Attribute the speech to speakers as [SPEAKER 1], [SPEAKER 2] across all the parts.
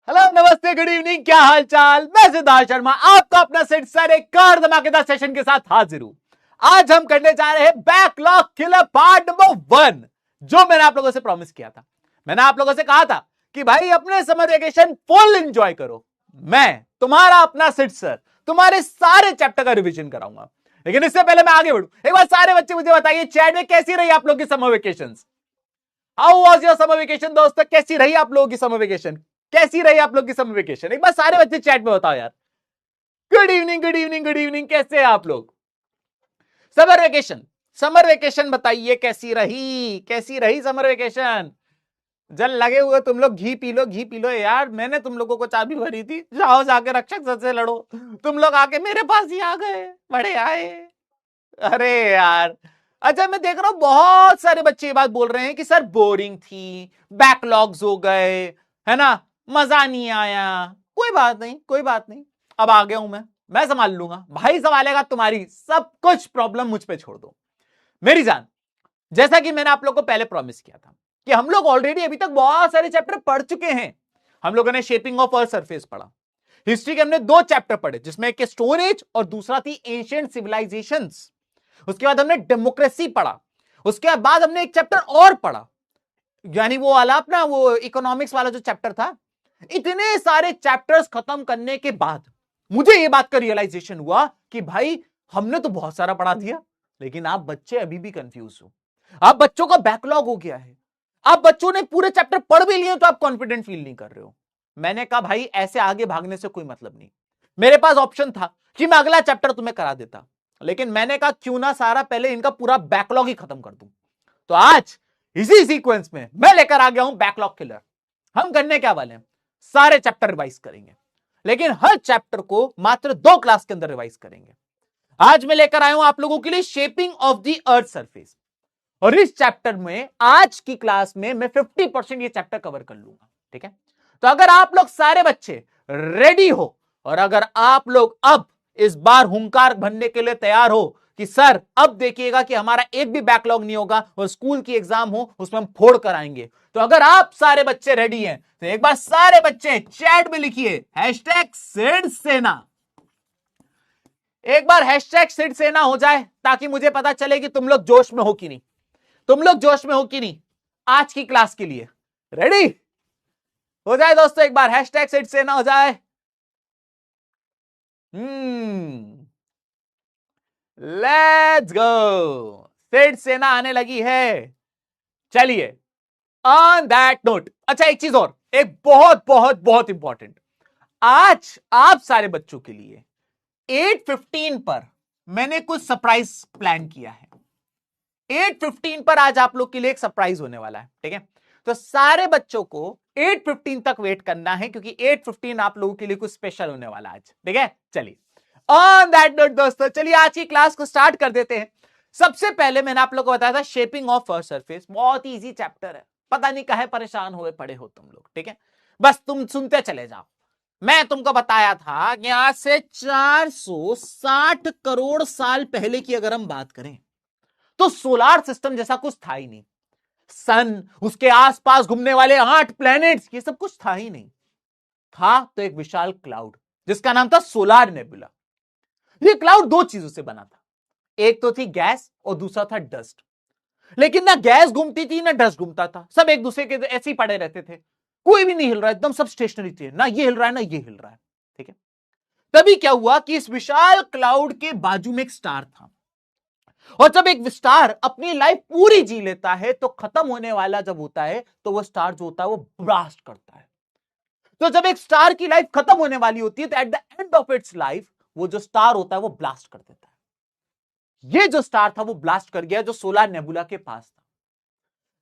[SPEAKER 1] Hello नमस्ते good evening, क्या हाल चाल। मैं सिद्धार्थ शर्मा आपका अपना सेट सर एक और धमाकेदार सेशन के साथ हाजिर हूं। आज हम करने जा रहे हैं बैकलॉग किलर पार्ट नंबर 1, जो मैंने आप लोगों से प्रॉमिस किया था। मैंने आप लोगों से कहा था कि भाई अपने समर वेकेशन फुल एंजॉय करो। मैं तुम्हारा अपना सेट सर तुम्हारे सारे चैप्टर का रिवीजन कराऊंगा। लेकिन इससे पहले मैं आगे बढ़ूं, एक बार सारे बच्चे मुझे बताइए चैट में कैसी रही आप लोग की summer vacation. How was your summer vacation दोस्तों? कैसी रही आप लोगों की समर वेकेशन? कैसी रही आप लोग की समर वेकेशन? एक बार सारे बच्चे चैट में बताओ यार। Good evening good evening good evening, कैसे हैं आप लोग? समर वेकेशन बताइए कैसी रही, कैसी रही समर वेकेशन? जल लगे हुए तुम लोग घी पी लो यार। मैंने तुम लोगों को चाबी भरी थी, जाओ जाके रक्षक सर से लड़ो। तुम लोग आके मेरे पास ही आ गए, बड़े आए। अरे यार, अच्छा मैं देख रहा हूं बहुत सारे बच्चे ये बात बोल रहे हैं कि सर बोरिंग थी, बैकलॉग्स हो गए, है ना, मजा नहीं आया। कोई बात नहीं, कोई बात नहीं, अब आ गया हूं मैं संभाल लूंगा। भाई संभालेगा तुम्हारी सब कुछ प्रॉब्लम मुझ पे छोड़ दो मेरी जान। जैसा कि मैंने आप लोग को पहले प्रॉमिस किया था कि हम लोग ऑलरेडी अभी तक बहुत सारे चैप्टर पढ़ चुके हैं। हम लोगों ने शेपिंग ऑफ अर्थ सरफेस पढ़ा, हिस्ट्री के हमने 2 चैप्टर पढ़े जिसमें एक स्टोन एज और दूसरा थी एंशिएंट सिविलाइजेशंस। उसके बाद हमने डेमोक्रेसी पढ़ा, उसके बाद हमने एक चैप्टर और पढ़ा, यानी वो वाला अपना वो इकोनॉमिक्स वाला जो चैप्टर था। इतने सारे चैप्टर्स खत्म करने के बाद मुझे ये बात का रियलाइजेशन हुआ कि भाई हमने तो बहुत सारा पढ़ा दिया, लेकिन आप बच्चे अभी भी कंफ्यूज हो। आप बच्चों का बैकलॉग हो गया है, आप बच्चों ने पूरे चैप्टर पढ़ भी लिए तो आप कॉन्फिडेंट फील नहीं कर रहे हो। मैंने कहा भाई ऐसे आगे भागने से कोई मतलब नहीं। मेरे पास ऑप्शन था कि मैं अगला चैप्टर तुम्हें करा देता, लेकिन मैंने कहा क्यों ना सारा पहले इनका पूरा बैकलॉग ही खत्म कर दूं। तो आज इसी सीक्वेंस में मैं लेकर आ गया हूं बैकलॉग किलर। हम करने क्या वाले हैं, सारे चैप्टर रिवाइज करेंगे, लेकिन हर चैप्टर को मात्र 2 क्लास के अंदर रिवाइज करेंगे। आज मैं लेकर आया हूं आप लोगों के लिए shaping of the earth surface, और इस चैप्टर में आज की क्लास में मैं 50% ये चैप्टर कवर कर लूंगा। ठीक है, तो अगर आप लोग सारे बच्चे रेडी हो और अगर आप लोग अब इस बार हुंकार भरने के लिए तैयार हो कि सर अब देखिएगा कि हमारा एक भी बैकलॉग नहीं होगा और स्कूल की एग्जाम हो उसमें हम फोड़ कर आएंगे, तो अगर आप सारे बच्चे रेडी हैं तो एक बार सारे बच्चे चैट में लिखिए #सिडसेना। एक बार #सिडसेना हो जाए ताकि मुझे पता चले कि तुम लोग जोश में हो कि नहीं, तुम लोग जोश में हो कि नहीं आज की क्लास के लिए। रेडी हो जाए दोस्तों, एक बार #सिडसेना हो जाए। लेट्स गो, सिडसेना आने लगी है। चलिए ऑन दैट नोट, अच्छा एक चीज और, एक बहुत बहुत बहुत इंपॉर्टेंट, आज आप सारे बच्चों के लिए 8:15 पर मैंने कुछ सरप्राइज प्लान किया है। 8:15 पर आज आप लोग के लिए एक सरप्राइज होने वाला है। ठीक है, तो सारे बच्चों को 8:15 तक वेट करना है क्योंकि 8:15 आप लोगों के लिए कुछ स्पेशल होने वाला है आज। ठीक है, चलिए ऑन दैट नोट दोस्तों, चलिए आज की क्लास को स्टार्ट कर देते हैं। सबसे पहले मैंने आप लोगों को बताया था शेपिंग ऑफ अर्थ सरफेस, बहुत ही इजी चैप्टर है, पता नहीं काहे परेशान हुए पड़े हो तुम लोग। ठीक है, बस तुम सुनते चले जाओ। मैं तुमको बताया था कि आज से 460 करोड़ साल पहले की अगर हम बात करें तो सोलार सिस्टम जैसा कुछ था ही नहीं। सन, उसके आसपास घूमने वाले 8 प्लैनेट्स, ये सब कुछ था ही नहीं। था तो एक विशाल क्लाउड जिसका नाम था सोलार नेबुला। ये क्लाउड 2 चीजों से बना था, एक तो थी गैस और दूसरा था डस्ट। लेकिन ना गैस घूमती थी ना डस्ट घूमता था, सब एक दूसरे के ऐसे ही पड़े रहते थे, कोई भी नहीं हिल रहा, एकदम सब स्टेशनरी थे, ना ये हिल रहा है ना ये हिल रहा है। ठीक है, तभी क्या हुआ कि इस विशाल क्लाउड के बाजू में एक स्टार था, और जब एक स्टार अपनी लाइफ पूरी जी लेता है तो खत्म होने वाला जब होता है तो वो स्टार जो होता है वो ब्लास्ट करता है। तो जब एक स्टार की लाइफ खत्म होने वाली होती है तो at the end of its life वो जो स्टार होता है वो ब्लास्ट कर देता है। ये जो स्टार था वो ब्लास्ट कर गया जो सोलार नेबुला के पास था।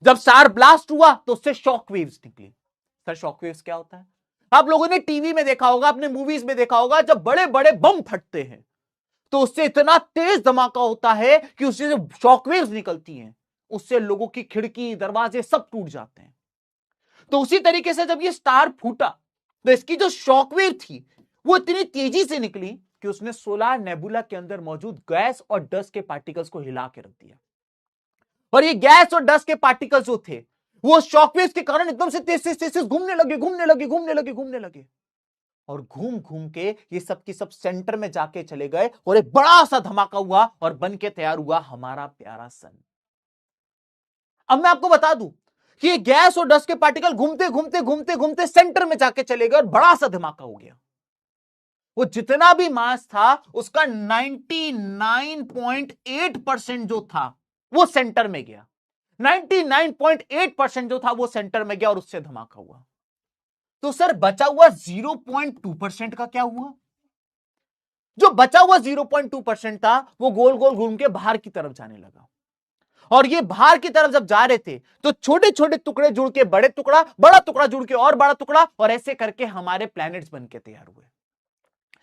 [SPEAKER 1] जब स्टार ब्लास्ट हुआ तो उससे शॉक वेव्स निकली। सर शॉक वेव्स क्या होता है? आप लोगों ने टीवी में देखा होगा, अपने मूवीज में देखा होगा, जब बड़े बड़े बम फटते हैं तो उससे इतना तेज धमाका होता है कि उससे जो शॉकवेव्स निकलती हैं उससे लोगों की खिड़की दरवाजे सब टूट जाते हैं। तो उसी तरीके से जब ये स्टार फूटा तो इसकी जो शॉकवेव थी वो इतनी तेजी से निकली कि उसने सोलार नेबुला के अंदर मौजूद गैस और डस्ट के पार्टिकल्स को हिला के रख दिया। और ये गैस और डस्ट के पार्टिकल्स जो थे वो शॉकवेव्स के कारण एकदम से तेज तेज तेज घूमने लगे और घूम घूम के ये सब की सब सेंटर में जाके चले गए और एक बड़ा सा धमाका हुआ और बन के तैयार हुआ हमारा प्यारा सन। अब मैं आपको बता दूं कि ये गैस और डस्ट के पार्टिकल घूमते घूमते घूमते घूमते सेंटर में जाके चले गए और बड़ा सा धमाका हो गया। वो जितना भी मास था उसका 99.8% जो था वो सेंटर में गया। 99.8% जो था वो सेंटर में गया और उससे धमाका हुआ। तो सर बचा हुआ 0.2% का क्या हुआ? जो बचा हुआ 0.2% था वो गोल गोल घूम के बाहर की तरफ जाने लगा और ये बाहर की तरफ जब जा रहे थे तो छोटे छोटे टुकड़े जुड़ के बड़े टुकड़ा, बड़ा टुकड़ा जुड़ के और बड़ा टुकड़ा, और ऐसे करके हमारे प्लैनेट्स बनके तैयार हुए,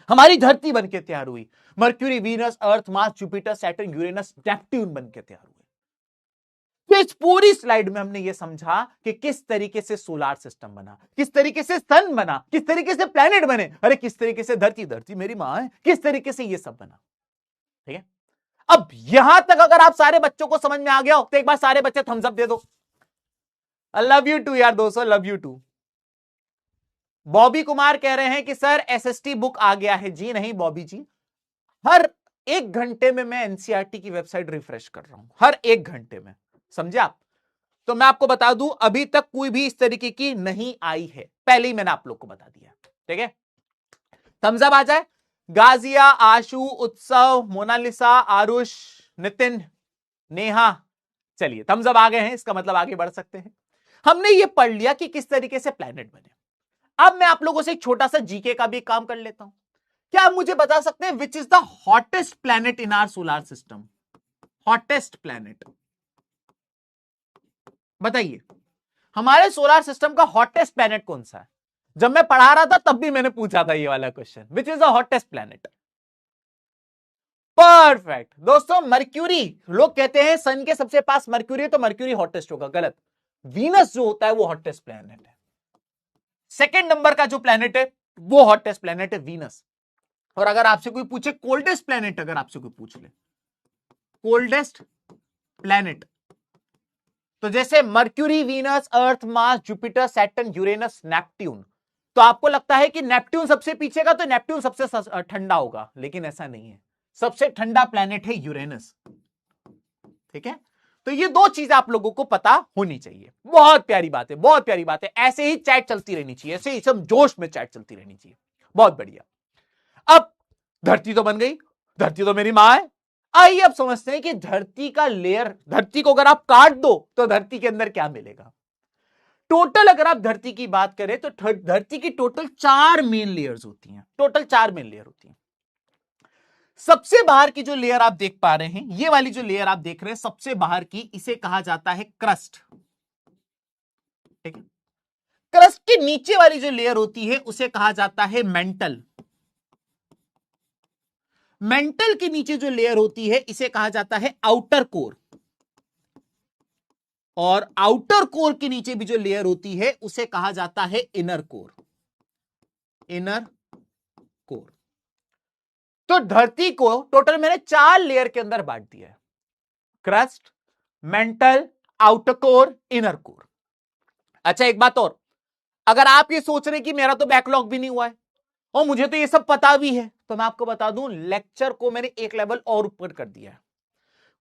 [SPEAKER 1] हमारी धरती बनके तैयार हुई। Mercury, Venus, Earth, Mars, Jupiter, Saturn, Uranus, Neptune बनके तैयार हुए। तो इस पूरी स्लाइड में हमने ये समझा कि किस तरीके से सोलार सिस्टम बना, किस तरीके से सन बना, किस तरीके से प्लैनेट बने, अरे किस तरीके से धरती, धरती मेरी मां है, किस तरीके से ये सब बना। ठीक है, अब यहां तक अगर आप सारे बच्चों को समझ में आ गया हो तो एक बार सारे बच्चे थम्स अप दे दो। आई लव यू टू यार दोस्तों, love you too. Bobby Kumar कह रहे हैं कि सर एसएसटी बुक आ गया है। जी नहीं बॉबी जी, हर 1 घंटे में मैं एनसीईआरटी की वेबसाइट रिफ्रेश कर रहा हूं, हर 1 घंटे में, समझे आप। तो मैं आपको बता दूं अभी तक कोई भी इस तरीके की नहीं आई है, पहले ही मैंने आप लोग को बता दिया। ठीक है, थम्स अप आ जाए। गाजिया, आशु, उत्सव, मोनालिसा, आरुष, नितिन, नेहा, चलिए थम्स अप आ गए हैं, इसका मतलब आगे बढ़ सकते हैं। हमने ये पढ़ लिया कि किस तरीके से प्लैनेट बने। अब मैं आप लोगों से एक छोटा सा जीके का भी काम कर लेता हूं। क्या आप मुझे बता सकते हैं which is the hottest planet in our solar system? Hottest planet बताइए, हमारे सोलर सिस्टम का हॉटेस्ट प्लैनेट कौन सा है? जब मैं पढ़ा रहा था तब भी मैंने पूछा था ये वाला question, which is the hottest planet? Perfect दोस्तों, मर्क्यूरी। लोग कहते हैं सन के सबसे पास मर्क्यूरी है तो मर्क्यूरी हॉटेस्ट होगा, गलत। वीनस जो होता है वो हॉटेस्ट प्लैनेट है। सेकेंड नंबर का जो प्लैनेट है वो हॉटेस्ट प्लैनेट है वीनस। और अगर आपसे कोई पूछे कोल्डेस्ट प्लैनेट, अगर आपसे कोई पूछ ले कोल्डेस्ट प्लैनेट, तो जैसे Mercury, Venus, Earth, Mars, Jupiter, Saturn, Uranus, Neptune, तो आपको लगता है कि नेपट्यून सबसे पीछे का तो नेपट्यून सबसे ठंडा होगा, लेकिन ऐसा नहीं है। सबसे ठंडा प्लैनेट है यूरेनस। ठीक है, तो ये दो चीजें आप लोगों को पता होनी चाहिए। बहुत प्यारी बात है, बहुत प्यारी बात है। ऐसे ही चैट चलती रहनी चाहिए, ऐसे ही सब जोश में चैट चलती रहनी चाहिए। बहुत बढ़िया। अब धरती तो बन गई, धरती तो मेरी मां है। आइए अब समझते हैं कि धरती का लेयर, धरती को अगर आप काट दो तो धरती के अंदर क्या मिलेगा। टोटल अगर आप धरती की बात करें तो धरती की टोटल 4 मेन लेयर्स होती हैं, टोटल 4 मेन लेयर होती हैं। सबसे बाहर की जो लेयर आप देख पा रहे हैं, ये वाली जो लेयर आप देख रहे हैं सबसे बाहर की, इसे कहा जाता है क्रस्ट। ठीक है, क्रस्ट के नीचे वाली जो लेयर होती है उसे कहा जाता है मेंटल। मेंटल के नीचे जो लेयर होती है इसे कहा जाता है आउटर कोर। और आउटर कोर के नीचे भी जो लेयर होती है उसे कहा जाता है इनर कोर। Inner core. तो धरती को टोटल मैंने 4 लेयर के अंदर बांट दिया है, crust, mental, outer core, inner core. अच्छा एक बात और, अगर आप ये सोच रहे कि मेरा तो बैकलॉग भी नहीं हुआ है और मुझे तो ये सब पता भी है, तो मैं आपको बता दूं लेक्चर को मैंने एक लेवल और ऊपर कर दिया है।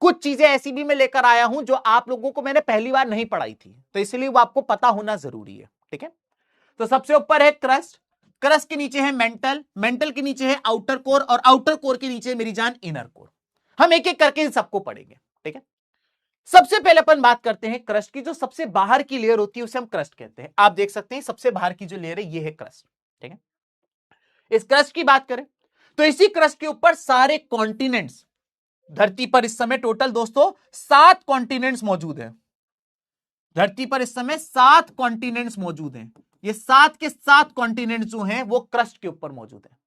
[SPEAKER 1] कुछ चीजें ऐसी भी मैं लेकर आया हूं जो आप लोगों को मैंने पहली बार नहीं पढ़ाई थी, तो इसलिए वो आपको पता होना जरूरी है। ठीक है, तो सबसे ऊपर है क्रस्ट, क्रस्ट के नीचे है मेंटल, मेंटल के नीचे है आउटर कोर, और आउटर कोर के नीचे मेरी जान इनर कोर। हम एक एक करके इन सबको पढ़ेंगे। ठीक है, सबसे पहले अपन बात करते हैं क्रस्ट की। जो सबसे बाहर की लेयर होती है उसे हम क्रस्ट कहते हैं। आप देख सकते हैं सबसे बाहर की जो लेयर है ये है क्रस्ट। ठीक है, इस क्रस्ट की बात करें तो इसी क्रस्ट के ऊपर सारे कॉन्टिनेंट्स, धरती पर इस समय टोटल दोस्तों 7 कॉन्टिनेंट्स मौजूद हैं। धरती पर इस समय 7 कॉन्टिनेंट्स मौजूद हैं। ये 7 के 7 कॉन्टिनेंट्स जो हैं वो क्रस्ट के ऊपर मौजूद हैं।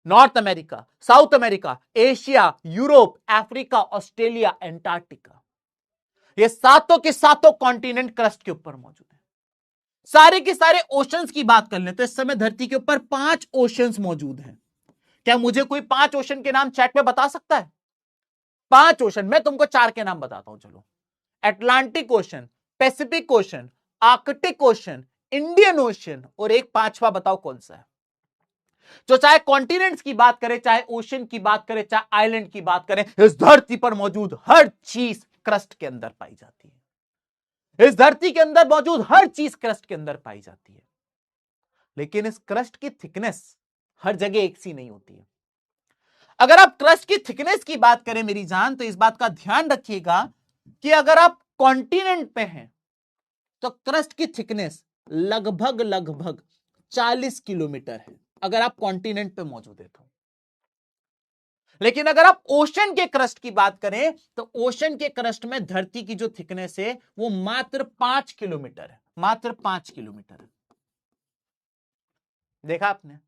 [SPEAKER 1] North America, south America, Asia, Europe, Africa, Australia, Antarctica, ये सातों के सातों कॉन्टिनेंट क्रस्ट के ऊपर मौजूद हैं। सारे के सारे ओशंस की बात कर लें तो इस समय धरती के ऊपर 5 ओशंस मौजूद हैं। क्या मुझे कोई 5 ओशन के नाम चैट में बता सकता है? 5 ओशन, मैं तुमको 4 के नाम बताता हूं। चलो, Atlantic ocean, Pacific ocean, Arctic ocean, Indian ocean, और एक पांचवा बताओ कौन सा है। जो चाहे कॉन्टिनेंट्स की बात करें, चाहे ओशन की बात करें, चाहे आइलैंड की बात करें, इस धरती पर मौजूद हर चीज क्रस्ट के अंदर पाई जाती है। इस धरती के अंदर मौजूद हर चीज क्रस्ट के अंदर पाई जाती है। लेकिन इस क्रस्ट की थिकनेस हर जगह एक सी नहीं होती है। अगर आप क्रस्ट की थिकनेस की बात करें मेरी जान, तो इस बात का ध्यान रखिएगा कि अगर आप कॉन्टिनेंट पे हैं तो क्रस्ट की थिकनेस लगभग लगभग 40 किलोमीटर है, अगर आप कॉन्टिनेंट पे मौजूद है तो। लेकिन अगर आप ओशन के क्रस्ट की बात करें तो ओशन के क्रस्ट में धरती की जो थिकनेस है वो मात्र 5 किलोमीटर है, मात्र 5 किलोमीटर है। देखा आपने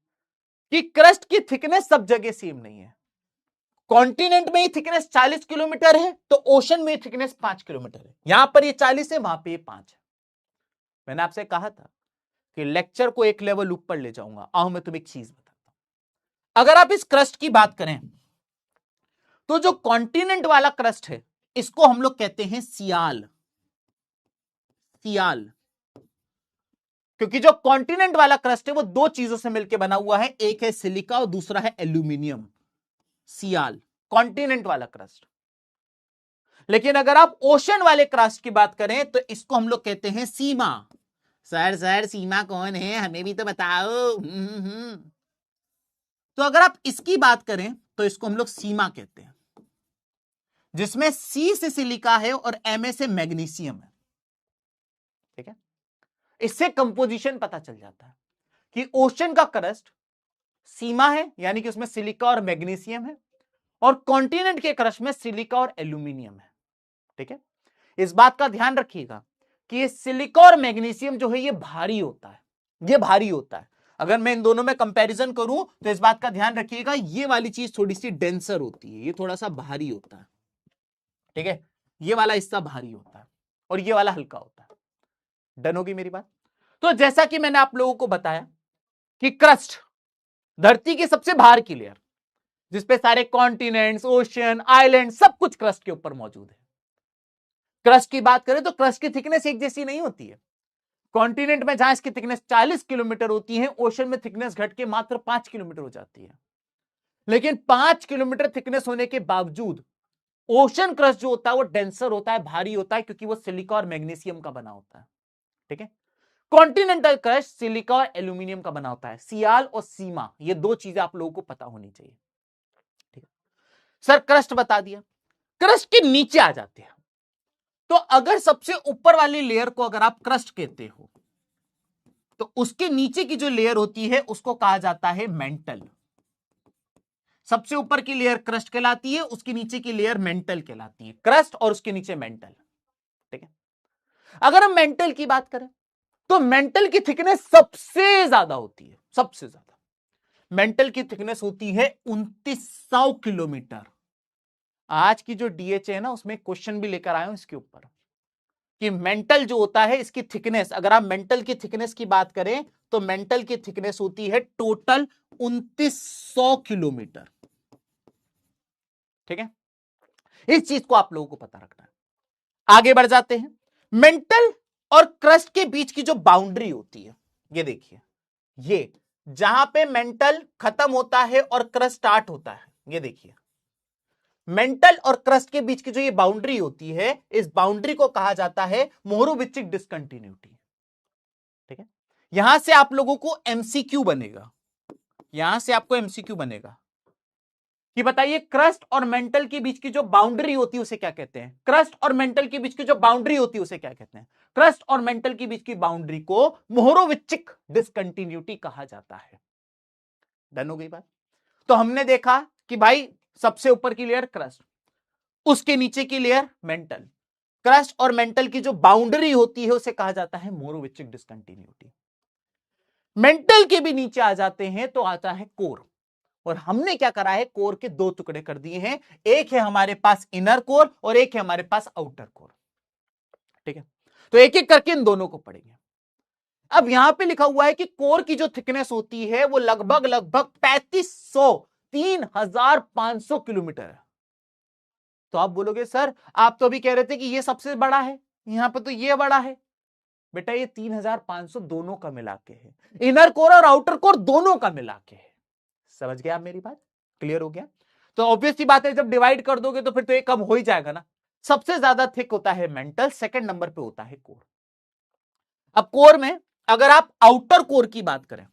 [SPEAKER 1] कि क्रस्ट की थिकनेस सब जगह सेम नहीं है। कॉन्टिनेंट में ही थिकनेस 40 किलोमीटर है तो ओशन में थिकनेस 5 किलोमीटर है। यहां पर ये 40 है, वहां पे ये 5 है। मैंने आपसे कहा था कि लेक्चर को एक लेवल ऊपर ले जाऊंगा। आओ मैं तुम्हें एक चीज बताता हूं। अगर आप इस क्रस्ट की बात करें तो जो कॉन्टिनेंट वाला क्रस्ट है इसको हम लोग कहते हैं सियाल। सियाल, क्योंकि जो कॉन्टिनेंट वाला क्रस्ट है वो दो चीजों से मिलकर बना हुआ है, एक है सिलिका और दूसरा है एल्यूमिनियम। सियाल कॉन्टिनेंट वाला क्रस्ट। लेकिन अगर आप ओशन वाले क्रस्ट की बात करें तो इसको हम लोग कहते हैं सीमा। सर सीमा कौन है, हमें भी तो बताओ। तो अगर आप इसकी बात करें तो इसको हम लोग सीमा कहते हैं, जिसमें सी से सिलिका है और एम से मैग्नीशियम है। ठीक है, इससे कंपोजिशन पता चल जाता है कि ओशन का क्रस्ट सीमा है, यानी कि उसमें सिलिका और मैग्नीशियम है, और कॉन्टिनेंट के क्रस्ट में सिलिका और एल्यूमिनियम है। ठीक है, इस बात का ध्यान रखिएगा कि ये सिलिका और मैग्नीशियम जो है ये भारी होता है, ये भारी होता है। अगर मैं इन दोनों में कंपैरिजन करूं तो इस बात का ध्यान रखिएगा, ये वाली चीज थोड़ी सी डेंसर होती है, ये थोड़ा सा भारी होता है। ठीक है, ये वाला हिस्सा भारी होता है और ये वाला हल्का होता है। डन होगी मेरी बात। तो जैसा कि मैंने आप लोगों को बताया कि क्रस्ट धरती के सबसे बाहर की लेयर, जिसपे सारे कॉन्टिनेंट्स, ओशन, आइलैंड सब कुछ क्रस्ट के ऊपर मौजूद है। क्रस्ट की बात करें तो क्रस्ट की थिकनेस एक जैसी नहीं होती है। कॉन्टिनेंट में जहां इसकी थिकनेस 40 किलोमीटर होती है, ओशन में थिकनेस घट के मात्र 5 किलोमीटर हो जाती है। लेकिन 5 किलोमीटर थिकनेस होने के बावजूद ओशन क्रस्ट जो होता है वो डेंसर होता है, भारी होता है, क्योंकि वो सिलिका और मैग्नीशियम का बना होता है। ठीक है, कॉन्टिनेंटल क्रस्ट सिलिका और एल्यूमिनियम का बना होता है। सियाल और सीमा, ये दो चीजें आप लोगों को पता होनी चाहिए। ठीक है सर, क्रस्ट बता दिया। क्रस्ट के नीचे आ जाते हैं तो अगर सबसे ऊपर वाली लेयर को अगर आप क्रस्ट कहते हो तो उसके नीचे की जो लेयर होती है उसको कहा जाता है मेंटल। सबसे ऊपर की लेयर क्रस्ट कहलाती है, उसके नीचे की लेयर मेंटल कहलाती है। क्रस्ट और उसके नीचे मेंटल। ठीक है, अगर हम मेंटल की बात करें तो मेंटल की थिकनेस सबसे ज्यादा होती है, सबसे ज्यादा मेंटल की थिकनेस होती है 2900 किलोमीटर। आज की जो डीएचए है ना, उसमें क्वेश्चन भी लेकर आया हूं इसके ऊपर कि मेंटल जो होता है इसकी थिकनेस, अगर आप मेंटल की थिकनेस की बात करें तो मेंटल की थिकनेस होती है टोटल 2900 किलोमीटर। ठीक है, इस चीज को आप लोगों को पता रखना है। आगे बढ़ जाते हैं। मेंटल और क्रस्ट के बीच की जो बाउंड्री होती है, ये देखिए, ये जहां पे मेंटल खत्म होता है और क्रस्ट स्टार्ट होता है, ये देखिए मेंटल और क्रस्ट के बीच की जो ये बाउंड्री होती है, इस बाउंड्री को कहा जाता है मोरोविचिक डिसकंटिन्यूटी। ठीक है, यहां से आप लोगों को एमसीक्यू बनेगा, यहां से आपको एमसीक्यू बनेगा कि बताइए क्रस्ट और मेंटल के बीच की जो बाउंड्री होती है उसे क्या कहते हैं। क्रस्ट और मेंटल के बीच की जो बाउंड्री होती है उसे क्या कहते हैं। क्रस्ट और मेंटल के बीच की बाउंड्री को मोरोविचिक डिसकंटिन्यूटी कहा जाता है। डन हो गई बात। तो हमने देखा कि भाई सबसे ऊपर की लेयर क्रस्ट, उसके नीचे की लेयर मेंटल। क्रस्ट और मेंटल की जो बाउंड्री होती है उसे कहा जाता है मोरोविचिक डिसकंटिन्यूटी। मेंटल के भी नीचे आ जाते हैं तो आता है कोर, और हमने क्या करा है, कोर के दो टुकड़े कर दिए हैं। एक है हमारे पास इनर कोर और एक है हमारे पास आउटर कोर। ठीक है, तो एक एक करके इन दोनों को पढ़ेंगे। अब यहां पे लिखा हुआ है कि कोर की जो थिकनेस होती है वो लगभग 3500 किलोमीटर है। तो आप बोलोगे सर आप तो अभी कह रहे थे कि ये सबसे बड़ा है, यहां पे तो ये बड़ा है बेटा, ये 3500 दोनों का मिला के है, इनर कोर और आउटर कोर दोनों का मिला के है। समझ गया आप मेरी बात? क्लियर हो गया? तो ऑब्वियस सी बात है, जब डिवाइड कर दोगे तो फिर तो ये कम हो ही जाएगा ना। सबसे ज्यादा थिक होता है मेंटल, सेकंड नंबर पे होता है कोर। अब कोर में अगर आप आउटर कोर की बात करें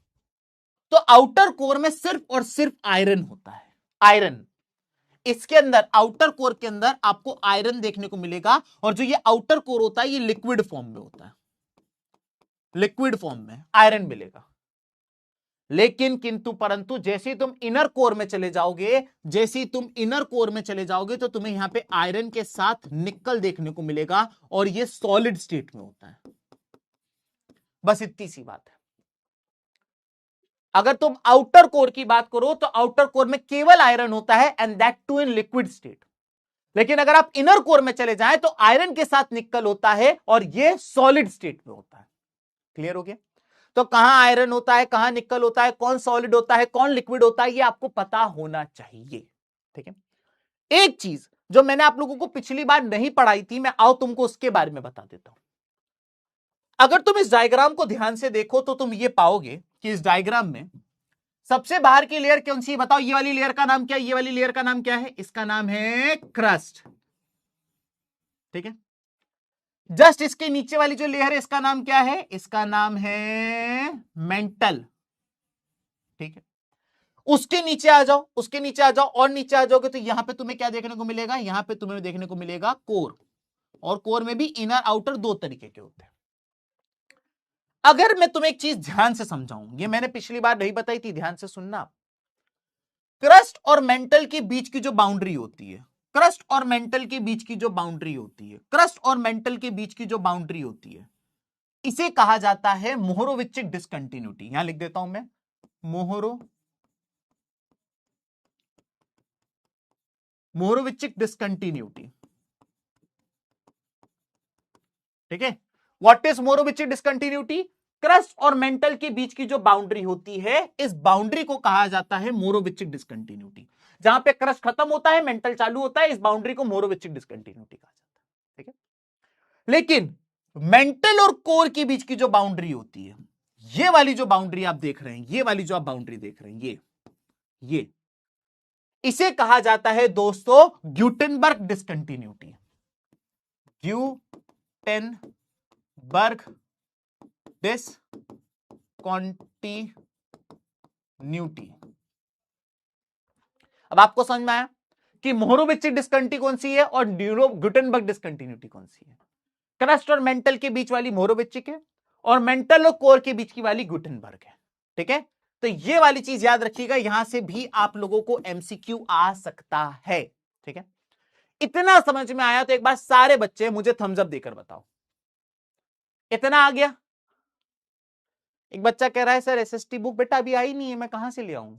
[SPEAKER 1] तो आउटर कोर में सिर्फ और सिर्फ आयरन होता है। आयरन, इसके अंदर आउटर कोर के अंदर आपको आयरन देखने को मिलेगा, और जो ये आउटर कोर होता है ये लिक्विड फॉर्म में होता है, लिक्विड फॉर्म में आयरन मिलेगा। लेकिन किंतु परंतु जैसे ही तुम इनर कोर में चले जाओगे, जैसे ही तुम इनर कोर में चले जाओगे तो तुम्हें यहां पे आयरन के साथ निकल देखने को मिलेगा, और ये सॉलिड स्टेट में होता है। बस इतनी सी बात है। अगर तुम आउटर कोर की बात करो तो आउटर कोर में केवल आयरन होता है, and that too in liquid state. लेकिन अगर आप इनर कोर में चले जाएं तो आयरन के साथ निकल होता है, और ये सॉलिड स्टेट में होता है। क्लियर हो गया? तो कहां आयरन होता है, कहां निकल होता है, कौन सॉलिड होता है, कौन लिक्विड होता है, ये आपको पता होना चाहिए। ठीक है? एक चीज जो मैंने आप लोगों को पिछली बार नहीं पढ़ाई थी, मैं आओ तुमको उसके बारे में बता देता हूं। अगर तुम इस डायग्राम को ध्यान से देखो तो तुम ये पाओगे कि इस डायग्राम में सबसे बाहर की लेयर कौन सी है? बताओ, ये वाली लेयर का नाम क्या है? ये वाली लेयर का नाम क्या है? इसका नाम है क्रस्ट। ठीक है? जस्ट इसके नीचे वाली जो लेयर है इसका नाम क्या है? इसका नाम है मेंटल। ठीक है? उसके नीचे आ जाओ, उसके नीचे आ जाओ, और नीचे आ जाओगे तो यहां पे तुम्हें क्या देखने को मिलेगा? यहां पे तुम्हें देखने को मिलेगा कोर, और कोर में भी इनर आउटर दो तरीके के होते हैं। अगर मैं तुम्हें एक चीज ध्यान से समझाऊं, ये मैंने पिछली बार नहीं बताई थी, ध्यान से सुनना। क्रस्ट और मेंटल के बीच की जो बाउंड्री होती है, क्रस्ट और मेंटल के बीच की जो बाउंड्री होती है, क्रस्ट और मेंटल के बीच की जो बाउंड्री होती है, इसे कहा जाता है मोहरोविचिक डिसकंटिन्यूटी। यहां लिख देता हूं मैं, मोहरोविचिक डिसकंटिन्यूटी। ठीक है? What is Mohorovicic discontinuity? Crust और मेंटल के बीच की जो बाउंड्री होती है, इस बाउंड्री को कहा जाता है मोहरोविचिक डिसकंटिन्यूटी। जहां पे क्रस्ट खत्म होता है, मेंटल चालू होता है, इस बाउंड्री को मोहरोविचिक डिसकंटिन्यूटी कहा जाता है। ठीक है? लेकिन मेंटल और कोर के बीच की जो बाउंड्री होती है, ये वाली जो बाउंड्री आप देख रहे हैं, ये वाली जो आप बाउंड्री देख रहे हैं, ये इसे कहा जाता है दोस्तों ग्यूटेनबर्ग डिसकंटिन्यूटी। ग्यूटेनबर्ग डिसकंटिन्यूटी। अब आपको समझ में आया कि मोहरोविचिक डिसकंटिन्यूटी कौन सी है और ग्यूटेनबर्ग डिसकंटिन्यूटी कौन सी है? क्रस्ट और मेंटल के बीच वाली मोहरोविचिक है, और मेंटल और कोर के बीच की वाली गुटेनबर्ग है। ठीक है? तो ये वाली चीज याद रखिएगा, यहां से भी आप लोगों को एमसीक्यू आ सकता है। ठीक है? इतना समझ में आया तो एक बार सारे बच्चे मुझे थम्स अप देकर बताओ, इतना आ गया? एक बच्चा कह रहा है सर एसएसटी बुक बेटा अभी आई नहीं है, मैं कहां से ले आऊं?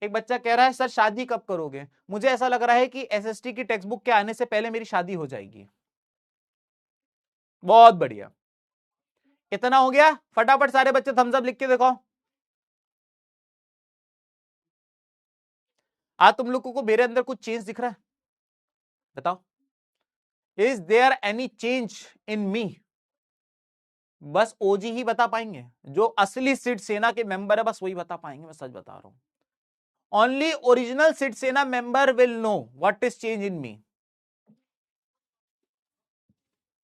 [SPEAKER 1] एक बच्चा कह रहा है सर शादी कब करोगे? मुझे ऐसा लग रहा है कि एसएसटी की टेक्स्ट बुक के आने से पहले मेरी शादी हो जाएगी। बहुत बढ़िया, इतना हो गया? फटाफट सारे बच्चे थम्स अप लिख के देखो। आज तुम लोगों को मेरे अंदर कुछ चेंज दिख रहा है? बताओ, is there any change in me? बस ओजी ही बता पाएंगे, जो असली सिड सेना के मेंबर है बस वही बता पाएंगे, मैं सच बता रहा हूं। Only original Sid Sena member will know what is change in me.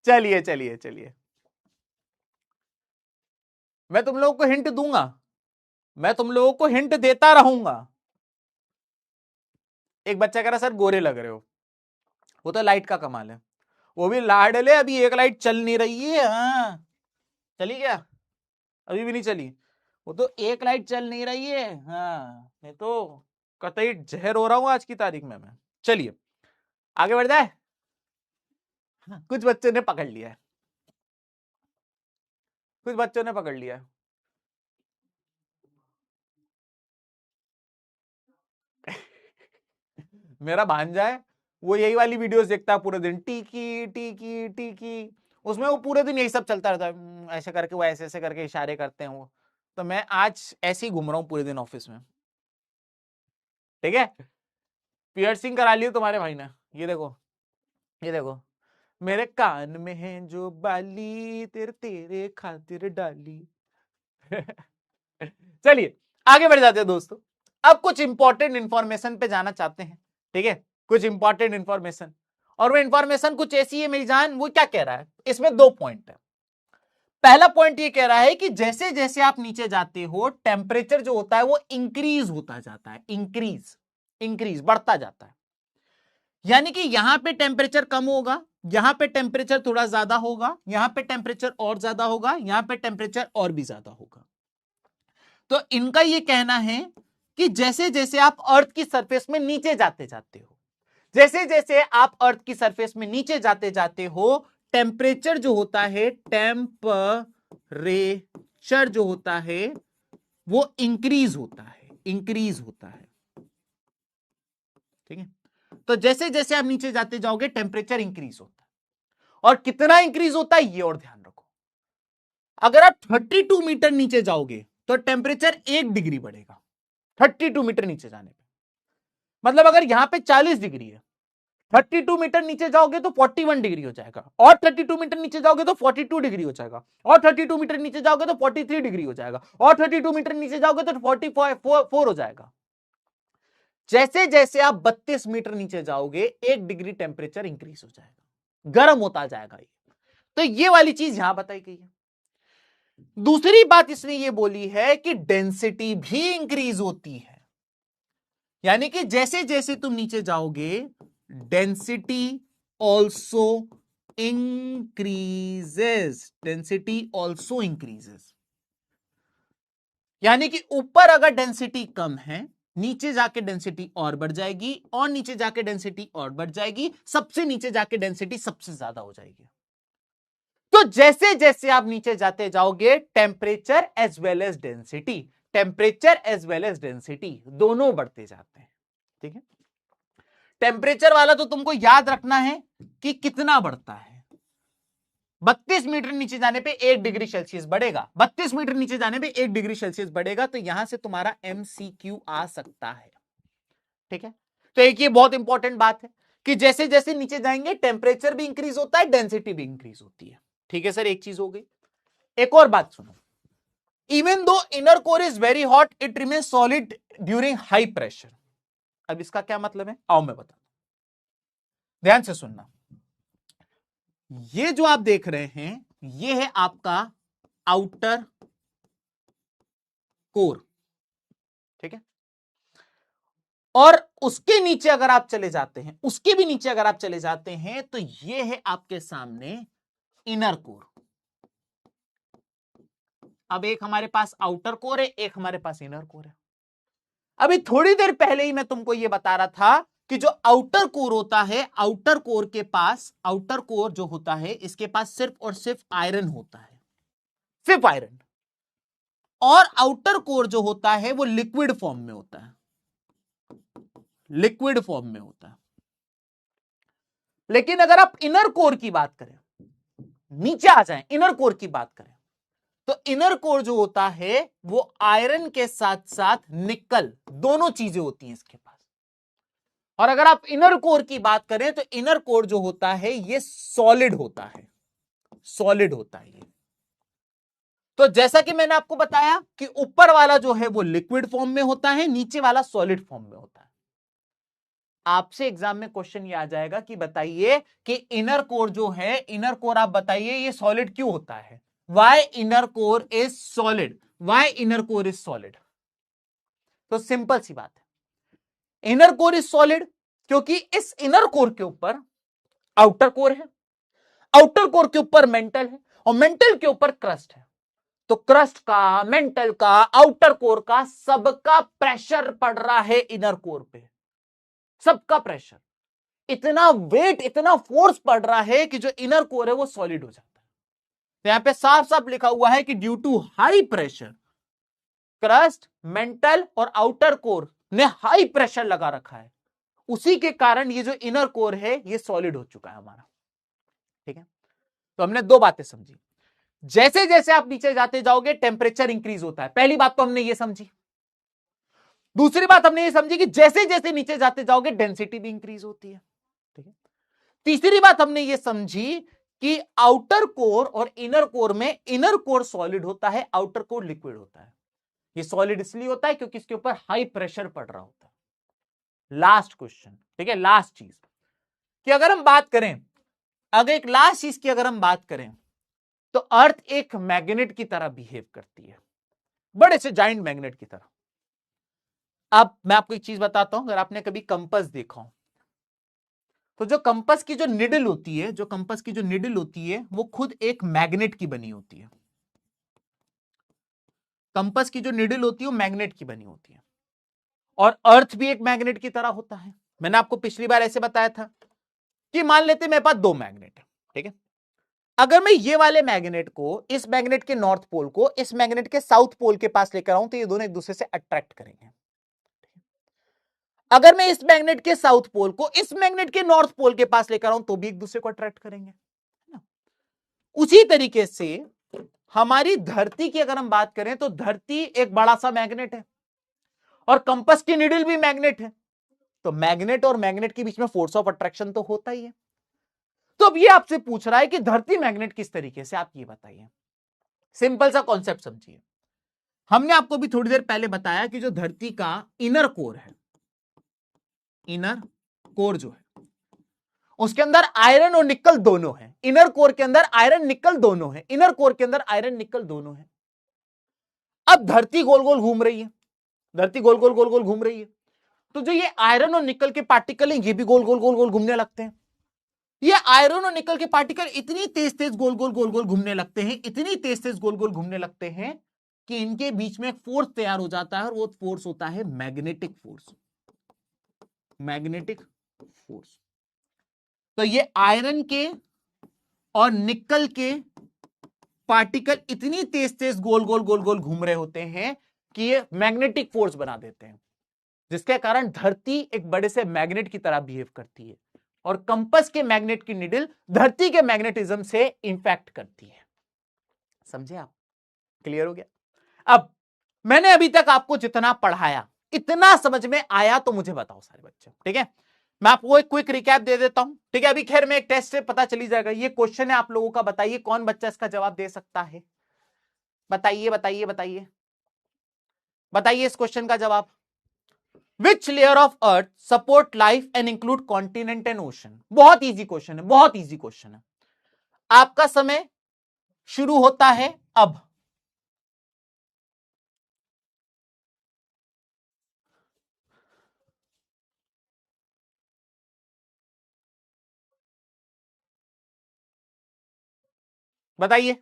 [SPEAKER 1] चलिए चलिए चलिए, मैं तुम लोगों को हिंट दूंगा, मैं तुम लोगों को हिंट देता रहूंगा। एक बच्चा कह रहा सर गोरे लग रहे हो, वो तो लाइट का कमाल है, वो भी लाडले, अभी एक लाइट चल नहीं रही है। हाँ चली क्या? अभी भी नहीं चली, वो तो एक लाइट चल नहीं रही है। हाँ मैं तो कतई जहर हो रहा हूं आज की तारीख में मैं। चलिए आगे बढ़ जाए। कुछ बच्चों ने पकड़ लिया है, कुछ बच्चों ने पकड़ लिया है। मेरा भांजा है, वो यही वाली वीडियोस देखता है पूरे दिन, टीकी टीकी टीकी, उसमें वो पूरे दिन यही सब चलता रहता है, ऐसे करके वो ऐसे ऐसे करके इशारे करते हैं वो। तो मैं आज ऐसे ही घूम रहा हूँ पूरे दिन ऑफिस में। ठीक है? पियर्सिंग करा ली तुम्हारे भाई ने, ये देखो, ये देखो, मेरे कान में है जो बाली तेरे तेरे खातिर डाली। चलिए आगे बढ़ जाते हैं दोस्तों। अब कुछ इंपॉर्टेंट इंफॉर्मेशन पे जाना चाहते हैं, ठीक है, कुछ इंपॉर्टेंट इंफॉर्मेशन। और वो इंफॉर्मेशन कुछ ऐसी है मेरी जान, वो क्या कह रहा है, इसमें दो पॉइंट है। पहला पॉइंट ये कह रहा है कि जैसे जैसे आप नीचे जाते हो टेम्परेचर जो होता है वो इंक्रीज होता जाता है, इंक्रीज इंक्रीज बढ़ता जाता है। यानी कि यहां पे टेम्परेचर कम होगा, यहां पे टेम्परेचर थोड़ा ज्यादा होगा, यहां पे टेम्परेचर और ज्यादा होगा, यहां पे टेम्परेचर और भी ज्यादा होगा। तो इनका यह कहना है कि जैसे जैसे आप अर्थ की सरफेस में नीचे जाते जाते हो, जैसे जैसे आप अर्थ की सरफेस में नीचे जाते जाते हो टेम्परेचर जो होता है, टेम्परेचर जो होता है वो इंक्रीज होता है, इंक्रीज होता है, ठीक है। तो जैसे जैसे आप नीचे जाते जाओगे टेम्परेचर इंक्रीज होता है। और कितना इंक्रीज होता है ये और ध्यान रखो, अगर आप 32 मीटर नीचे जाओगे तो टेम्परेचर 1 डिग्री बढ़ेगा 32 मीटर नीचे जाने पे। मतलब अगर यहां पे 40 डिग्री है, 32 मीटर नीचे जाओगे तो 41 डिग्री हो जाएगा, और 32 मीटर नीचे जाओगे तो 42 डिग्री हो जाएगा, और 32 मीटर नीचे जाओगे तो 43 डिग्री हो जाएगा, और 32 मीटर नीचे जाओगे तो 44 हो जाएगा। जैसे जैसे आप 32 मीटर नीचे जाओगे 1 डिग्री टेम्परेचर इंक्रीज हो जाएगा, गर्म होता जाएगा ये। तो ये वाली चीज यहां बताई गई है। दूसरी बात इसने ये बोली है कि डेंसिटी भी इंक्रीज होती है, यानी कि जैसे जैसे तुम नीचे जाओगे density also increases, density also increases. यानी कि ऊपर अगर डेंसिटी कम है नीचे जाके डेंसिटी और बढ़ जाएगी, और नीचे जाके डेंसिटी और बढ़ जाएगी, सबसे नीचे जाके डेंसिटी सबसे ज्यादा हो जाएगी। तो जैसे जैसे आप नीचे जाते जाओगे temperature as well as density, temperature as well as density दोनों बढ़ते जाते हैं, ठीक है। टेम्परेचर वाला तो तुमको याद रखना है कि कितना बढ़ता है, 32 मीटर नीचे जाने पे 1 डिग्री सेल्सियस बढ़ेगा, 32 मीटर नीचे जाने पे 1 डिग्री सेल्सियस बढ़ेगा। तो यहां से तुम्हारा MCQ आ सकता है, ठीक है। तो एक ये बहुत इंपॉर्टेंट बात है कि जैसे जैसे नीचे जाएंगे टेम्परेचर भी इंक्रीज होता है, डेंसिटी भी इंक्रीज होती है, ठीक है सर। एक चीज हो गई। एक और बात सुनो, even though inner core is very hot it remain solid during high pressure. अब इसका क्या मतलब है आओ मैं बता, ध्यान से सुनना। ये जो आप देख रहे हैं ये है आपका आउटर कोर, ठीक है। और उसके नीचे अगर आप चले जाते हैं, उसके भी नीचे अगर आप चले जाते हैं तो ये है आपके सामने इनर कोर। अब एक हमारे पास आउटर कोर है, एक हमारे पास इनर कोर है। अभी थोड़ी देर पहले ही मैं तुमको यह बता रहा था कि जो आउटर कोर होता है, आउटर कोर के पास, आउटर कोर जो होता है इसके पास सिर्फ और सिर्फ आयरन होता है, सिर्फ आयरन। और आउटर कोर जो होता है वो लिक्विड फॉर्म में होता है, लिक्विड फॉर्म में होता है। लेकिन अगर आप इनर कोर की बात करें, नीचे आ जाएं, इनर कोर की बात करें, तो इनर कोर जो होता है वो आयरन के साथ साथ निकल दोनों चीजें होती हैं इसके पास। और अगर आप इनर कोर की बात करें तो इनर कोर जो होता है ये सॉलिड होता है, सॉलिड होता है ये। तो जैसा कि मैंने आपको बताया कि ऊपर वाला जो है वो लिक्विड फॉर्म में होता है, नीचे वाला सॉलिड फॉर्म में होता है। आपसे एग्जाम में क्वेश्चन ये आ जाएगा कि बताइए कि इनर कोर जो है, इनर कोर आप बताइए ये सॉलिड क्यों होता है, why inner core is solid, why inner core is solid. तो सिंपल सी बात है, इनर कोर इज सॉलिड क्योंकि इस इनर कोर के ऊपर आउटर कोर है, आउटर कोर के ऊपर मेंटल है, और मेंटल के ऊपर क्रस्ट है। तो क्रस्ट का, मेंटल का, आउटर कोर का सबका प्रेशर पड़ रहा है इनर कोर पे, सबका प्रेशर, इतना वेट, इतना फोर्स पड़ रहा है कि जो इनर कोर है वो सॉलिड हो जाता है। तो यहां पे साफ साफ लिखा हुआ है कि due to high pressure crust, mantle और आउटर कोर ने हाई प्रेशर लगा रखा है, उसी के कारण ये जो इनर कोर है ये सॉलिड हो चुका है हमारा, ठीक है। तो हमने दो बातें समझी, जैसे जैसे आप नीचे जाते जाओगे टेम्परेचर इंक्रीज होता है, पहली बात तो हमने ये समझी। दूसरी बात हमने ये समझी कि जैसे जैसे नीचे जाते जाओगे डेंसिटी भी इंक्रीज होती है, ठीक है। तीसरी बात हमने ये समझी कि आउटर कोर और इनर कोर में इनर कोर सॉलिड होता है, आउटर कोर लिक्विड होता है। ये सॉलिड इसलिए होता है क्योंकि इसके ऊपर हाई प्रेशर पड़ रहा होता है। लास्ट क्वेश्चन, ठीक है, लास्ट चीज कि अगर हम बात करें, अगर एक लास्ट चीज की अगर हम बात करें तो अर्थ एक मैग्नेट की तरह बिहेव करती है, बड़े से जाइंट मैग्नेट की तरह। अब मैं आपको एक चीज बताता हूं, अगर आपने कभी कंपास देखा हो तो जो कंपास की जो निडल होती है, जो कंपास की जो निडल होती है वो खुद एक मैग्नेट की बनी होती है। कंपास की जो निडल होती है वो मैग्नेट की बनी होती है, और अर्थ भी एक मैग्नेट की तरह होता है। मैंने आपको पिछली बार ऐसे बताया था कि मान लेते मेरे पास दो मैग्नेट है, ठीक है। अगर मैं ये वाले मैग्नेट को, इस मैग्नेट के नॉर्थ पोल को इस मैग्नेट के साउथ पोल के पास लेकर आऊं तो ये दोनों एक दूसरे से अट्रैक्ट करेंगे। अगर मैं इस मैग्नेट के साउथ पोल को इस मैग्नेट के नॉर्थ पोल के पास लेकर आऊं तो भी एक दूसरे को अट्रैक्ट करेंगे। उसी तरीके से हमारी धरती की अगर हम बात करें तो धरती एक बड़ा सा मैग्नेट है और कंपास की नीडल भी मैग्नेट है, तो मैग्नेट और मैग्नेट के बीच में फोर्स ऑफ अट्रैक्शन तो होता ही है। तो अब ये आपसे पूछ रहा है कि धरती मैग्नेट किस तरीके से, आप ये बताइए। सिंपल सा कॉन्सेप्ट समझिए। हमने आपको भी थोड़ी देर पहले बताया कि जो धरती का इनर कोर है, इनर कोर जो है उसके अंदर आयरन और निकल दोनों है। इनर कोर के अंदर आयरन निकल दोनों है, इनर कोर के अंदर आयरन निकल दोनों है। अब धरती गोल गोल घूम रही है, धरती गोल गोल गोल गोल घूम रही है, तो जो ये आयरन और निकल के पार्टिकल हैं ये भी गोल गोल गोल गोल घूमने लगते हैं। ये आयरन और निकल के पार्टिकल इतनी तेज तेज गोल गोल गोल गोल घूमने लगते हैं, इतनी तेज तेज गोल गोल घूमने लगते हैं कि इनके बीच में एक फोर्स तैयार हो जाता है, और वो फोर्स होता है मैग्नेटिक फोर्स। Magnetic force. तो ये आयरन के और निकल के पार्टिकल इतनी तेज तेज गोल गोल गोल गोल घूम रहे होते हैं कि ये मैग्नेटिक फोर्स बना देते हैं, जिसके कारण धरती एक बड़े से मैग्नेट की तरह बिहेव करती है, और कंपास के मैग्नेट की निडल धरती के मैग्नेटिज्म से इंपैक्ट करती है। समझे आप? क्लियर हो गया? अब मैंने अभी तक आपको जितना पढ़ाया इतना समझ में आया तो मुझे बताओ सारे बच्चे, ठीक है। मैं आपको एक क्विक रिकैप दे देता हूं, ठीक है। अभी खैर मैं एक टेस्ट से पता चली जाएगा। ये क्वेश्चन है आप लोगों का, बताइए कौन बच्चा इसका जवाब दे सकता है? बताइए बताइए बताइए बताइए इस क्वेश्चन का जवाब। Which layer of earth support life and include continent and ocean? बहुत इजी क्वेश्चन है, बहुत इजी क्वेश्चन है। आपका समय शुरू होता है अब। बताइए।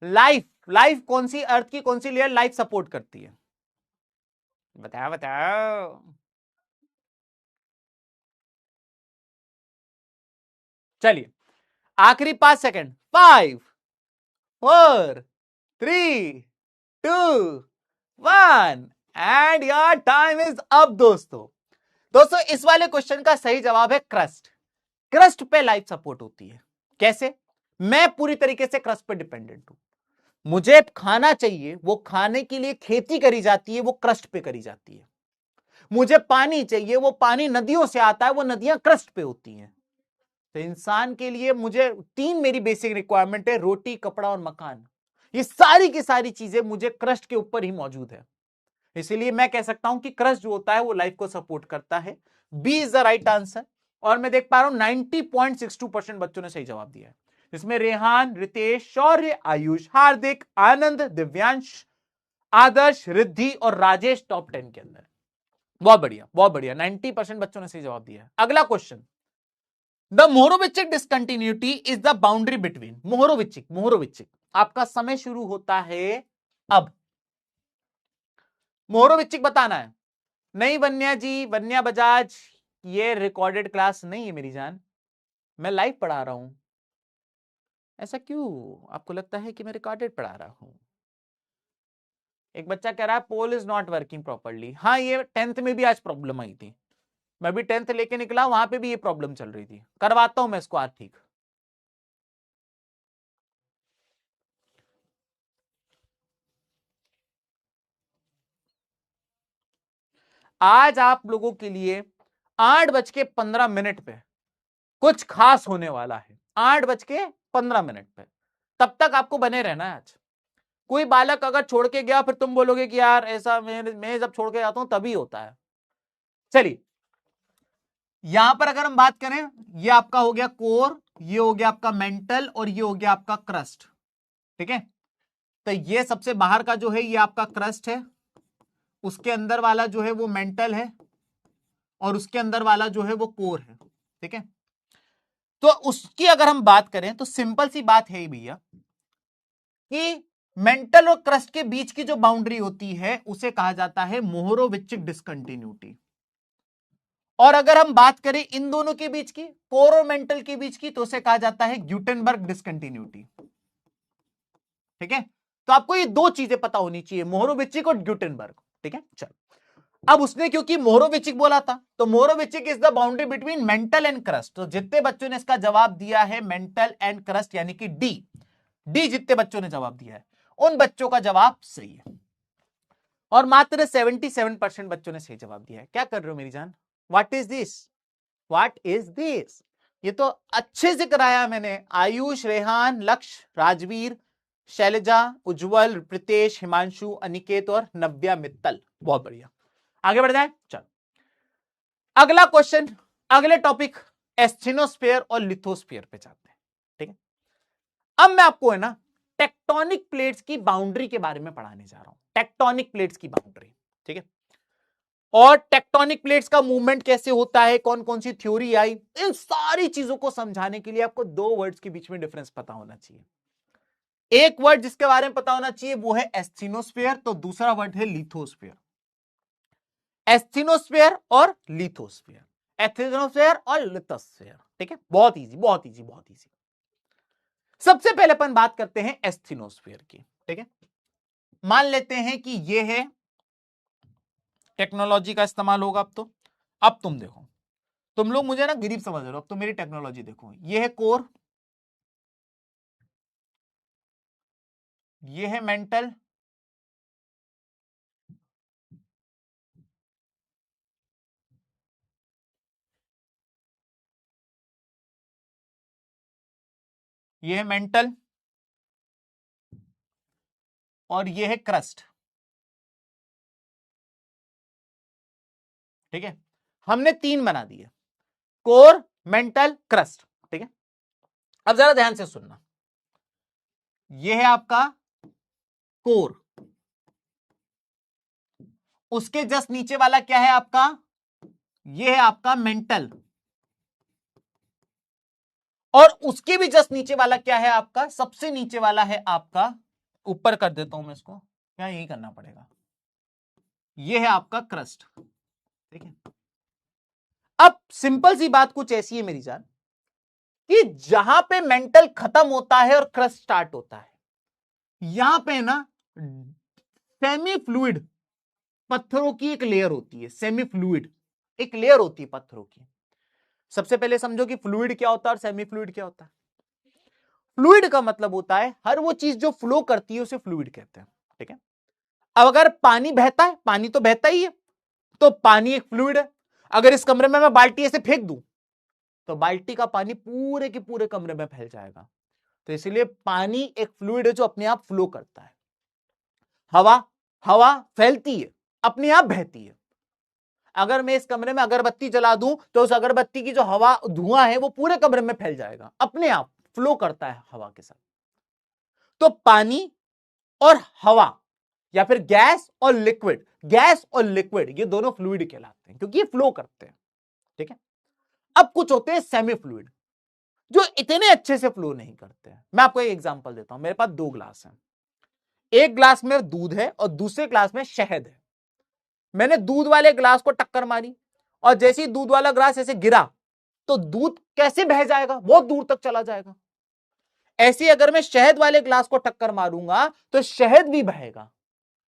[SPEAKER 1] लाइफ, लाइफ कौन सी, अर्थ की कौन सी लेयर लाइफ सपोर्ट करती है? बताओ बताओ। चलिए आखिरी 5 second. 5, 4, 3, 2, 1 and your time is up. दोस्तों दोस्तों इस वाले क्वेश्चन का सही जवाब है क्रस्ट। क्रस्ट पे लाइफ सपोर्ट होती है। कैसे? मैं पूरी तरीके से क्रस्ट पे डिपेंडेंट हूं। मुझे खाना चाहिए, वो खाने के लिए खेती करी जाती है, वो क्रस्ट पे करी जाती है। मुझे पानी चाहिए, वो पानी नदियों से आता है, वो नदियां क्रस्ट पे होती हैं। तो इंसान के लिए मुझे 3 मेरी बेसिक रिक्वायरमेंट है, रोटी, कपड़ा और मकान। ये सारी की सारी चीजें मुझे क्रस्ट के ऊपर ही मौजूद है। इसीलिए मैं कह सकता हूं कि क्रस्ट जो होता है वो लाइफ को सपोर्ट करता है। B is the right answer. और मैं देख पा रहा हूं 90.62% बच्चों ने सही जवाब दिया है, जिसमें रेहान, रितेश, शौर्य, आयुष, हार्दिक, आनंद, दिव्यांश, आदर्श, रिद्धि और राजेश टॉप 10 के अंदर। बहुत बढ़िया, बहुत बढ़िया। 90% बच्चों ने सही जवाब दिया है। अगला question. The Mohorovicic discontinuity is the boundary between. Mohorovicic, Mohorovicic आपका समय शुरू होता है अब। मोरोविचिक बताना है। नहीं वन्या जी, वन्या बजाज, ये रिकॉर्डेड क्लास नहीं है मेरी जान, मैं लाइव पढ़ा रहा हूं। ऐसा क्यों आपको लगता है कि मैं रिकॉर्डेड पढ़ा रहा हूं? एक बच्चा कह रहा है pole is not working properly. हाँ ये 10th में भी आज प्रॉब्लम आई थी। मैं भी 10th लेके निकला, वहां पे भी ये प्रॉब्लम चल रही थी। करवाता हूं मैं इसको आज ठीक। आज आप लोगों के लिए 8:15 पे कुछ खास होने वाला है। 8:15 पे, तब तक आपको बने रहना है। आज कोई बालक अगर छोड़ के गया, फिर तुम बोलोगे कि यार ऐसा मैं जब छोड़ के जाता हूं तभी होता है। चलिए, यहां पर अगर हम बात करें, ये आपका हो गया कोर, ये हो गया आपका मेंटल, और ये हो गया आपका क्रस्ट। ठीक है, तो ये सबसे बाहर का जो है ये आपका क्रस्ट है, उसके अंदर वाला जो है वो मेंटल है, और उसके अंदर वाला जो है वो कोर है। ठीक है, तो उसकी अगर हम बात करें तो सिंपल सी बात है भैया कि मेंटल और क्रस्ट के बीच की जो बाउंड्री होती है उसे कहा जाता है मोहरोविचिक डिस्कंटिन्यूटी। और अगर हम बात करें इन दोनों के बीच की, कोर और मेंटल के बीच की, तो उसे कहा जाता है ग्यूटेनबर्ग डिस्कंटिन्यूटी। ठीक है, तो आपको ये दो चीजें पता होनी चाहिए, मोहरोविचिक और ग्यूटेनबर्ग। ठीक है, चलो, अब उसने क्योंकि मोहरोविचिक बोला था, तो Mohorovicic is the boundary between mantle and crust. तो जितने बच्चों ने इसका जवाब दिया है मेंटल एंड क्रस्ट, यानी कि डी जितने बच्चों ने जवाब दिया है उन बच्चों का जवाब सही है, और मात्र 77% बच्चों ने सही जवाब दिया है। क्या कर रहे हो मेरी जान? What is this, what is this? ये तो अच्छे से कराया मैंने। आयुष, रेहान, लक्ष्य, राजवीर, शैलजा, उज्जवल, प्रीतेश, हिमांशु, अनिकेत और नव्या मित्तल, बहुत बढ़िया। आगे बढ़ जाए, चलो अगला क्वेश्चन, अगले टॉपिक एस्थेनोस्फीयर और लिथोस्फीयर पे जाते हैं। ठीक है, अब मैं आपको है ना टेक्टोनिक प्लेट्स की बाउंड्री के बारे में पढ़ाने जा रहा हूं, टेक्टोनिक प्लेट्स की बाउंड्री। ठीक है, और टेक्टोनिक प्लेट्स का मूवमेंट कैसे होता है, कौन कौन सी थ्योरी आई, इन सारी चीजों को समझाने के लिए आपको दो वर्ड्स के बीच में डिफरेंस पता होना चाहिए। एक वर्ड जिसके बारे में पता होना चाहिए वो है एस्थेनोस्फीयर, तो दूसरा वर्ड है लिथोस्फीयर। एस्थेनोस्फीयर और लिथोस्फीयर, एस्थेनोस्फीयर और लिथोस्फीयर। ठीक है, बहुत इजी, बहुत इजी, बहुत इजी। सबसे पहले अपन बात करते हैं एस्थेनोस्फीयर की। ठीक है, मान लेते हैं कि ये है, टेक्नोलॉजी का इस्तेमाल होगा अब तो। अब तुम देखो, तुम लोग मुझे ना गरीब समझ रहे हो, अब तो मेरी टेक्नोलॉजी देखो। ये है कोर, ये है मेंटल, ये है मेंटल, और ये है क्रस्ट। ठीक है, हमने तीन बना दिए, कोर, मेंटल, क्रस्ट। ठीक है, अब जरा ध्यान से सुनना, ये है आपका कोर, उसके जस्ट नीचे वाला क्या है आपका, ये है आपका मेंटल, और उसके भी जस्ट नीचे वाला क्या है आपका, सबसे नीचे वाला है आपका, ऊपर कर देता हूं मैं इसको, क्या यही करना पड़ेगा, ये है आपका क्रस्ट। ठीक है, अब सिंपल सी बात कुछ ऐसी है मेरी जान कि जहां पे मेंटल खत्म होता है और क्रस्ट स्टार्ट होता है, यहां पे ना सेमी फ्लूइड पत्थरों की एक लेयर होती है, सेमी फ्लूइड एक लेयर होती है पत्थरों की। सबसे पहले समझो कि फ्लूइड क्या होता है और सेमी फ्लूइड क्या होता है। फ्लूइड का मतलब होता है हर वो चीज जो फ्लो करती है उसे फ्लूइड कहते हैं। ठीक है, अब अगर पानी बहता है, पानी तो बहता ही है, तो पानी एक फ्लूइड है। अगर इस कमरे में मैं बाल्टी ऐसे फेंक दूं तो बाल्टी का पानी पूरे के पूरे कमरे में फैल जाएगा। तो इसलिए पानी एक फ्लूइड है जो अपने आप फ्लो करता है। हवा, हवा फैलती है, अपने आप बहती है। अगर मैं इस कमरे में अगरबत्ती जला दूं तो उस अगरबत्ती की जो हवा, धुआं है, वो पूरे कमरे में फैल जाएगा, अपने आप फ्लो करता है हवा के साथ। तो पानी और हवा, या फिर गैस और लिक्विड, गैस और लिक्विड ये दोनों फ्लूइड कहलाते हैं क्योंकि ये फ्लो करते हैं। ठीक है, अब कुछ होते हैं सेमी फ्लूइड जो इतने अच्छे से फ्लो नहीं करते हैं। मैं आपको एक एग्जांपल देता हूं, मेरे पास दो ग्लास हैं, एक ग्लास में दूध है और दूसरे ग्लास में शहद है। मैंने दूध वाले ग्लास को टक्कर मारी, और जैसे ही दूध वाला ग्लास ऐसे गिरा तो दूध कैसे बह जाएगा, बहुत दूर तक चला जाएगा। ऐसे अगर मैं शहद वाले ग्लास को टक्कर मारूंगा तो शहद भी बहेगा,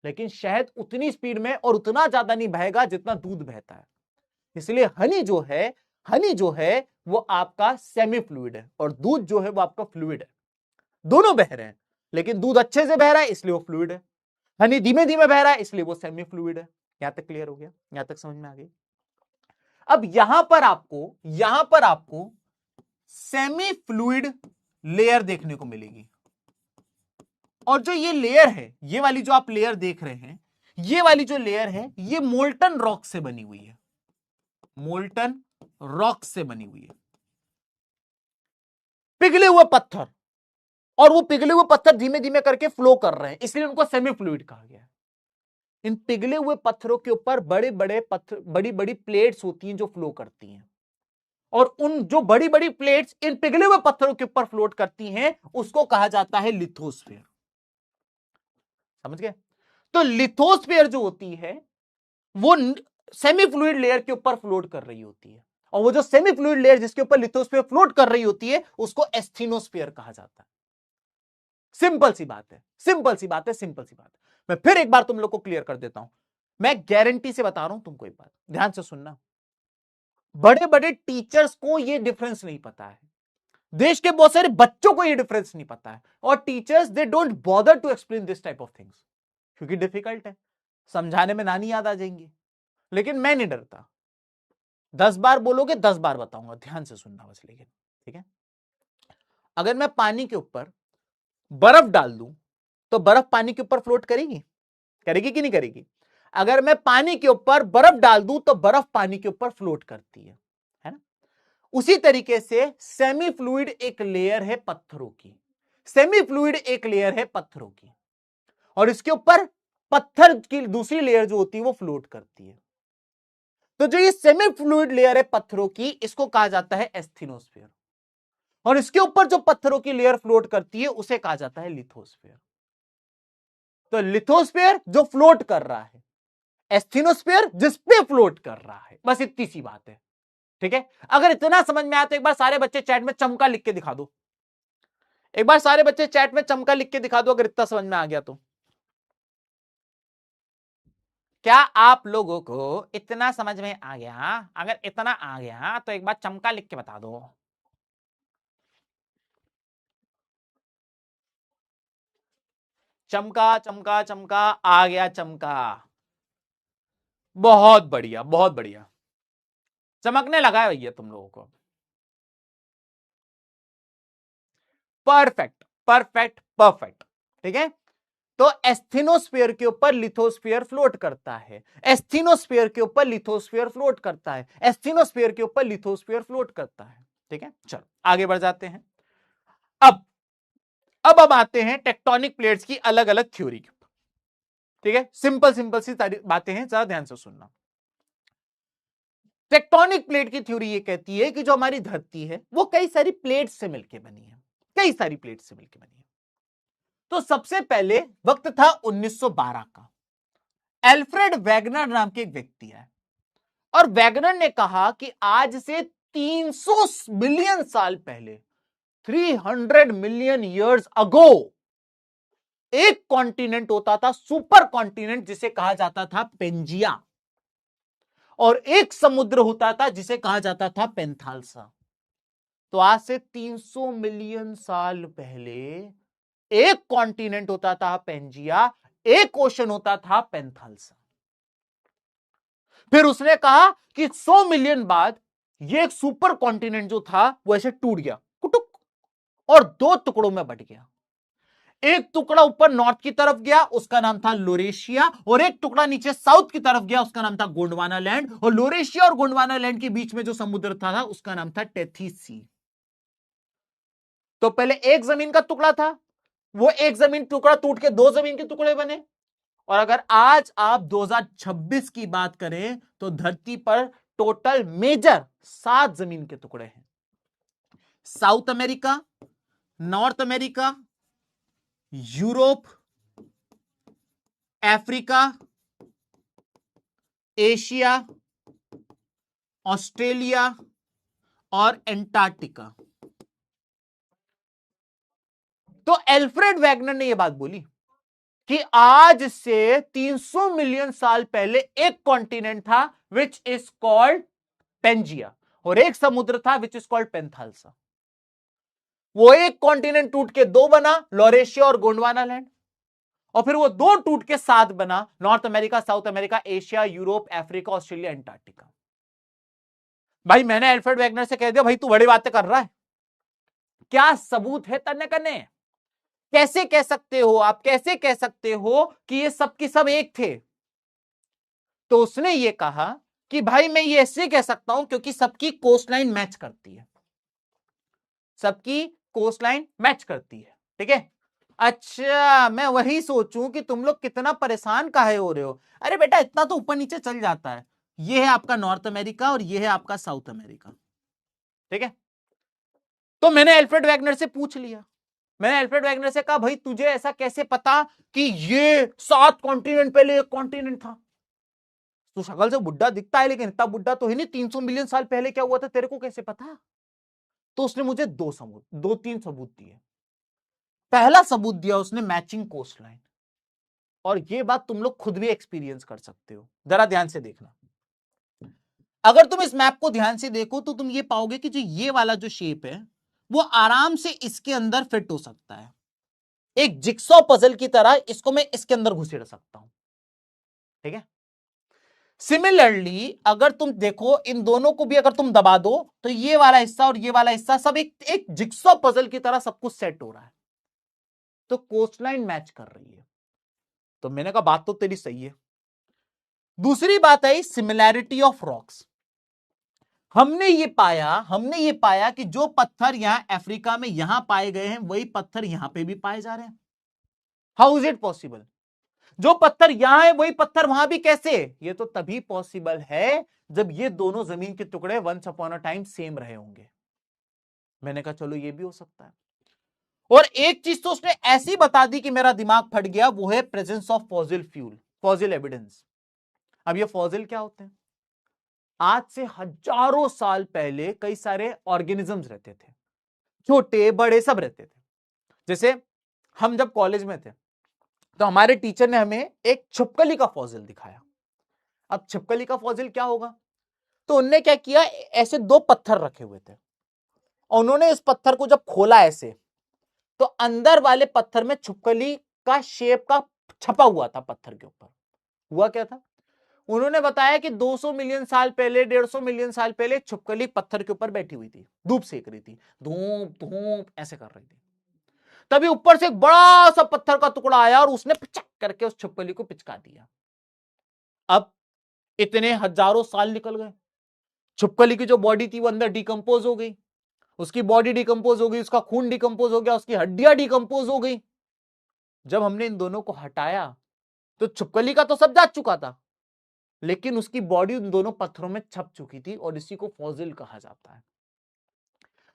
[SPEAKER 1] लेकिन शहद उतनी स्पीड में और उतना ज्यादा नहीं बहेगा जितना दूध बहता है। इसलिए हनी जो है वो आपका सेमी फ्लूइड है और दूध जो है वो आपका फ्लूइड है। दोनों बह रहे हैं, लेकिन दूध अच्छे से बह रहा है इसलिए वो फ्लूइड है, हनी धीमे धीमे बह रहा है इसलिए वो सेमी फ्लूइड है। यहां तक क्लियर हो गया? यहां तक समझ में आ गई? अब यहां पर आपको सेमी फ्लूइड लेयर देखने को मिलेगी, और जो ये लेयर है, ये वाली जो आप लेयर देख रहे हैं, ये वाली जो लेयर है ये मोल्टन रॉक से बनी हुई है, मोल्टन रॉक से बनी हुई है, पिघले हुए पत्थर, और वो पिघले हुए पत्थर धीमे धीमे करके फ्लो कर रहे हैं, इसलिए उनको सेमी फ्लूइड कहा गया है। इन पिघले हुए पत्थरों के ऊपर बड़े बड़े पत्थर, बड़ी बड़ी प्लेट्स होती हैं जो फ्लो करती हैं, और उन जो बड़ी बड़ी प्लेट्स इन पिघले हुए पत्थरों के ऊपर फ्लोट करती हैं उसको कहा जाता है लिथोस्फीयर। समझ गए? तो लिथोस्फीयर जो होती है वो सेमी फ्लूइड लेयर के ऊपर फ्लोट कर रही होती है, और वो जो सेमी फ्लूइड लेयर जिसके ऊपर लिथोस्फीयर फ्लोट कर रही होती है उसको एस्थेनोस्फीयर कहा जाता है। सिंपल सी बात है, सिंपल सी बात है, सिंपल सी बात है। मैं फिर एक बार तुम लोग को क्लियर कर देता हूं, मैं गारंटी से बता रहा हूं तुमको, एक बात ध्यान से सुनना, बड़े बड़े टीचर्स को यह डिफरेंस नहीं पता है, देश के बहुत सारे बच्चों को यह डिफरेंस नहीं पता है, और teachers they don't bother to explain this type of things, क्योंकि डिफिकल्ट है, समझाने में नानी याद आ जाएंगी। लेकिन मैं नहीं डरता, 10 बार बोलोगे 10 बार बताऊंगा, ध्यान से सुनना बस। लेकिन ठीक है, अगर मैं पानी के ऊपर बर्फ डाल दूं तो बर्फ पानी के ऊपर फ्लोट करेगी? करेगी कि नहीं करेगी? अगर मैं पानी के ऊपर बर्फ डाल दूं तो बर्फ पानी के ऊपर फ्लोट करती है ना? उसी तरीके से सेमी फ्लूइड एक लेयर है पत्थरों की, सेमी फ्लूइड एक लेयर है पत्थरों की, और इसके ऊपर पत्थर की दूसरी लेयर जो होती है वो फ्लोट करती है। तो जो ये सेमी फ्लूइड लेयर है पत्थरों की, इसको कहा जाता है एस्थेनोस्फीयर, और इसके ऊपर जो पत्थरों की लेयर फ्लोट करती है उसे कहा जाता है लिथोस्फीयर। तो लिथोस्फीयर जो फ्लोट कर रहा है, एस्थेनोस्फीयर जिस पे फ्लोट कर रहा है, बस इतनी सी बात है। ठीक है, अगर इतना समझ में आया तो एक बार सारे बच्चे चैट में चमका लिख के दिखा दो, एक बार सारे बच्चे चैट में चमका लिख के दिखा दो अगर इतना समझ में आ गया तो। क्या आप लोगों को इतना समझ में आ गया? अगर इतना आ गया तो एक बार चमका लिख के बता दो। चमका चमका चमका आ गया, चमका, बहुत बढ़िया, बहुत बढ़िया, चमकने लगा है भैया तुम लोगों को। Perfect perfect perfect. ठीक है, तो एस्थेनोस्फीयर के ऊपर लिथोस्फीयर फ्लोट करता है, एस्थेनोस्फीयर के ऊपर लिथोस्फीयर फ्लोट करता है, एस्थेनोस्फीयर के ऊपर लिथोस्फीयर फ्लोट करता है। ठीक है, चलो आगे बढ़ जाते हैं। अब हम आते हैं टेक्टोनिक प्लेट्स की अलग अलग थ्योरी के ऊपर। ठीक है, सिंपल सिंपल सी बातें हैं, जरा ध्यान से सुनना। टेक्टोनिक प्लेट की थ्योरी ये कहती है कि जो हमारी धरती है वो कई सारी प्लेट्स से मिलकर बनी है, कई सारी प्लेट्स से मिलकर बनी है। तो सबसे पहले वक्त था 1912 का, एल्फ्रेड वैगनर नाम के एक व्यक्ति है, और वैगनर ने कहा कि आज से 300 मिलियन साल पहले, 300 मिलियन ईयर्स अगो, एक कॉन्टिनेंट होता था, सुपर कॉन्टिनेंट, जिसे कहा जाता था पेंजिया, और एक समुद्र होता था जिसे कहा जाता था पेंथालसा। तो आज से 300 मिलियन साल पहले एक कॉन्टिनेंट होता था पेंजिया, एक ओशन होता था पेंथालसा। फिर उसने कहा कि 100 मिलियन बाद ये एक सुपर कॉन्टिनेंट जो था वो ऐसे टूट गया, कुटुक, और दो टुकड़ों में बट गया। एक टुकड़ा ऊपर नॉर्थ की तरफ गया, उसका नाम था लोरेशिया, और एक टुकड़ा नीचे साउथ की तरफ गया, उसका नाम था गोंडवाना लैंड, और लोरेशिया और गोंडवाना लैंड के बीच में जो समुद्र था उसका नाम था टेथीस सी। तो पहले एक जमीन का टुकड़ा था, वो एक जमीन टुकड़ा टूट के दो जमीन के टुकड़े बने, और अगर आज आप 2026 की बात करें तो धरती पर टोटल मेजर 7 जमीन के टुकड़े हैं। South America, north America, Europe, Africa, Asia, Australia और एंटार्क्टिका। तो एल्फ्रेड वैगनर ने यह बात बोली कि आज से 300 मिलियन साल पहले एक कॉन्टिनेंट था विच इज कॉल्ड पेंजिया, और एक समुद्र था विच इज कॉल्ड पेंथालसा। वो एक कॉन्टिनेंट टूट के दो बना, लॉरेशिया और गोंडवाना लैंड, और फिर वो दो टूट के सात बना, north America, south America, Asia, Europe, Africa, Australia, Antarctica. भाई मैंने अल्फ्रेड वैगनर से कह दिया भाई तू बड़ी बातें कर रहा है, क्या सबूत है तन्ने कन्ने? कैसे कह सकते हो आप, कैसे कह सकते हो कि ये सब के सब एक थे? तो उसने ये कहा कि भाई मैं ये ऐसे कह सकता हूं क्योंकि सबकी कोस्टलाइन मैच करती है, सबकी कोस्टलाइन मैच करती है, ठीक है। अच्छा, मैं वही सोचूं कि तुम लोग कितना परेशान काहे हो रहे हो। अरे बेटा इतना तो ऊपर नीचे चल जाता है। ये है आपका नॉर्थ अमेरिका और ये है आपका साउथ अमेरिका, ठीक है। तो मैंने अल्फ्रेड वैगनर से पूछ लिया, मैंने अल्फ्रेड वैगनर से कहा भाई तुझे ऐसा कैसे पता कि ये 7 कॉन्टिनेंट पहले एक कॉन्टिनेंट था? तू शक्ल से बुढ़ा दिखता है लेकिन इतना बुढ़ा तो है नहीं, 300 मिलियन साल पहले क्या हुआ था तेरे को कैसे पता? तो उसने मुझे दो तीन सबूत दिए। पहला सबूत दिया उसने मैचिंग कोस्टलाइन, और ये बात तुम लोग खुद भी एक्सपीरियंस कर सकते हो, जरा ध्यान से देखना। अगर तुम इस मैप को ध्यान से देखो तो तुम ये पाओगे कि जो ये वाला जो शेप है वो आराम से इसके अंदर फिट हो सकता है, एक जिक्सॉ पजल की तरह इसको मैं इसके अंदर घुसेड़ सकता हूं, ठीक है। सिमिलरली अगर तुम देखो इन दोनों को भी अगर तुम दबा दो तो ये वाला हिस्सा और ये वाला हिस्सा सब एक जिक्सॉ पजल की तरह सब कुछ सेट हो रहा है, तो कोस्टलाइन मैच कर रही है। तो मैंने कहा बात तो तेरी सही है। दूसरी बात आई सिमिलैरिटी ऑफ रॉक्स। हमने ये पाया कि जो पत्थर यहां अफ्रीका में यहां पाए गए हैं वही पत्थर यहां पे भी पाए जा रहे हैं। How is it possible? जो पत्थर यहां है वही पत्थर वहां भी कैसे? ये तो तभी पॉसिबल है जब ये दोनों जमीन के टुकड़े once upon a time same रहे होंगे। मैंने कहा चलो ये भी हो सकता है। और एक चीज तो उसने ऐसी बता दी कि मेरा दिमाग फट गया, वो है presence of fossil fuel, fossil evidence. अब ये फॉसिल क्या होते हैं? आज से हजारों साल पहले कई सारे ऑर्गेनिजम्स रहते थे, छोटे बड़े सब रहते थे। जैसे हम जब कॉलेज में थे तो हमारे टीचर ने हमें एक छिपकली का फॉसिल दिखाया। अब छिपकली का फॉसिल क्या होगा? तो उनने क्या किया, ऐसे दो पत्थर रखे हुए थे, और उन्होंने इस पत्थर को जब खोला ऐसे, तो अंदर वाले पत्थर में छिपकली का शेप का छपा हुआ था पत्थर के ऊपर। हुआ क्या था? उन्होंने बताया कि 200 मिलियन साल पहले, 150 मिलियन साल पहले छिपकली पत्थर के ऊपर बैठी हुई थी, धूप सेक रही थी, धूप धूप ऐसे कर रही थी। तभी ऊपर से एक बड़ा सा पत्थर का टुकड़ा आया और उसने पिचक करके उस छिपकली को पिचका दिया। अब इतने हजारों साल निकल गए, छिपकली की जो बॉडी थी वो अंदर डिकम्पोज हो गई, उसकी बॉडी डिकम्पोज हो गई, उसका खून डिकम्पोज हो गया, उसकी हड्डियां डिकम्पोज हो गई। जब हमने इन दोनों को हटाया तो छिपकली का तो सब जा चुका था, लेकिन उसकी बॉडी उन दोनों पत्थरों में छप चुकी थी, और इसी को फॉसिल कहा जाता है।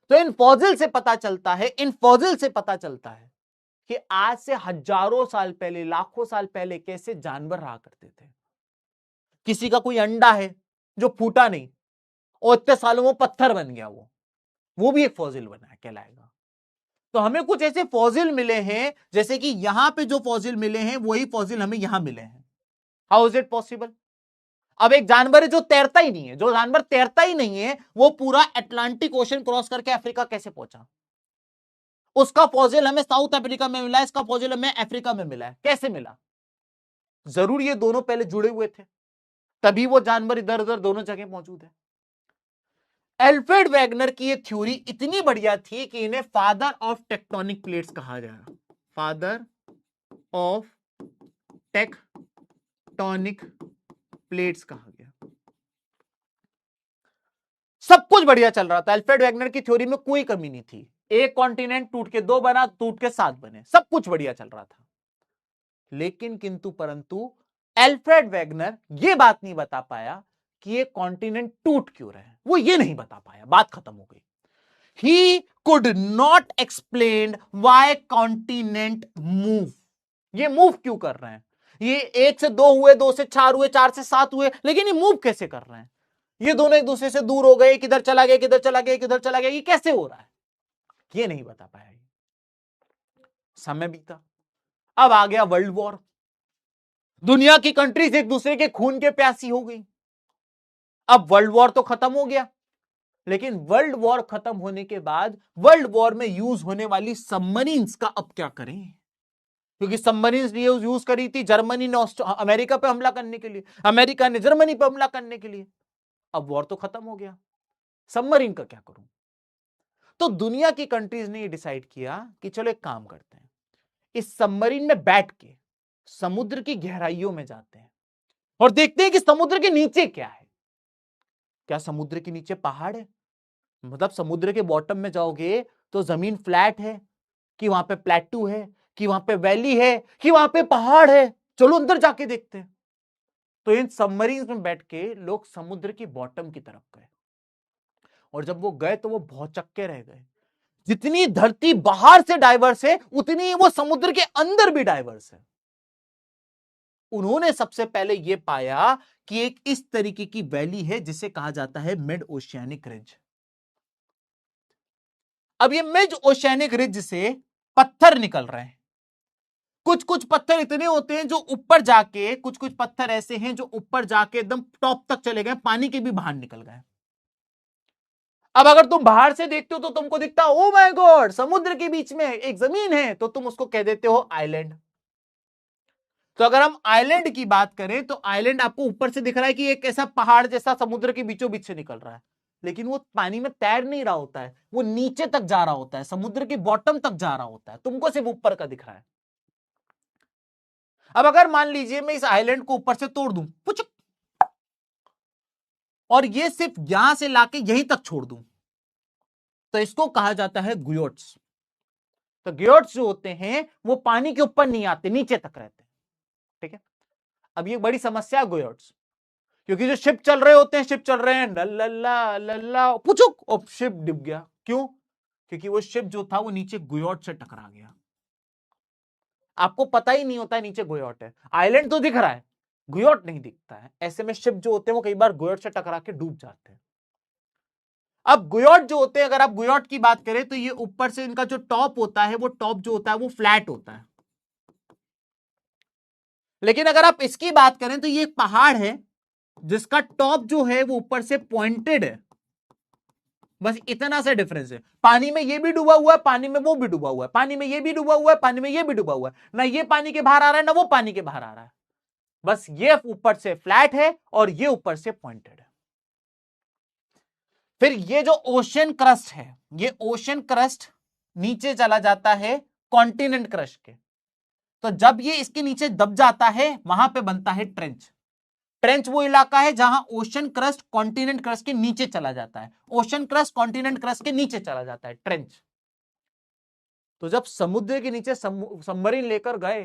[SPEAKER 1] तो इन फॉसिल से पता चलता है, इन फॉसिल से पता चलता है कि आज से हजारों साल पहले, लाखों साल पहले कैसे जानवर रहा करते थे। किसी का कोई अंडा है जो फूटा नहीं और इतने सालों में पत्थर बन गया, वो भी एक फॉसिल बना है, कहलाएगा। तो हमें कुछ ऐसे फॉसिल मिले हैं, जैसे कि यहां पे जो फॉसिल मिले हैं वही फॉसिल हमें यहां मिले हैं। How is it possible? अब एक जानवर है जो तैरता ही नहीं है, जो जानवर तैरता ही नहीं है वो पूरा अटलांटिक ओशन क्रॉस करके अफ्रीका कैसे पहुंचा? उसका फॉसिल हमें साउथ अफ्रीका में मिला है, इसका फॉसिल हमें अफ्रीका में मिला है, कैसे मिला? जरूर ये दोनों पहले जुड़े हुए थे, तभी वो जानवर इधर उधर दोनों जगह मौजूद है। अल्फ्रेड वैगनर की ये थ्योरी इतनी बढ़िया थी कि इन्हें फादर ऑफ टेक्टोनिक प्लेट्स कहा गया, फादर ऑफ टेक्टोनिक प्लेट्स कहा गया। सब कुछ बढ़िया चल रहा था, अल्फ्रेड वैगनर की थ्योरी में कोई कमी नहीं थी, एक कॉन्टिनेंट टूट के दो बना, टूट के सात बने, सब कुछ बढ़िया चल रहा था। लेकिन किंतु परंतु अल्फ्रेड वैगनर ये बात नहीं बता पाया कि ये कॉन्टिनेंट टूट क्यों रहे हैं, वो ये नहीं बता पाया, बात खत्म हो गई। He could not explain why continent move. ये मूव क्यों कर रहे हैं? ये एक से दो हुए, दो से चार हुए, चार से सात हुए, लेकिन ये मूव कैसे कर रहे हैं? ये दोनों एक दूसरे से दूर हो गए, किधर चला गया, किधर चला गया, किधर चला गया, ये कैसे हो रहा है? ये नहीं बता पाया। समय बीता, अब आ गया वर्ल्ड वॉर, दुनिया की कंट्रीज एक दूसरे के खून के प्यासी हो गई। अब वर्ल्ड वॉर तो खत्म हो गया, लेकिन वर्ल्ड वॉर खत्म होने के बाद वर्ल्ड वॉर में यूज होने वाली सबमरीन्स का अब क्या करें? क्योंकि सबमरीन्स यूज करी थी जर्मनी ने अमेरिका पे हमला करने के लिए, अमेरिका ने जर्मनी पे हमला करने के लिए। अब वॉर तो खत्म हो गया, सबमरीन का क्या करूं? तो दुनिया की कंट्रीज ने डिसाइड किया कि चलो एक काम करते हैं, इस सबमरीन में बैठ के समुद्र की गहराइयों में जाते हैं और देखते हैं कि समुद्र के नीचे क्या है। क्या समुद्र के नीचे पहाड़ है? मतलब समुद्र के बॉटम में जाओगे तो जमीन फ्लैट है, कि वहां पे प्लेटू है, कि वहां पे वैली है, कि वहां पे पहाड़ है? चलो अंदर जाके देखते हैं। तो इन सबमरीन में बैठ के लोग समुद्र की बॉटम की तरफ गए, और जब वो गए तो वो बहुत चक्के रह गए। जितनी धरती बाहर से डाइवर्स है, उतनी वो समुद्र के अंदर भी डाइवर्स है। उन्होंने सबसे पहले यह पाया कि एक इस तरीके की वैली है जिसे कहा जाता है मिड ओशियानिक रिज। अब ये मिड ओशियानिक रिज से पत्थर निकल रहे हैं। कुछ कुछ पत्थर इतने होते हैं जो ऊपर जाके, कुछ कुछ पत्थर ऐसे हैं जो ऊपर जाके एकदम टॉप तक चले गए, पानी के भी बाहर निकल गए। अब अगर तुम बाहर से देखते हो तो तुमको दिखता ओ माय गॉड, समुद्र के बीच में एक जमीन है, तो तुम उसको कह देते हो आइलैंड। तो अगर हम आइलैंड की बात करें तो आइलैंड आपको ऊपर से दिख रहा है कि एक ऐसा पहाड़ जैसा समुद्र के बीचों बीच से निकल रहा है, लेकिन वो पानी में तैर नहीं रहा होता है, वो नीचे तक जा रहा होता है, समुद्र के बॉटम तक जा रहा होता है, तुमको सिर्फ ऊपर का दिख रहा है। अब अगर मान लीजिए मैं इस आइलैंड को ऊपर से तोड़ दूं पुचक, और ये सिर्फ यहां से लाके यहीं तक छोड़ दूं, तो इसको कहा जाता है ग्योट्स। तो ग्योट्स जो होते हैं वो पानी के ऊपर नहीं आते, नीचे तक रहते हैं। ठीक है, अब ये बड़ी समस्या है ग्योट्स, क्योंकि जो शिप चल रहे होते हैं, शिप चल रहे हैं लल्ला लल्ला पुचुक, और शिप डूब गया। क्यों? क्योंकि वो शिप जो था वो नीचे ग्योट से टकरा गया। आपको पता ही नहीं होता है नीचे ग्योट है, आइलैंड तो दिख रहा है, ग्योट नहीं दिखता है। ऐसे में शिप जो होते हैं वो कई बार ग्योट से टकरा के डूब जाते हैं। अब ग्योट जो होते हैं, अगर आप ग्योट की बात करें तो ये ऊपर से इनका जो टॉप होता है, वो टॉप जो होता है वो फ्लैट होता है। लेकिन अगर आप इसकी बात करें तो ये एक पहाड़ है जिसका टॉप जो है वो ऊपर से पॉइंटेड है। बस इतना सा डिफरेंस है। पानी में ये भी डूबा हुआ है, पानी में वो भी डूबा हुआ है, पानी में ये भी डूबा हुआ है, पानी में ये भी डूबा हुआ है। ना ये पानी के बाहर आ रहा है, ना वो पानी के बाहर आ रहा है। बस ये ऊपर से फ्लैट है और ये ऊपर से पॉइंटेड है। फिर ये जो ओशन क्रस्ट है, ये ओशन क्रस्ट नीचे चला जाता है कॉन्टिनेंट क्रस्ट के। तो जब ये इसके नीचे दब जाता है, वहां पे बनता है ट्रेंच। ट्रेंच वो इलाका है जहां ओशन क्रस्ट कॉन्टिनेंट क्रस्ट के नीचे चला जाता है। ओशन क्रस्ट कॉन्टिनेंट क्रस्ट के नीचे चला जाता है, ट्रेंच। तो जब समुद्र के नीचे सबमरीन लेकर गए,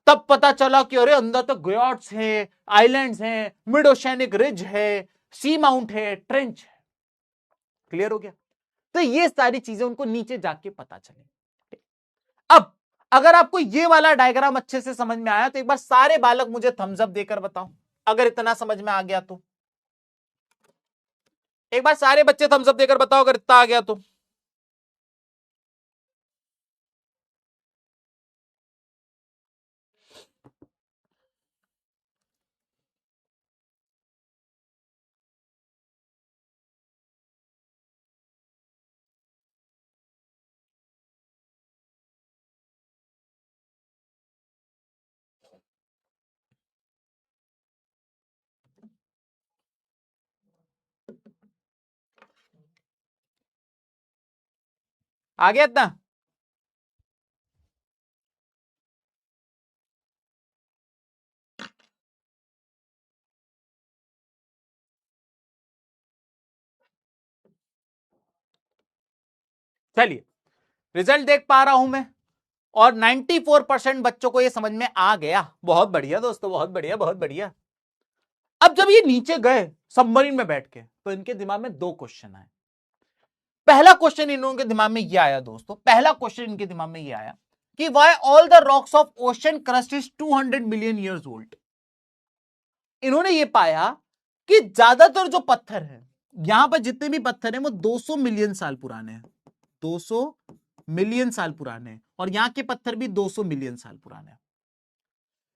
[SPEAKER 1] तब पता चला कि अरे अंदर तो ग्योट्स है, आइलैंड्स हैं, मिड ओशियानिक रिज है, सी माउंट है, ट्रेंच है। क्लियर हो गया? तो ये सारी चीजें उनको नीचे जाके पता चली। अब अगर आपको ये वाला डायग्राम अच्छे से समझ में आया तो एक बार सारे बालक मुझे थम्स अप देकर बताओ, अगर इतना समझ में आ गया तो। एक बार सारे बच्चे थम्स अप देकर बताओ अगर इतना आ गया तो। आ गया इतना? चलिए, रिजल्ट देख पा रहा हूं मैं, और 94% बच्चों को यह समझ में आ गया। बहुत बढ़िया दोस्तों, बहुत बढ़िया, बहुत बढ़िया। अब जब ये नीचे गए सबमरीन में बैठ के, तो इनके दिमाग में दो क्वेश्चन आए। पहला क्वेश्चन इन लोगों के दिमाग में ये आया दोस्तों, पहला क्वेश्चन इनके दिमाग में ये आया कि why all the rocks of ocean crust is 200 million years old. इन्होंने ये पाया कि ज्यादातर जो पत्थर है, यहां पर जितने भी पत्थर हैं वो 200 मिलियन साल पुराने हैं, 200 मिलियन साल पुराने हैं, और यहां के पत्थर भी 200 मिलियन साल पुराने हैं।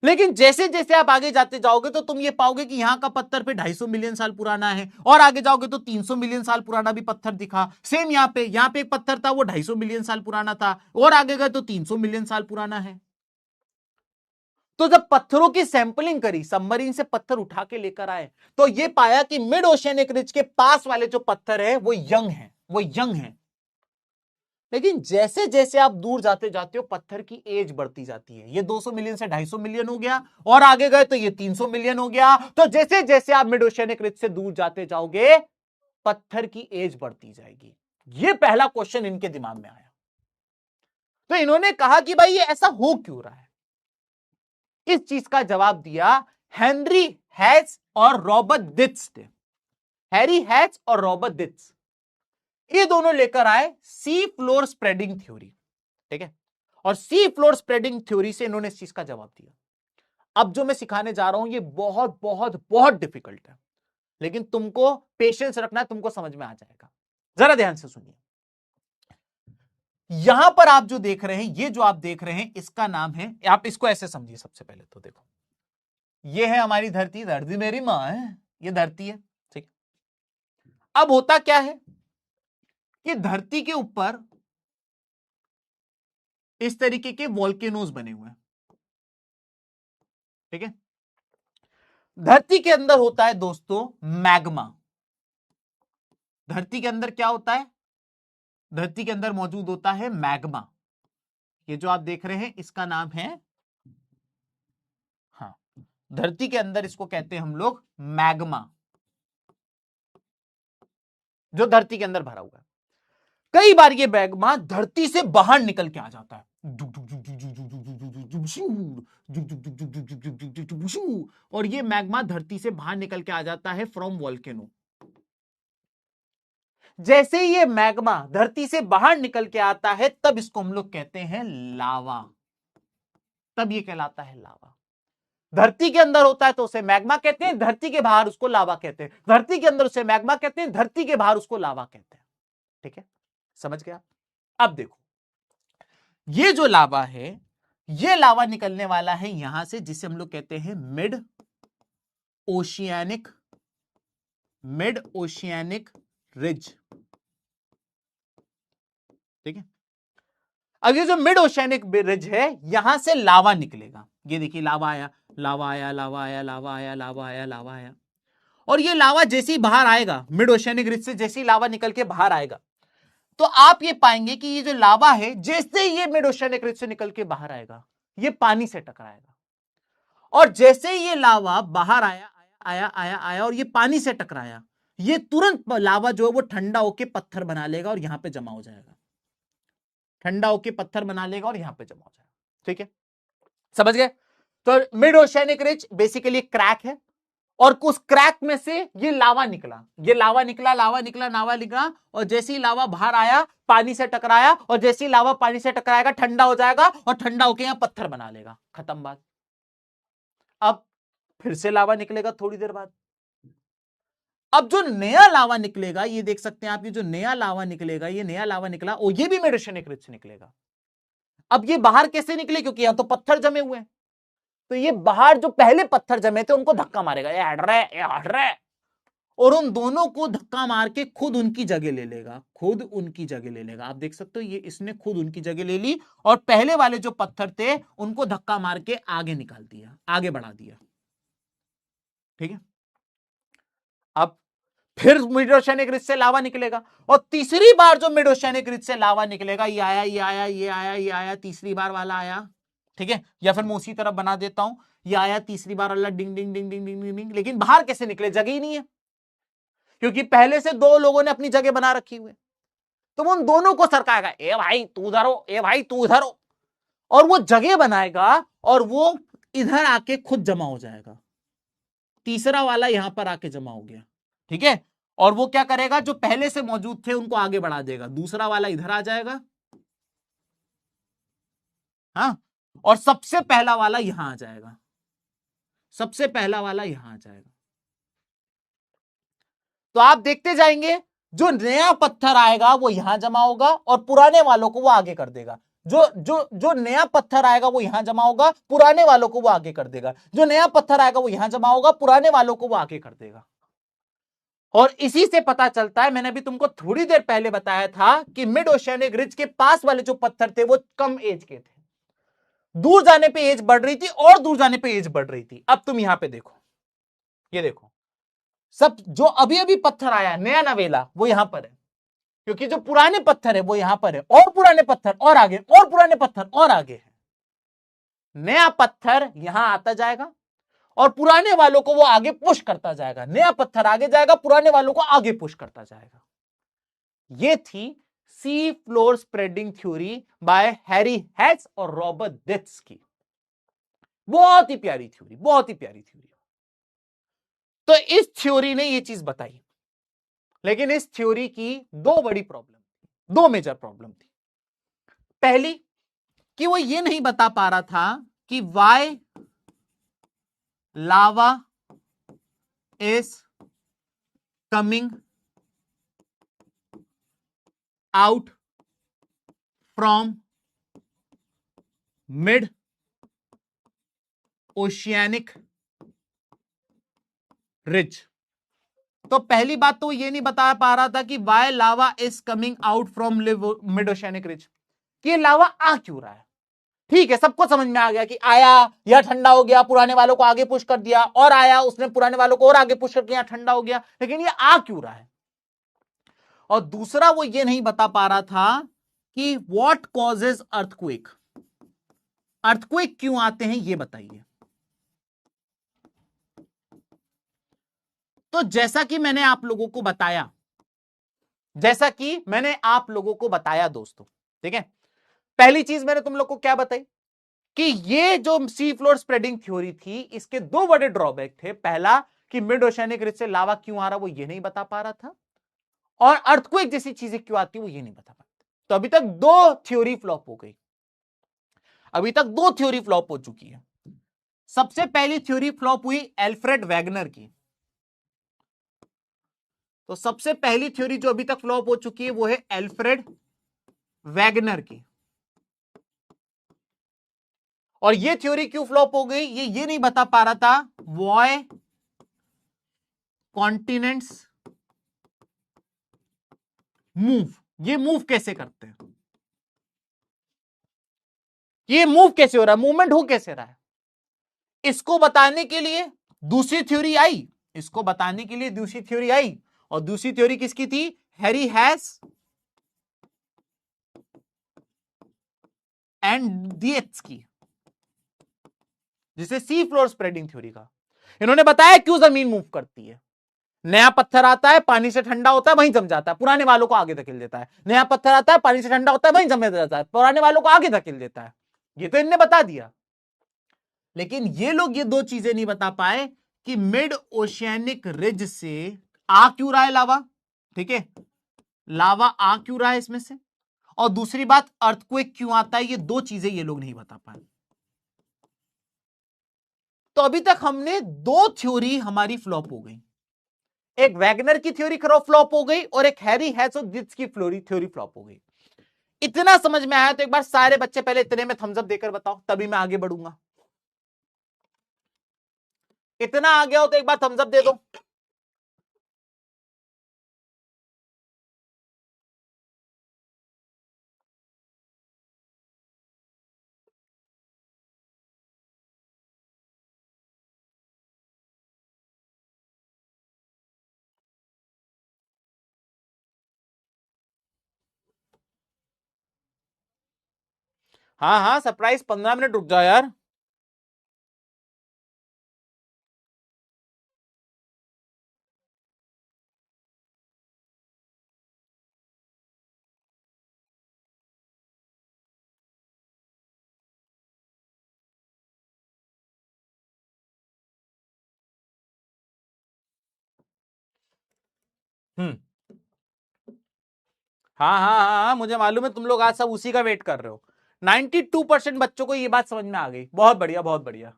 [SPEAKER 1] लेकिन जैसे जैसे आप आगे जाते जाओगे तो तुम ये पाओगे कि यहां का पत्थर पे 250 मिलियन साल पुराना है, और आगे जाओगे तो 300 मिलियन साल पुराना भी पत्थर दिखा। सेम यहां पे एक पत्थर था, वो 250 मिलियन साल पुराना था, और आगे गए तो 300 मिलियन साल पुराना है। तो जब पत्थरों की सैंपलिंग करी, सबमरीन से पत्थर उठा के लेकर आए, तो ये पाया कि मिड ओशियनिक रिज के पास वाले जो पत्थर है वो यंग है। लेकिन जैसे जैसे आप दूर जाते जाते हो पत्थर की एज बढ़ती जाती है। ये 200 मिलियन से 250 मिलियन हो गया, और आगे गए तो ये 300 मिलियन हो गया। तो जैसे जैसे आप मिड ओशियनिक रिज से दूर जाते जाओगे पत्थर की एज बढ़ती जाएगी। ये पहला क्वेश्चन इनके दिमाग में आया। तो इन्होंने कहा कि भाई ये ऐसा हो क्यों रहा है। इस चीज का जवाब दिया हेनरी हैच और रॉबर्ट दिट्स ने। हैरी हैच और रॉबर्ट दिट्स ये दोनों लेकर आए सी फ्लोर स्प्रेडिंग थ्योरी, ठीक है। और सी फ्लोर स्प्रेडिंग थ्योरी से इन्होंने इस चीज का जवाब दिया। अब जो मैं सिखाने जा रहा हूं ये बहुत बहुत बहुत डिफिकल्ट है, लेकिन तुमको पेशेंस रखना है, तुमको समझ में आ जाएगा। जरा ध्यान से सुनिए। यहां पर आप जो देख रहे हैं, ये जो आप देख रहे हैं इसका नाम है, आप इसको ऐसे समझिए। सबसे पहले तो देखो, ये है हमारी धरती, धरती मेरी मां है, ये धरती है, ठीक। अब होता क्या है कि धरती के ऊपर इस तरीके के वॉल्केनोज बने हुए हैं, ठीक है। धरती के अंदर होता है दोस्तों मैग्मा। धरती के अंदर क्या होता है? धरती के अंदर मौजूद होता है मैग्मा। ये जो आप देख रहे हैं इसका नाम है, हाँ, धरती के अंदर इसको कहते हैं हम लोग मैग्मा, जो धरती के अंदर भरा हुआ है। कई बार ये मैग्मा धरती से बाहर निकल के आ जाता है, और ये मैग्मा धरती से बाहर निकल के आ जाता है फ्रॉम वॉल्केनो। जैसे ये मैग्मा धरती से बाहर निकल के आता है तब इसको हम लोग कहते हैं लावा, तब ये कहलाता है लावा। धरती के अंदर होता है तो उसे मैग्मा कहते हैं, धरती के बाहर उसको लावा कहते हैं। धरती के अंदर उसे मैग्मा कहते हैं, धरती के बाहर उसको लावा कहते हैं, ठीक है, समझ गया। अब देखो, ये जो लावा है, ये लावा निकलने वाला है यहां से, जिसे हम लोग कहते हैं मिड ओशियानिक रिज, ठीक है। अब ये जो मिड ओशियानिक रिज है, यहां से लावा निकलेगा। ये देखिए, लावा आया, लावा आया, लावा आया, लावा आया, लावा आया, लावा आया, और ये लावा जैसे ही बाहर आएगा, मिड ओशियानिक रिज से जैसे ही लावा निकल के बाहर आएगा, तो आप ये पाएंगे कि ये जो लावा है, जैसे ही ये मिड ओशियानिक रिज से निकल के बाहर आएगा, ये पानी से टकराएगा। और जैसे ही ये लावा बाहर आया आया आया आया और ये पानी से टकराया, ये तुरंत लावा जो है वो ठंडा होके पत्थर बना लेगा और यहां पे जमा हो जाएगा। ठंडा होके पत्थर बना लेगा और यहां पे जमा हो जाएगा, ठीक है, समझ गए। तो mid oceanic ridge basically crack है, और उस क्रैक में से ये लावा निकला, ये लावा निकला, लावा निकला, लावा निकला, और जैसे ही लावा बाहर आया पानी से टकराया, और जैसे ही लावा पानी से टकराएगा ठंडा हो जाएगा, और ठंडा होके यहां पत्थर बना लेगा, खत्म बात। अब फिर से लावा निकलेगा थोड़ी देर बाद। अब जो नया लावा निकलेगा, ये देख सकते हैं आप, ये जो नया लावा निकलेगा, ये नया लावा निकला, और ये भी मिड ओशियानिक रिज से निकलेगा। अब ये बाहर कैसे निकले? क्योंकि यहां तो पत्थर जमे हुए हैं, तो ये बाहर जो पहले पत्थर जमे थे उनको धक्का मारेगा, ये हट रहे, ये हट रहे, और उन दोनों को धक्का मार के खुद उनकी जगह ले लेगा, खुद उनकी जगह ले लेगा। आप देख सकते हो, ये इसने खुद उनकी जगह ले ली, और पहले वाले जो पत्थर थे उनको धक्का मार के आगे निकाल दिया, आगे बढ़ा दिया, ठीक है। अब फिर मिड ओशियानिक रिज से लावा निकलेगा, और तीसरी बार जो मिड ओशियानिक रिज से लावा निकलेगा, ये आया, ये आया, ये आया, ये आया, तीसरी बार वाला आया, ठीक है। या फिर मैं उसी तरफ बना देता हूं, ये आया तीसरी बार वाला, डिंग डिंग डिंग डिंग डिंग डिंग, लेकिन बाहर कैसे निकले? जगह ही नहीं है, क्योंकि पहले से दो लोगों ने अपनी जगह बना रखी हुई, तो वो उन दोनों को सरकाएगा, ए भाई तू उधर हो, ए भाई तू उधर हो, और वो जगह बनाएगा, और वो इधर आके खुद जमा हो जाएगा। तीसरा वाला यहां पर आके जमा हो गया, ठीक है। और वो क्या करेगा? जो पहले से मौजूद थे उनको आगे बढ़ा देगा, दूसरा वाला इधर आ जाएगा, हाँ, और सबसे पहला वाला यहां आ जाएगा, सबसे पहला वाला यहां आ जाएगा। तो आप देखते जाएंगे, जो नया पत्थर आएगा वो यहां जमा होगा, और पुराने वालों को वो आगे कर देगा। जो जो जो नया पत्थर आएगा वो यहां जमा होगा, पुराने वालों को वो आगे कर देगा, जो नया पत्थर आएगा वो यहां जमा होगा, पुराने वालों को वो आगे कर देगा। और इसी से पता चलता है, मैंने अभी तुमको थोड़ी देर पहले बताया था कि मिड ओशियानिक रिज के पास वाले जो पत्थर थे वो कम एज के थे, दूर जाने पे एज बढ़ रही थी और दूर जाने पे एज बढ़ रही थी। अब तुम यहां पे देखो, ये देखो, सब जो अभी अभी पत्थर आया नया नवेला वो यहां पर है, क्योंकि जो पुराने पत्थर है वो यहां पर है, और पुराने पत्थर और आगे, और पुराने पत्थर और आगे है। नया पत्थर यहां आता जाएगा और पुराने वालों को वो आगे पुश करता जाएगा, नया पत्थर आगे जाएगा, पुराने वालों को आगे पुश करता जाएगा। ये थी sea floor spreading theory by Harry Hess और रॉबर्ट डिट्स की। बहुत ही प्यारी थ्योरी, बहुत ही प्यारी थ्योरी। तो इस थ्योरी ने ये चीज बताई, लेकिन इस थ्योरी की दो बड़ी प्रॉब्लम, दो मेजर प्रॉब्लम थी। पहली कि वो ये नहीं बता पा रहा था कि why lava is coming out from mid oceanic ridge. तो पहली बात तो ये नहीं बता पा रहा था कि why lava is coming out from mid oceanic ridge, कि लावा आ क्यों रहा है। ठीक है, सबको समझ में आ गया कि आया, यह ठंडा हो गया, पुराने वालों को आगे पुश कर दिया, और आया, उसने पुराने वालों को और आगे पुश कर दिया, ठंडा हो गया, लेकिन ये आ क्यों रहा है। और दूसरा वो ये नहीं बता पा रहा था कि व्हाट कॉजेज अर्थक्वेक, अर्थक्वेक क्यों आते हैं ये बताइए। तो जैसा कि मैंने आप लोगों को बताया, जैसा कि मैंने आप लोगों को बताया दोस्तों, ठीक है, पहली चीज मैंने तुम लोग को क्या बताई कि ये जो सी फ्लोर स्प्रेडिंग थ्योरी थी इसके दो बड़े ड्रॉबैक थे। पहला कि मिड ओशियानिक रिज से लावा क्यों आ रहा वो ये नहीं बता पा रहा था, और अर्थक्वेक जैसी चीजें क्यों आती वो ये नहीं बता पा रहा। तो अभी तक दो थ्योरी फ्लॉप हो गई, अभी तक दो थ्योरी फ्लॉप हो चुकी है। सबसे पहली थ्योरी फ्लॉप हुई एल्फ्रेड वैगनर की। तो सबसे पहली थ्योरी जो अभी तक फ्लॉप हो चुकी है वो है एल्फ्रेड वैगनर की। और ये थ्योरी क्यों फ्लॉप हो गई ये नहीं बता पा रहा था व्हाई कॉन्टिनेंट्स मूव, ये मूव कैसे करते हैं, ये मूव कैसे हो रहा है, मूवमेंट हो कैसे रहा है। इसको बताने के लिए दूसरी थ्योरी आई, इसको बताने के लिए दूसरी थ्योरी आई, और दूसरी थ्योरी किसकी थी, हैरी हैस एंड दिएट्स की, जिसे सी फ्लोर स्प्रेडिंग थ्योरी का। इन्होंने बताया क्यों जमीन मूव करती है। नया पत्थर आता है, पानी से ठंडा होता है, वहीं जम जाता है, पुराने वालों को आगे धकेल देता है। नया पत्थर आता है, पानी से ठंडा होता है, वहीं जम जाता है, पुराने वालों को आगे धकेल देता है। ये तो इनने बता दिया, लेकिन ये लोग ये दो चीजें नहीं बता पाए कि मिड ओशियानिक रिज से आ क्यों रहा है लावा, ठीक है, लावा आ क्यों रहा है इसमें से, और दूसरी बात अर्थक्वेक क्यों आता है। ये दो चीजें ये लोग नहीं बता पाए। तो अभी तक हमने दो थ्योरी हमारी फ्लॉप हो गई, एक वैगनर की थ्योरी फ्लॉप हो गई और एक हैरी हैस और दिट्स की थ्योरी फ्लॉप हो गई। इतना समझ में आया तो एक बार सारे बच्चे पहले इतने में थम्स अप देकर बताओ, तभी मैं आगे बढ़ूंगा। इतना आ गया हो तो एक बार थम्स अप दे दो। हाँ हाँ, सरप्राइज 15 मिनट रुक जाओ यार। हम्म, हाँ हाँ हाँ हाँ, मुझे मालूम है तुम लोग आज सब उसी का वेट कर रहे हो। 92% बच्चों को ये बात समझ में आ गई, बहुत बढ़िया बहुत बढ़िया।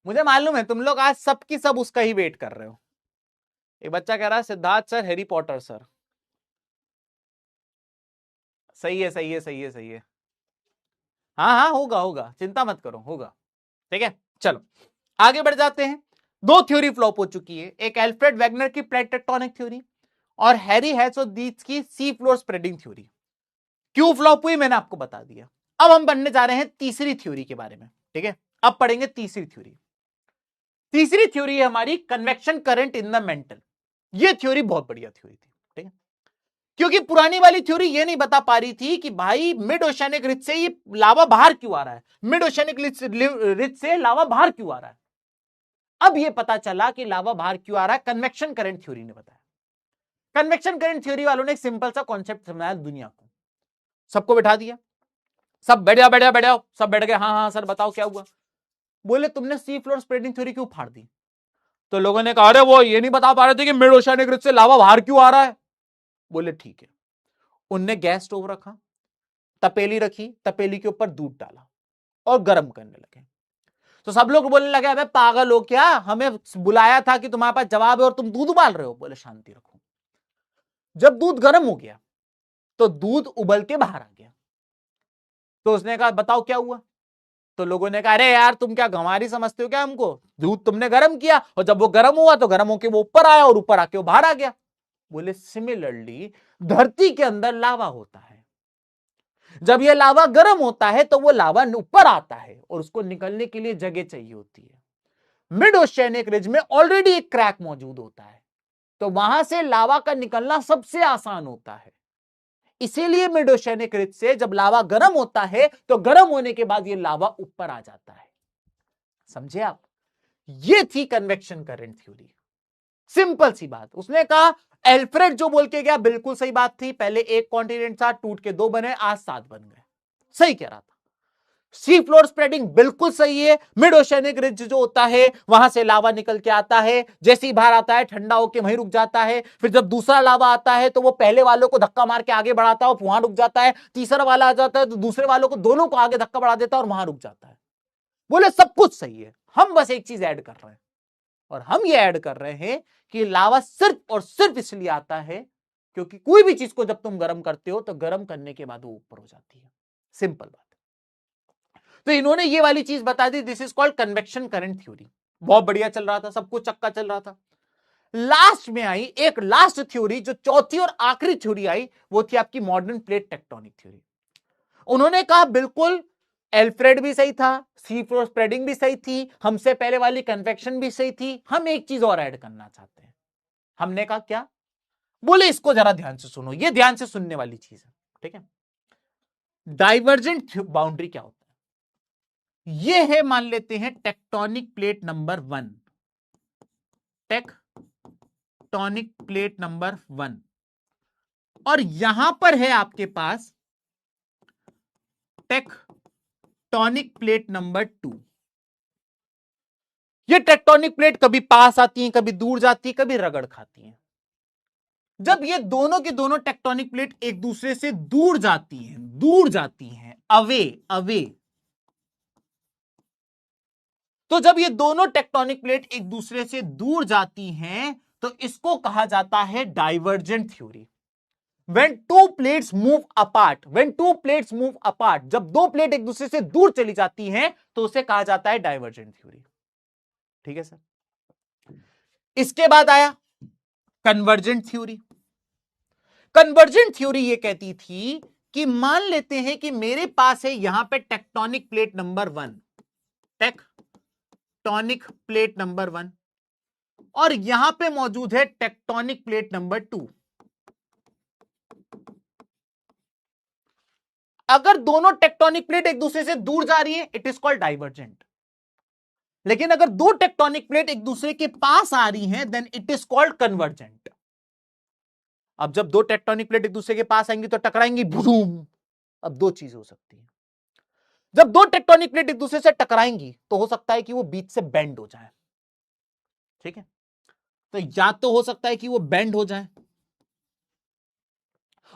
[SPEAKER 1] मुझे मालूम है तुम लोग आज सबकी सब उसका ही वेट कर रहे हो। एक बच्चा कह रहा है Siddharth sir Harry Potter sir, सही है, सही है, सही है, सही है। हाँ हाँ, होगा होगा, चिंता मत करो, होगा। ठीक है, चलो आगे बढ़ जाते हैं। दो थ्योरी फ्लॉप हो चुकी है, एक एल्फ्रेड वेगनर की प्लेट टेक्टोनिक थ्योरी और हैरी हेसोदीट्स की सी फ्लोर स्प्रेडिंग थ्योरी। क्यों फ्लॉप हुई मैंने आपको बता दिया। अब हम पढ़ने जा रहे हैं तीसरी थ्योरी के बारे में। ठीक है, अब पढ़ेंगे तीसरी थ्योरी। तीसरी थ्योरी है हमारी convection current in the mental. ये थ्योरी बहुत बढ़िया थ्योरी थी। ठीक है, क्योंकि पुरानी वाली थ्योरी ये नहीं बता पा रही थी कि भाई मिड ओशियनिक रिज से ये लावा बाहर क्यों आ रहा है, मिड ओशियनिक रिज से लावा बाहर क्यों आ रहा है। अब ये पता चला कि लावा बाहर क्यों आ रहा है, कन्वेक्शन करंट थ्योरी ने बताया। कन्वेक्शन करंट थ्योरी वालों ने एक सिंपल सा कॉन्सेप्ट समझाया दुनिया को, सबको बैठा दिया, सब बैठ जाओ बैठ जाओ बैठ जाओ, सब बैठ गए, हाँ हाँ सर बताओ क्या हुआ। बोले तुमने सी फ्लोर स्प्रेडिंग थ्योरी क्यों फाड़ दी। तो लोगों ने कहा अरे वो ये नहीं बता पा रहे थे कि मिड ओशियनिक रिज से लावा बाहर क्यों आ रहा है। बोले ठीक है, उनने गैस स्टोव रखा, तपेली रखी, तपेली के ऊपर दूध डाला और गर्म करने लगे। तो सब लोग बोलने लगे अबे पागल हो क्या, हमें बुलाया था कि तुम्हारे पास जवाब है और तुम दूध उबाल रहे हो। बोले शांति रखो। जब दूध गर्म हो गया तो दूध उबल के बाहर आ गया। तो उसने कहा बताओ क्या हुआ। तो लोगों ने कहा अरे यार तुम क्या गंवारी समझते हो क्या हमको, दूध तुमने गर्म किया और जब वो गर्म हुआ तो गर्म होके वो ऊपर आया और ऊपर आके वो बाहर आ गया। बोले सिमिलरली धरती के अंदर लावा होता है, जब ये लावा गर्म होता है तो वो लावा ऊपर आता है और उसको निकलने के लिए जगह चाहिए होती है। मिड ओशियनिक रिज में ऑलरेडी एक क्रैक मौजूद होता है, तो वहां से लावा का निकलना सबसे आसान होता है। इसीलिए मिड ओशियनिक रिज से जब लावा गर्म होता है तो गर्म होने के बाद ये लावा ऊपर आ जाता है। समझे आप, ये थी कन्वेक्शन करंट थ्योरी। सिंपल सी बात। उसने कहा एल्फ्रेड जो बोल के गया बिल्कुल सही बात थी, पहले एक कॉन्टिनेंट था टूट के दो बने, आज 7 बन गए, सही कह रहा था। सी फ्लोर स्प्रेडिंग बिल्कुल सही है, मिड ओशियनिक रिज जो होता है वहां से लावा निकल के आता है, जैसे ही बाहर आता है ठंडा होकर वहीं रुक जाता है, फिर जब दूसरा लावा आता है तो वो पहले वालों को धक्का मार के आगे बढ़ाता है और वहां रुक जाता है, तीसरा वाला आ जाता है तो दूसरे वालों को दोनों को आगे धक्का बढ़ा देता है और वहां रुक जाता है। बोले सब कुछ सही है, हम बस एक चीज ऐड कर रहे हैं, और हम ये ऐड कर रहे हैं कि लावा सिर्फ और सिर्फ इसलिए आता है क्योंकि कोई भी चीज को जब तुम गर्म करते हो तो गर्म करने के बाद वो ऊपर हो जाती है। सिंपल बात। तो इन्होंने ये वाली चीज बता दी, this is called convection current theory. बहुत बढ़िया चल रहा था, सब कुछ चक्का चल रहा था। लास्ट में आई एक लास्ट थ्योरी, जो चौथी और आखिरी थ्योरी आई, वो थी आपकी मॉडर्न प्लेट टेक्टोनिक थ्योरी। उन्होंने कहा बिल्कुल एल्फ्रेड भी सही था, सी फ्लोर स्प्रेडिंग भी सही थी, हमसे पहले वाली कन्वेक्शन भी सही थी, हम एक चीज और ऐड करना चाहते हैं। हमने कहा क्या। बोले इसको जरा ध्यान से सुनो, ये ध्यान से सुनने वाली चीज है। ठीक है, डाइवर्जेंट बाउंड्री क्या होता है। ये है मान लेते हैं tectonic plate number 1, tectonic plate number 1, और यहां पर है आपके पास टेक्टोनिक प्लेट नंबर 2। ये टेक्टोनिक प्लेट कभी पास आती हैं, कभी दूर जाती है, कभी रगड़ खाती हैं। जब ये दोनों की दोनों टेक्टोनिक प्लेट एक दूसरे से दूर जाती हैं, अवे अवे, तो जब ये दोनों टेक्टोनिक प्लेट एक दूसरे से दूर जाती हैं तो इसको कहा जाता है divergent theory. When two plates move apart, जब दो प्लेट एक दूसरे से दूर चली जाती हैं तो उसे कहा जाता है डाइवर्जेंट थ्योरी। ठीक है सर। इसके बाद आया कन्वर्जेंट थ्योरी। कन्वर्जेंट थ्योरी ये कहती थी कि मान लेते हैं कि मेरे पास है यहां पे tectonic plate number 1, tectonic plate number 1, और यहां पे मौजूद है टेक्टोनिक प्लेट नंबर 2। अगर दोनों टेक्टोनिक प्लेट एक दूसरे से दूर जा रही है इट इज कॉल्ड डाइवर्जेंट, लेकिन अगर दो टेक्टोनिक प्लेट एक दूसरे के पास आ रही हैं then it is called convergent. अब जब दो टेक्टोनिक प्लेट एक दूसरे के पास आएंगी तो टकराएंगी, बूम। अब दो चीज हो सकती है, जब दो टेक्टोनिक प्लेट एक दूसरे से टकराएंगी तो हो सकता है कि वो बीच से बेंड हो जाए। ठीक है, तो या तो हो सकता है कि वो बेंड हो जाए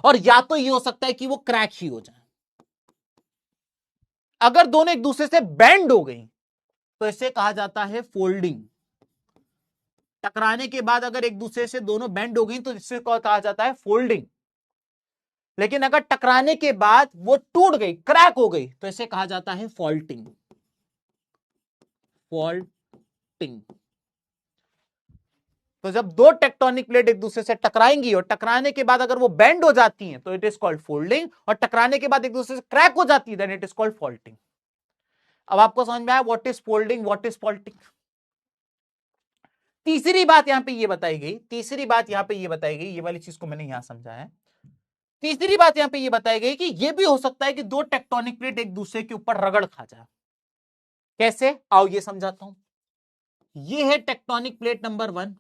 [SPEAKER 1] और या तो ये हो सकता है कि वो क्रैक ही हो जाए। अगर दोनों एक दूसरे से बेंड हो गई तो इसे कहा जाता है फोल्डिंग। टकराने के बाद अगर एक दूसरे से दोनों बेंड हो गई तो इससे कहा जाता है फोल्डिंग। लेकिन अगर टकराने के बाद वो टूट गई, क्रैक हो गई, तो इसे कहा जाता है फॉल्टिंग। फॉल्टिंग। तो जब दो टेक्टोनिक प्लेट एक दूसरे से टकराएंगी और टकराने के बाद अगर वो बेंड हो जाती हैं तो इट इज कॉल्ड फोल्डिंग, और टकराने के बाद एक दूसरे से क्रैक हो जाती है then it is called faulting. अब आपको समझ में आया what is folding, what is faulting. तीसरी बात यहां पे ये बताई गई, तीसरी बात यहां पे ये बताई गई, ये वाली चीज को मैंने यहां समझा है। तीसरी बात यहां पे ये बताई गई कि ये भी हो सकता है कि दो टेक्टोनिक प्लेट एक दूसरे के ऊपर रगड़ खा जाए। कैसे, आओ ये समझाता हूं। ये है टेक्टोनिक प्लेट नंबर 1,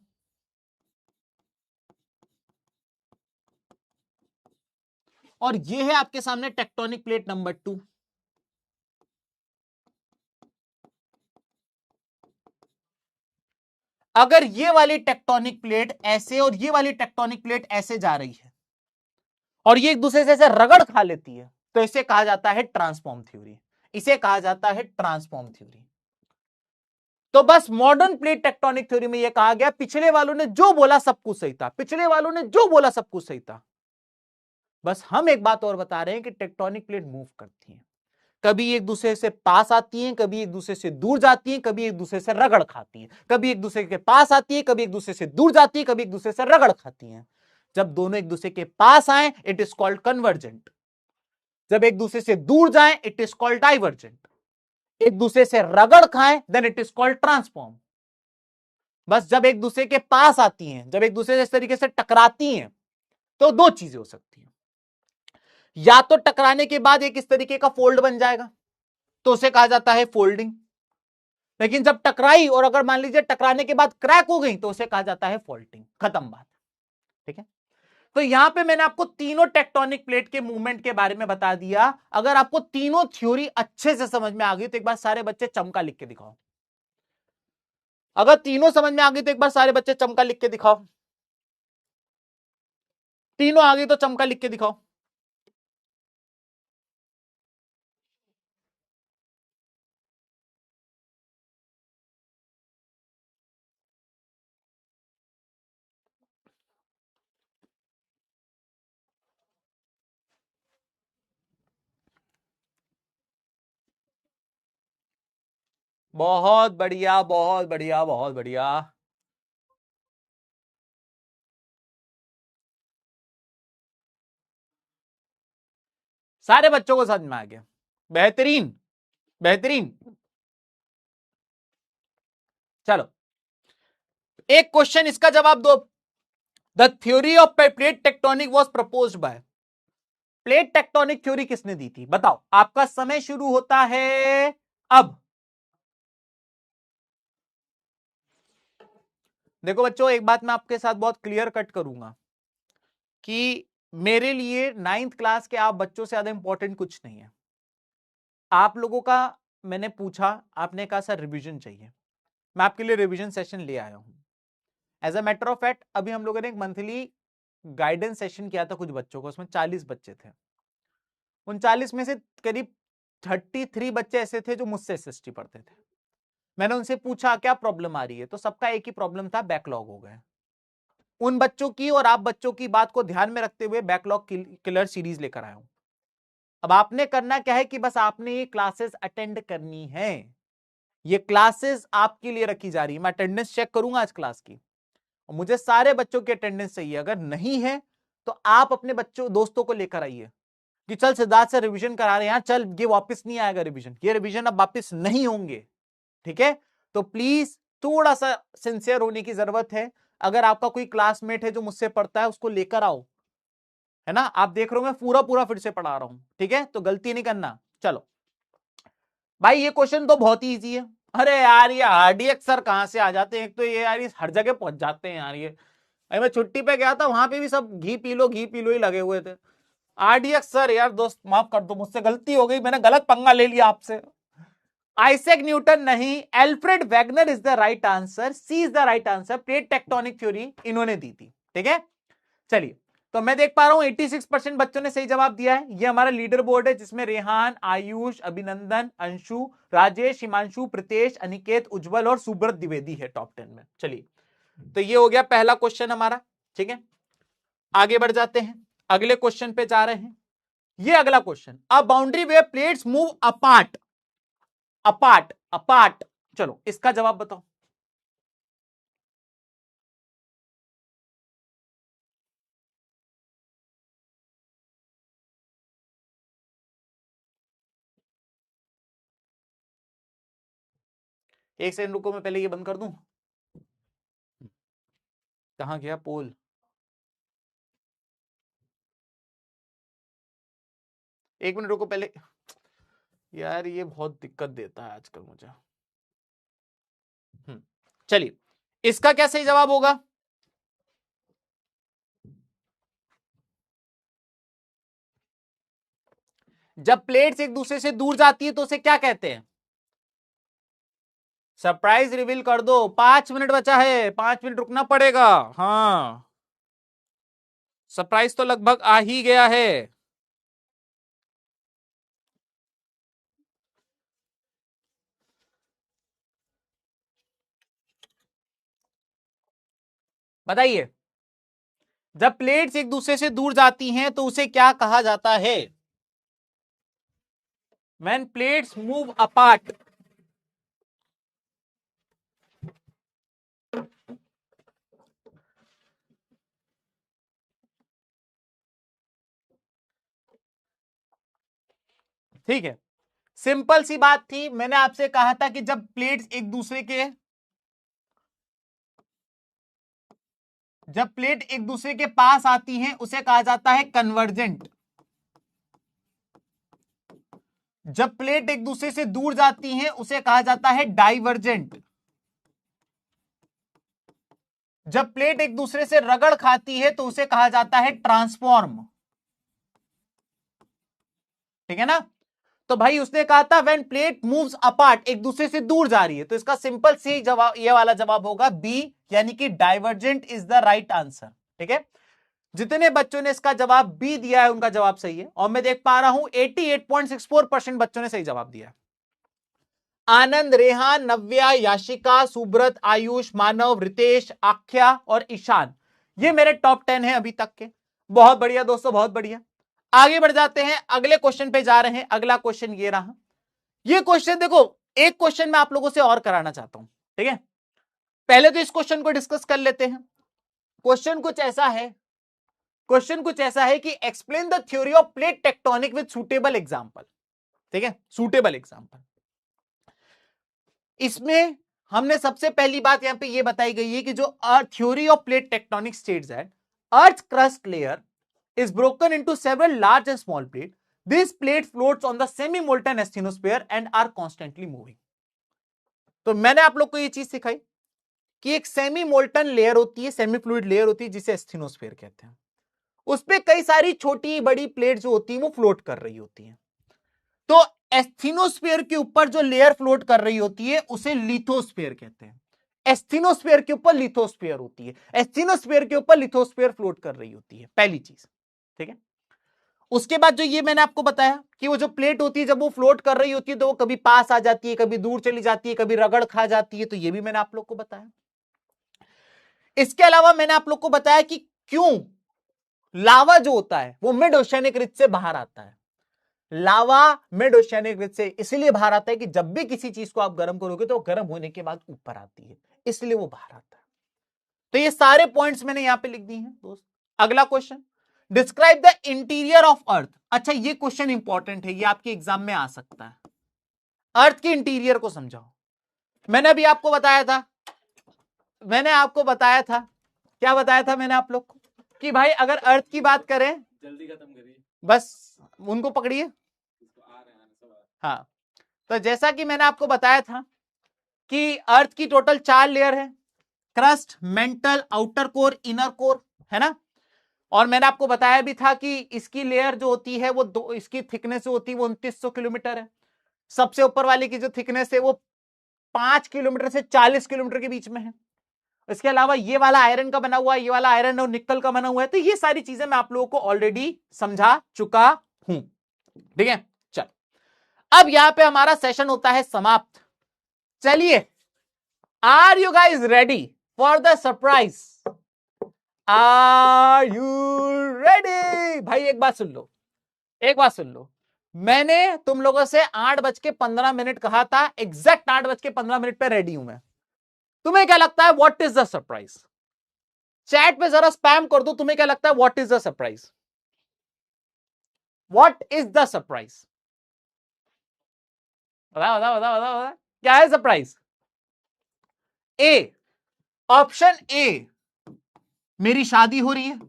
[SPEAKER 1] और ये है आपके सामने टेक्टोनिक प्लेट नंबर 2। अगर ये वाली टेक्टोनिक प्लेट ऐसे और ये वाली टेक्टोनिक प्लेट ऐसे जा रही है और ये एक दूसरे से ऐसे रगड़ खा लेती है तो इसे कहा जाता है ट्रांसफॉर्म थ्योरी। इसे कहा जाता है ट्रांसफॉर्म थ्योरी। तो बस मॉडर्न प्लेट टेक्टोनिक थ्योरी में यह कहा गया पिछले वालों ने जो बोला सब कुछ सही था, पिछले वालों ने जो बोला सब कुछ सही था। बस हम एक बात और बता रहे हैं कि टेक्टोनिक प्लेट मूव करती हैं, कभी एक दूसरे से पास आती हैं, कभी एक दूसरे से दूर जाती हैं, कभी एक दूसरे से रगड़ खाती हैं, कभी एक दूसरे के पास आती है, कभी एक दूसरे से दूर जाती है, कभी एक दूसरे से रगड़ खाती हैं। जब दोनों एक दूसरे के पास आए इट इज कॉल्ड कन्वर्जेंट, जब एक दूसरे से दूर जाए इट इज कॉल्ड डाइवर्जेंट, एक दूसरे से रगड़ खाएं then it is called transform. बस जब एक दूसरे के पास आती हैं, जब एक दूसरे से इस तरीके से टकराती हैं तो दो चीजें हो सकती हैं, या तो टकराने के बाद एक इस तरीके का फोल्ड बन जाएगा तो उसे कहा जाता है फोल्डिंग, लेकिन जब टकराई और अगर मान लीजिए टकराने के बाद क्रैक हो गई तो उसे कहा जाता है फॉल्टिंग। खत्म बात। ठीक है, तो यहां पे मैंने आपको तीनों टेक्टोनिक प्लेट के मूवमेंट के बारे में बता दिया। अगर आपको तीनों थ्योरी अच्छे से समझ में आ गई तो एक बार सारे बच्चे चमका लिख के दिखाओ। अगर तीनों समझ में आ गई तो एक बार सारे बच्चे चमका लिख के दिखाओ। तीनों आ गई तो चमका लिख के दिखाओ। बहुत बढ़िया, बहुत बढ़िया, बहुत बढ़िया। सारे बच्चों को समझ में आ गया। बेहतरीन, बेहतरीन। चलो एक क्वेश्चन इसका जवाब दो। The theory of plate tectonic was proposed by, plate tectonic theory किसने दी थी बताओ। आपका समय शुरू होता है अब। देखो बच्चों एक बात मैं आपके साथ बहुत क्लियर कट करूंगा कि मेरे लिए 9th क्लास के आप बच्चों से ज्यादा इंपॉर्टेंट कुछ नहीं है। आप लोगों का मैंने पूछा, आपने कहा सर रिवीजन चाहिए, मैं आपके लिए रिवीजन सेशन ले आया हूं। As a matter of fact अभी हम लोगों ने एक मंथली गाइडेंस सेशन किया था कुछ बच्चों को, उसमें 40 बच्चे थे। उन 40 में से करीब 33 बच्चे ऐसे थे जो मुझसे एसएसटी पढ़ते थे। मैंने उनसे पूछा क्या प्रॉब्लम आ रही है, तो सबका एक ही प्रॉब्लम था, बैकलॉग हो गए। उन बच्चों की और आप बच्चों की बात को ध्यान में रखते हुए बैकलॉग किलर सीरीज लेकर आया हूं। अब आपने करना क्या है कि बस आपने ये क्लासेस अटेंड करनी है। ये क्लासेस आपके लिए रखी जा रही है। मैं अटेंडेंस चेक करूंगा आज क्लास की, और मुझे सारे बच्चों की अटेंडेंस चाहिए। अगर नहीं है तो आप अपने बच्चों दोस्तों को लेकर आइए कि चल सिद्धार्थ से रिवीजन करा रहे हैं, चल ये वापस नहीं आएगा रिवीजन, ये रिवीजन अब वापस नहीं होंगे। ठीक है, तो प्लीज थोड़ा सा सिंसियर होने की जरूरत है। अगर आपका कोई क्लासमेट है जो मुझसे पढ़ता है उसको लेकर आओ, है ना। आप देख रहे हो मैं पूरा पूरा फिर से पढ़ा रहा हूं, ठीक है, तो गलती नहीं करना। चलो भाई ये क्वेश्चन तो बहुत ही इजी है। अरे यार ये आरडीएक्स सर कहां से आ जाते हैं, एक तो ये यार ये हर जगह पहुंच जाते हैं यार। ये अरे मैं छुट्टी पे गया था वहां पे भी सब घी पी लो घी पी लो ही लगे हुए थे। आरडीएक्स सर यार दोस्त माफ कर दो, मुझसे गलती हो गई, मैंने गलत पंगा ले लिया आपसे। आइजैक न्यूटन नहीं, Alfred Wegener is the right answer, C is the right answer. Plate tectonic theory इन्होंने दी थी। ठीक है, चलिए तो मैं देख पा रहा हूं 86% बच्चों ने सही जवाब दिया है। ये हमारा लीडर बोर्ड है जिसमें रेहान, आयुष, अभिनंदन, अंशु, राजेश, हिमांशु, प्रीतेश, अनिकेत, उज्जवल और सुब्रत द्विवेदी है टॉप 10 में। चलिए तो ये हो गया पहला क्वेश्चन हमारा। ठीक है, आगे बढ़ जाते हैं। अगले क्वेश्चन पे जा रहे हैं। ये अगला question, a boundary where plates move apart apart apart. चलो इसका जवाब बताओ। एक सेकंड रुको, मैं पहले ये बंद कर दूं। कहां गया पोल? एक मिनट रुको पहले, यार ये बहुत दिक्कत देता है आजकल मुझे। चलिए, इसका क्या सही जवाब होगा? जब प्लेट्स एक दूसरे से दूर जाती है तो उसे क्या कहते हैं? सरप्राइज रिवील कर दो, 5 मिनट बचा है, 5 मिनट रुकना पड़ेगा। हाँ, सरप्राइज तो लगभग आ ही गया है। बताइए, जब प्लेट्स एक दूसरे से दूर जाती हैं तो उसे क्या कहा जाता है? When plates move apart, ठीक है, सिंपल सी बात थी। मैंने आपसे कहा था कि जब प्लेट्स एक दूसरे के जब प्लेट एक दूसरे के पास आती हैं उसे कहा जाता है कन्वर्जेंट। जब प्लेट एक दूसरे से दूर जाती हैं उसे कहा जाता है डाइवर्जेंट। जब प्लेट एक दूसरे से रगड़ खाती है तो उसे कहा जाता है ट्रांसफॉर्म। ठीक है ना? तो भाई उसने कहा था व्हेन प्लेट मूव्स अपार्ट, एक दूसरे से दूर जा रही है, तो इसका सिंपल सी जवाब, ये वाला जवाब होगा बी, यानी कि divergent is the right answer. ठीक है, जितने बच्चों ने इसका जवाब बी दिया है उनका जवाब सही है, और मैं देख पा रहा हूं 88.64% बच्चों ने सही जवाब दिया। आनंद, रेहान, नव्या, याशिका, सुब्रत, आयुष, मानव, रितेश, आख्या और ईशान, ये मेरे टॉप 10 है अभी तक के। बहुत बढ़िया दोस्तों, बहुत बढ़िया। आगे बढ़ जाते हैं, अगले क्वेश्चन पे जा रहे हैं। अगला क्वेश्चन ये रहा। ये क्वेश्चन देखो, एक क्वेश्चन मैं आप लोगों से और कराना चाहता हूं। ठीक है, पहले तो इस क्वेश्चन को डिस्कस कर लेते हैं। क्वेश्चन कुछ ऐसा है, क्वेश्चन कुछ ऐसा है कि explain the theory of plate tectonic with suitable example. ठीक है, सूटेबल एग्जांपल। इसमें हमने सबसे पहली बात यहां पे ये बताई गई है कि जो theory of plate tectonic states है, earth crust layer is broken into several large and small plates. These plates floats on the semi-molten asthenosphere and are constantly moving. तो मैंने आप लोग को ये चीज सिखाई कि एक सेमी मोल्टन लेयर होती है, सेमी फ्लूइड लेयर होती है जिसे एस्थेनोस्फीयर कहते हैं। उस पे कई सारी छोटी बड़ी प्लेट जो होती है वो फ्लोट कर रही होती है। तो एस्थेनोस्फीयर के ऊपर जो लेयर फ्लोट कर रही होती है उसे लिथोस्फीयर कहते हैं। एस्थेनोस्फीयर के ऊपर लिथोस्फीयर होती है, एस्थेनोस्फीयर के ऊपर लिथोस्फीयर फ्लोट कर रही होती है, पहली चीज। ठीक है, उसके बाद जो ये मैंने आपको बताया कि वो जो प्लेट होती है जब वो फ्लोट कर रही होती है तो वो कभी पास आ जाती है, कभी दूर चली जाती है, कभी रगड़ खा जाती है, तो ये भी मैंने आप लोग को बताया। इसके अलावा मैंने आप लोग को बताया कि क्यों लावा जो होता है वो मिड ओशियनिक रिज से बाहर आता है। लावा मिड ओशियनिक रिज से इसलिए बाहर आता है कि जब भी किसी चीज को आप गर्म करोगे तो गर्म होने के बाद ऊपर आती है, इसलिए वो बाहर आता है। तो ये सारे पॉइंट्स मैंने यहां पे लिख दिए हैं दोस्त। अगला question, describe the interior of earth. अच्छा, ये क्वेश्चन इंपॉर्टेंट है, ये आपके एग्जाम में आ सकता है। अर्थ के इंटीरियर को समझाओ। मैंने अभी आपको बताया था, क्या बताया था मैंने आप लोग को कि भाई अगर अर्थ की बात करें, जल्दी खत्म करिए बस, उनको पकड़िए। हाँ, तो जैसा कि मैंने आपको बताया था कि अर्थ की टोटल 4 लेयर है, crust, mental, outer core, inner core, है ना। और मैंने आपको बताया भी था कि इसकी लेयर जो होती है वो इसकी थिकनेस होती है वो 2900 किलोमीटर है। सबसे ऊपर वाले की जो थिकनेस है वो 5 किलोमीटर से 40 किलोमीटर के बीच में है। इसके अलावा ये वाला आयरन का बना हुआ है, ये वाला आयरन और निकल का बना हुआ है। तो ये सारी चीजें मैं आप लोगों को ऑलरेडी समझा चुका हूं। ठीक है, चल अब यहां पे हमारा सेशन होता है समाप्त। चलिए, are you guys ready for the surprise? Are you ready? भाई एक बात सुन लो, एक बात सुन लो, मैंने तुम लोगों से 8:15 कहा था, एग्जैक्ट 8:15 पे रेडी हूं मैं। तुम्हें क्या लगता है what is the surprise? Chat पे जरा स्पैम कर दो, तुम्हें क्या लगता है what is the surprise? What is the surprise? बताओ बताओ बताओ बताओ बताओ, क्या है सरप्राइज? ए, ऑप्शन ए, मेरी शादी हो रही है,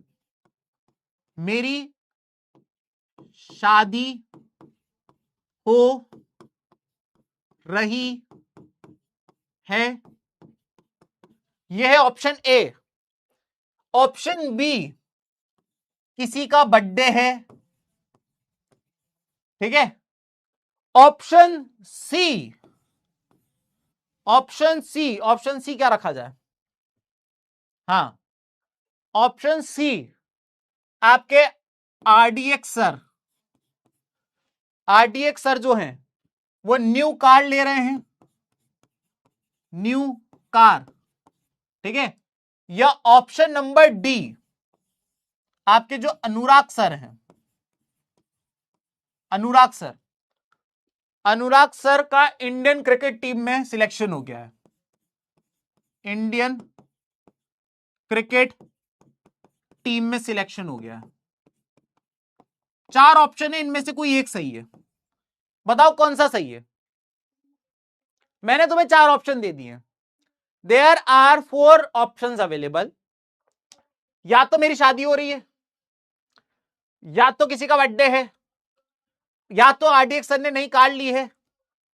[SPEAKER 1] मेरी शादी हो रही है, यह है ऑप्शन ए। ऑप्शन बी, किसी का बर्थडे है, ठीक है। Option C, option C, option C क्या रखा जाए? हाँ, ऑप्शन सी, आपके आरडीएक्स सर, आरडीएक्स सर जो हैं वो न्यू कार ले रहे हैं, न्यू कार, ठीक है। या ऑप्शन नंबर डी, आपके जो अनुराग सर हैं, अनुराग सर, अनुराग सर का इंडियन क्रिकेट टीम में सिलेक्शन हो गया है, इंडियन क्रिकेट टीम में सिलेक्शन हो गया है। 4 ऑप्शन है, इनमें से कोई एक सही है, बताओ कौन सा सही है? मैंने तुम्हें 4 ऑप्शन दे दिए। There are 4 options available. या तो मेरी शादी हो रही है, या तो किसी का बर्थडे है, या तो आरडीएक्स सर ने नई कार ली है,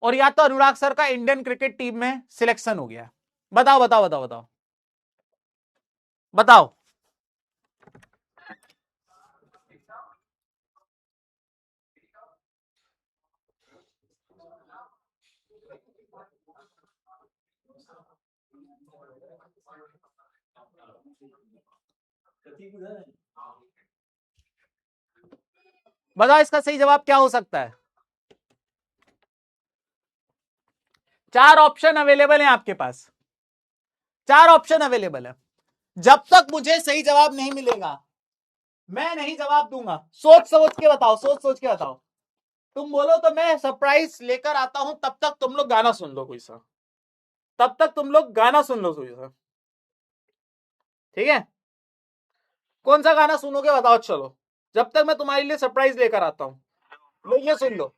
[SPEAKER 1] और या तो अनुराग सर का इंडियन क्रिकेट टीम में सिलेक्शन हो गया। बताओ बताओ बताओ बताओ बताओ। बताओ इसका सही जवाब क्या हो सकता है? 4 ऑप्शन अवेलेबल हैं आपके पास, 4 ऑप्शन अवेलेबल है। जब तक मुझे सही जवाब नहीं मिलेगा मैं नहीं जवाब दूंगा। सोच सोच के बताओ, सोच सोच के बताओ। तुम बोलो तो मैं सरप्राइज लेकर आता हूं, तब तक तुम लोग गाना सुन लो कोई सा, तब तक तुम लोग गाना सुन लो कोई सा, ठीक है। कौन सा गाना सुनोगे बताओ? चलो, जब तक मैं तुम्हारे लिए सरप्राइज लेकर आता हूं। लो ये सुन लो,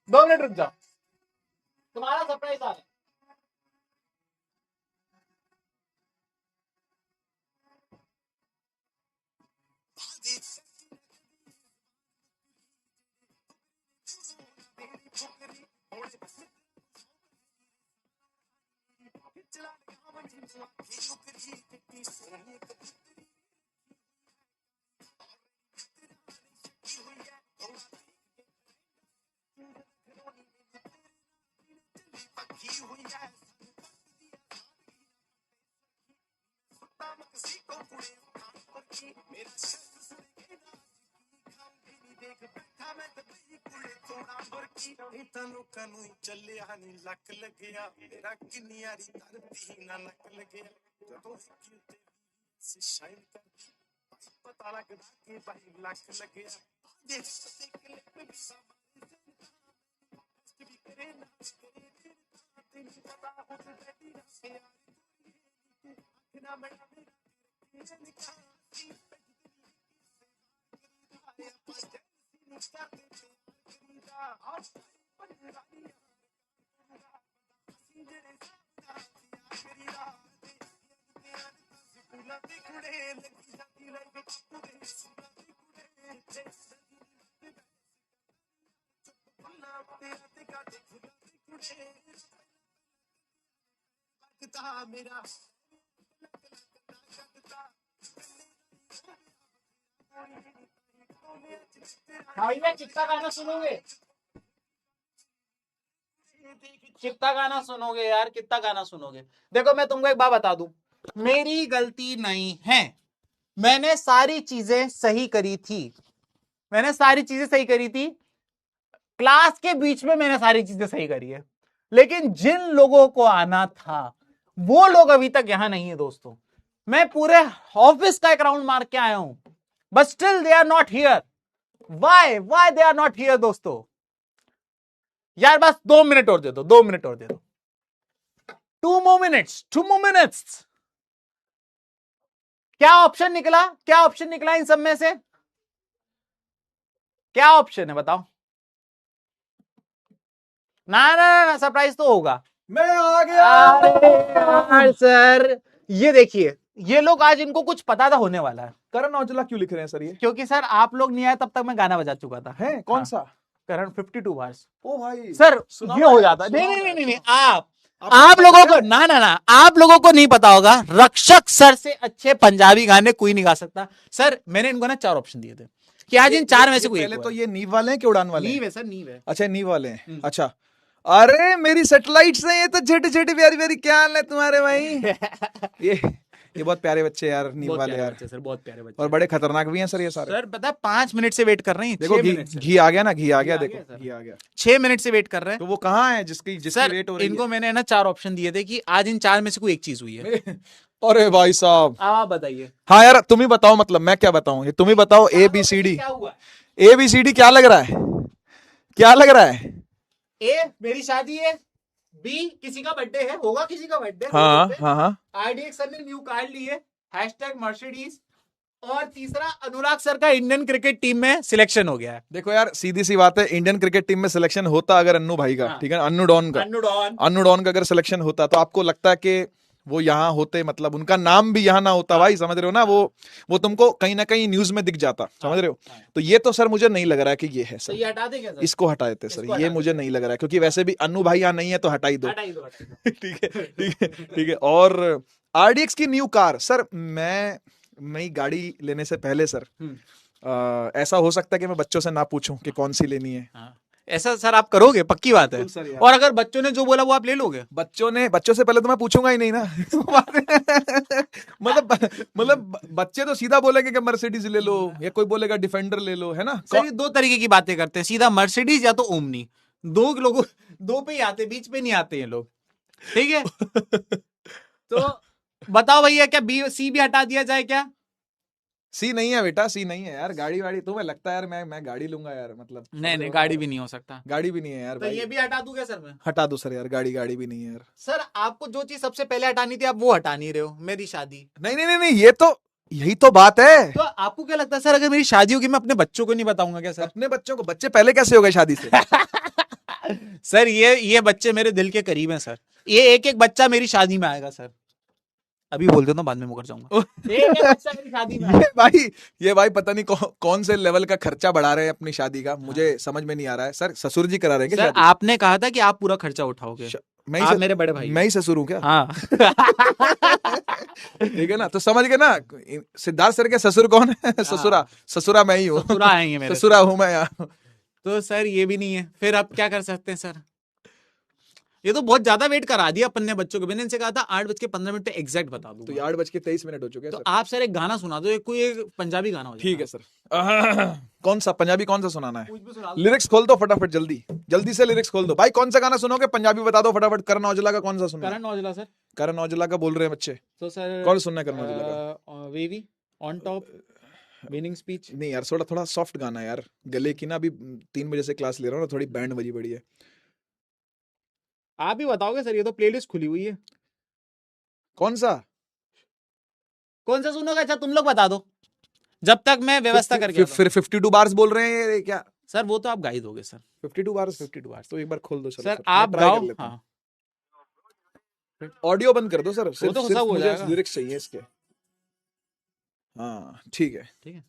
[SPEAKER 1] 2 मिनट रुक जाओ, तुम्हारा सरप्राइज आ रहा है। ਚੱਲਿਆ ਨੀ ਲੱਕ ਲੱਗਿਆ ਮੇਰਾ ਕਿੰਨੀ ਯਾਰੀ ਧਰਤੀ ਨਾ ਨੱਕ ਲੱਗਿਆ ਜਦੋਂ ਸੀ ਸ਼ਾਈਨ ਕਰਦੀ ਪਤਾ ਲੱਗਦਾ ਕਿ ਭਾਈ ਲੱਕ ਲੱਗਿਆ ਦੇਖ ਦੇਖ ਲਿਪ ਵੀ ਸਾਮਾਨ ਵੀ ਕਰੇ ਨਾ ਕਰੇ ਤੈਨੂੰ ਪਤਾ ਹੋ ਜਦੀ ਨਾ ਯਾਰ ਨਾ ਮੈਂ ਮੇਰਾ ਨਿਕਾਲੀ ਆਇਆ ਪਾਜੇ ਨੂੰ ਕਰਦੇ ਕਰੀਦਾ ਆ मेरा कितना गाना सुनोगे? कितना गाना सुनोगे यार, कितना गाना सुनोगे? देखो मैं तुमको एक बात बता दूं, मेरी गलती नहीं है, मैंने सारी चीजें सही करी थी, मैंने सारी चीजें सही करी थी, क्लास के बीच में मैंने सारी चीजें सही करी है। लेकिन जिन लोगों को आना था वो लोग अभी तक यहां नहीं है दोस्तों। मैं पूरे ऑफिस का एक राउंड मार के आया हूं, but still they are not here. Why they are not here दोस्तों? यार बस 2 मिनट और दे दो, 2 मिनट और दे दो, 2 more minutes। क्या ऑप्शन निकला, क्या ऑप्शन निकला इन सब में से? क्या ऑप्शन है बताओ? ना सरप्राइज तो होगा।
[SPEAKER 2] मैं आ गया
[SPEAKER 1] सर ये देखिए, ये लोग आज इनको कुछ पता था होने वाला है।
[SPEAKER 2] करण औजला क्यों लिख रहे हैं सर ये?
[SPEAKER 1] क्योंकि सर आप लोग नहीं आए तब तक मैं गाना बजा चुका था।
[SPEAKER 2] है कौन
[SPEAKER 1] हाँ।
[SPEAKER 2] सा?
[SPEAKER 1] करण 52 बार्स।
[SPEAKER 2] ओ भाई
[SPEAKER 1] सर
[SPEAKER 2] सुनाओ
[SPEAKER 1] ये हो
[SPEAKER 2] यार,
[SPEAKER 1] जाता।
[SPEAKER 2] सुनाओ
[SPEAKER 1] नहीं,
[SPEAKER 2] यार।
[SPEAKER 1] आप लोगों को ना आप लोगों को नहीं पता होगा, रक्षक सर से अच्छे पंजाबी गाने कोई नहीं गा सकता। सर मैंने इनको ना 4 ऑप्शन दिए थे कि आज इन 4 में से कोई
[SPEAKER 2] पहले
[SPEAKER 1] एक
[SPEAKER 2] तो
[SPEAKER 1] हुआ है।
[SPEAKER 2] ये नींव वाले हैं कि उड़ान वाले हैं?
[SPEAKER 1] नींव है सर, नींव है।
[SPEAKER 2] अच्छा नींव वाले हैं। अच्छा अरे मेरी सैटेलाइट्स हैं ये तो, छोटी छोटी प्यारी प्यारी। क्या हाल है तुम्हारे भाई? ये बहुत प्यारे बच्चे यार, नींव वाले यार
[SPEAKER 1] सर बहुत प्यारे बच्चे
[SPEAKER 2] और बड़े खतरनाक भी हैं सर ये सारे।
[SPEAKER 1] सर पता है 5 मिनट से वेट कर रहे हैं।
[SPEAKER 2] देखो
[SPEAKER 1] 6
[SPEAKER 2] घी
[SPEAKER 1] मिनट से।
[SPEAKER 2] घी आ गया ना, घी आ गया,
[SPEAKER 1] घी आ
[SPEAKER 2] देखो
[SPEAKER 1] गया सर।
[SPEAKER 2] घी आ गया।
[SPEAKER 1] 6 मिनट से वेट कर रहे हैं।
[SPEAKER 2] तो वो कहाँ है जिसकी
[SPEAKER 1] सर
[SPEAKER 2] वेट हो रही
[SPEAKER 1] इनको मैंने ना 4 ऑप्शन दिए थे कि आज इन 4 में से कोई एक चीज हुई है।
[SPEAKER 2] है? अरे भाई साहब
[SPEAKER 1] अब आप बताइए
[SPEAKER 2] हाँ यार तुम ही बताओ, मतलब मैं क्या बताऊं, ये तुम ही बताओ। ABCD
[SPEAKER 1] क्या हुआ?
[SPEAKER 2] ABCD क्या लग रहा है, क्या लग रहा है?
[SPEAKER 1] ए मेरी शादी है, बी किसी का बर्थडे है, होगा किसी का बर्थडे।
[SPEAKER 2] हाँ हाँ हाँ
[SPEAKER 1] RDX सर ने न्यू कार ली है, #मर्सिडीज। और तीसरा अनुराग सर का इंडियन क्रिकेट टीम में सिलेक्शन हो गया है।
[SPEAKER 2] देखो यार सीधी सी बात है, इंडियन क्रिकेट टीम में सिलेक्शन होता अगर अन्नू भाई का,
[SPEAKER 1] हाँ।
[SPEAKER 2] ठीक है, अन्नू डॉन का, अन्नू डॉन का अगर सिलेक्शन होता तो आपको लगता है कि वो यहाँ होते, मतलब उनका नाम भी यहाँ ना होता भाई, समझ रहे हो ना? वो तुमको कहीं ना कहीं न्यूज में दिख जाता, समझ रहे हो? तो ये तो सर मुझे नहीं लग रहा है कि ये है
[SPEAKER 1] तो
[SPEAKER 2] सर।
[SPEAKER 1] ये हटा दें क्या सर?
[SPEAKER 2] इसको हटा देते सर,
[SPEAKER 1] इसको
[SPEAKER 2] ये
[SPEAKER 1] हटा
[SPEAKER 2] मुझे नहीं लग रहा है, क्योंकि वैसे भी अन्नू भाई यहाँ नहीं है तो हटा ही दो।
[SPEAKER 1] हटा ही दो, हटा ही दो।
[SPEAKER 2] ठीक है ठीक है ठीक है। और RDX की न्यू कार सर, मैं नई गाड़ी लेने से पहले सर ऐसा हो सकता है कि मैं बच्चों से ना पूछूं कि कौन सी लेनी है?
[SPEAKER 1] हाँ। ऐसा सर आप करोगे? पक्की बात है।
[SPEAKER 2] बिल्कुल सर यार।
[SPEAKER 1] और अगर बच्चों ने जो बोला वो आप ले लोगे?
[SPEAKER 2] बच्चों से पहले तो मैं पूछूंगा ही नहीं ना। मतलब बच्चे तो सीधा बोलेंगे कि मर्सिडीज ले लो, या कोई बोलेगा डिफेंडर ले लो, है ना?
[SPEAKER 1] सर ये 2 तरीके की बातें करते हैं, सीधा मर्सिडीज या तो ओमनी। 2 लोगों 2 पे ही आते, बीच पे नहीं आते ये लोग, ठीक है? तो बताओ भैया, क्या बी सी भी हटा दिया जाए क्या?
[SPEAKER 2] सी नहीं है बेटा, सी नहीं है यार। गाड़ी वाड़ी तुम्हें लगता है यार मैं गाड़ी लूंगा यार, मतलब
[SPEAKER 1] नहीं गाड़ी भी नहीं हो सकता।
[SPEAKER 2] गाड़ी भी नहीं है यार
[SPEAKER 1] तो
[SPEAKER 2] भाई।
[SPEAKER 1] ये भी हटा दूं क्या सर मैं?
[SPEAKER 2] हटा दो सर यार, गाड़ी भी नहीं है यार।
[SPEAKER 1] सर आपको जो चीज सबसे पहले हटानी थी आप वो हटा नहीं रहे हो, मेरी शादी।
[SPEAKER 2] नहीं, ये तो यही तो बात है।
[SPEAKER 1] तो आपको क्या लगता है सर, अगर मेरी शादी होगी मैं अपने बच्चों को नहीं बताऊंगा क्या सर?
[SPEAKER 2] अपने बच्चों को? बच्चे पहले कैसे हो गए शादी से?
[SPEAKER 1] सर ये बच्चे मेरे दिल के करीब हैं सर। ये एक एक बच्चा मेरी शादी में आएगा सर। अभी बोल देता हूँ, बाद में मुकर जाऊंगा। एक एक बच्चा मेरी शादी में आएगा।
[SPEAKER 2] ये भाई पता नहीं कौन से लेवल का खर्चा बढ़ा रहे हैं अपनी शादी का, मुझे समझ में नहीं आ रहा है सर। ससुर जी करा रहे हैं क्या
[SPEAKER 1] सर
[SPEAKER 2] शादी?
[SPEAKER 1] आपने कहा था कि आप पूरा खर्चा उठाओगे।
[SPEAKER 2] मैं
[SPEAKER 1] आप मेरे बड़े भाई।
[SPEAKER 2] मैं ही ससुर हूँ क्या?
[SPEAKER 1] हाँ।
[SPEAKER 2] ठीक है ना? तो समझ गए ना, सिद्धार्थ सर के ससुर कौन है? ससुरा मैं ही हूँ।
[SPEAKER 1] ससुरा आएंगे मेरे।
[SPEAKER 2] ससुरा हूँ मैं यहाँ।
[SPEAKER 1] तो सर ये भी नहीं है, फिर आप क्या कर सकते हैं सर? ये तो बहुत ज्यादा वेट करा दिया अपन ने बच्चों को। मैंने इनसे कहा था 8:15 पे एग्जैक्ट बता दूं।
[SPEAKER 2] तो 8:23 हो चुके हैं
[SPEAKER 1] तो
[SPEAKER 2] सर।
[SPEAKER 1] आप सर एक गाना सुना दो, कोई एक पंजाबी गाना हो जाए।
[SPEAKER 2] ठीक है सर। कौन सा पंजाबी, कौन सा सुनाना है?
[SPEAKER 1] कुछ भी सुना दो।
[SPEAKER 2] लिरिक्स खोल दो फटाफट, जल्दी से लिरिक्स खोल दो भाई। कौन सा गाना सुनोगे पंजाबी बता दो फटाफट। करण औजला का कौन सा सुनना है?
[SPEAKER 1] करण औजला सर।
[SPEAKER 2] करण औजला का बोल रहे हैं बच्चे,
[SPEAKER 1] तो सर
[SPEAKER 2] कौन सुनना है करण औजला का?
[SPEAKER 1] Wavy on top winning speech.
[SPEAKER 2] नहीं यार, थोड़ा सॉफ्ट गाना है यार। गले की ना अभी 3 बजे से क्लास ले रहा हूँ ना, थोड़ी बैंड बजी पड़ी है।
[SPEAKER 1] आप ही बताओगे सर, ये तो प्लेलिस्ट खुली हुई है।
[SPEAKER 2] कौन सा
[SPEAKER 1] सुनोगे? अच्छा तुम लोग बता दो, जब तक मैं व्यवस्था करके आता हूं।
[SPEAKER 2] फिर 52 बार्स बोल रहे हैं ये क्या?
[SPEAKER 1] सर वो तो आप गाइड दोगे सर।
[SPEAKER 2] 52 बार्स तो एक बार खोल दो
[SPEAKER 1] सर आप गाओ। हाँ
[SPEAKER 2] ऑडियो बंद कर दो सर,
[SPEAKER 1] वो तो सब हो जाएगा।
[SPEAKER 2] लिरिक्स चाहिए इसके। हाँ ठीक है।
[SPEAKER 1] ठीक है,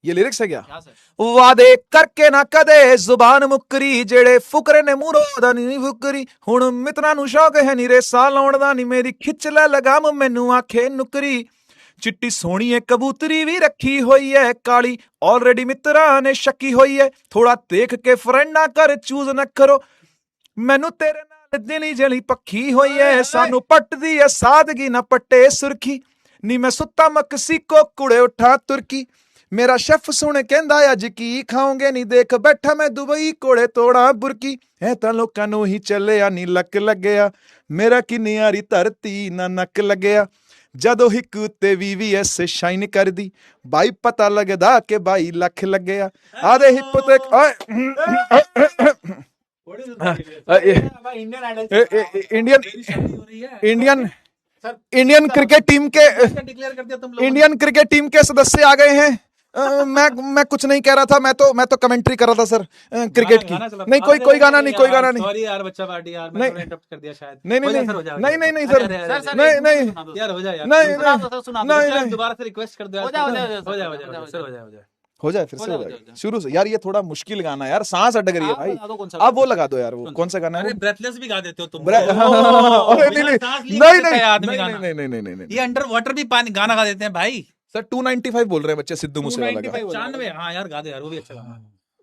[SPEAKER 2] ये लिरिक्स है क्या?
[SPEAKER 1] क्या सर?
[SPEAKER 2] वादे करके ना कदे जुबान मुकरी, जेड़े फुकरे ने मुरोदा नहीं फुकरी। हुण मित्रा नु शौक है नी रेसा लाउण दा नी, मेरी खिच ले लगाम मैनू आखे नुकरी। चिट्टी सोहनी है कबूतरी भी रखी हुई है, काली ऑलरेडी मित्रा ने शकी हुई है। थोड़ा देख के फ्रेंड ना कर, चूज ना करो, मैनू तेरे नाल दिली जली पक्की हुई है। सानू पटदी है सादगी ना पट्टे सुरखी, नी मैं सुत्ता मक्सी को कुड़े उठा तुर्की। ਮੇਰਾ ਸ਼ੈਫ ਸੁਣ ਕਹਿੰਦਾ ਅੱਜ ਕੀ ਖਾਓਗੇ ਨਹੀਂ, ਦੇਖ ਬੈਠਾ ਮੈਂ ਦੁਬਈ ਕੋਲੇ ਤੋੜਾ ਬੁਰਕੀ, ਐ ਤਾਂ ਲੋਕਾਂ ਨੂੰ ਹੀ ਚੱਲਿਆ ਨੀ ਲੱਕ ਲੱਗਿਆ, ਮੇਰਾ ਕਿੰਨੀ ਯਾਰੀ ਧਰਤੀ ਨਾ ਨੱਕ ਲੱਗਿਆ, ਜਦੋਂ ਹਿੱਕ ਉੱਤੇ VVS ਸ਼ਾਈਨ ਕਰਦੀ, ਬਾਈ ਪਤਾ ਲੱਗਦਾ ਕਿ 22 ਲੱਖ ਲੱਗਿਆ, ਆਦੇ ਹਿੱਪ ਤੇ इंडियन क्रिकेट टीम के इंडियन क्रिकेट टीम के सदस्य आ गए हैं। मैं कुछ नहीं कह रहा था, मैं तो कमेंट्री कर रहा था सर क्रिकेट की। नहीं कोई गाना नहीं, कोई गाना नहीं।
[SPEAKER 3] सॉरी यार बच्चा पार्टी यार,
[SPEAKER 2] नहीं
[SPEAKER 3] इंटरप्ट कर दिया शायद।
[SPEAKER 2] नहीं सर, नहीं सर, नहीं
[SPEAKER 3] यार हो जाए यार,
[SPEAKER 2] नहीं
[SPEAKER 3] दोबारा से रिक्वेस्ट कर दो, हो जाए
[SPEAKER 2] हो जाए फिर से हो जाए शुरू से। यार ये थोड़ा मुश्किल गाना है यार, सांस अटक रही है भाई। आप वो लगा दो यार, वो कौन सा गाना है?
[SPEAKER 3] ब्रेथलेस भी गा देते हो तुम।
[SPEAKER 2] नहीं,
[SPEAKER 3] ये अंडर वाटर भी पानी गाना गा देते हैं भाई।
[SPEAKER 2] सर 295 बोल रहे हैं बच्चे सिद्धू मूसेवाला का।
[SPEAKER 3] 95, हाँ यार गा दे यार, वो भी अच्छा गाना,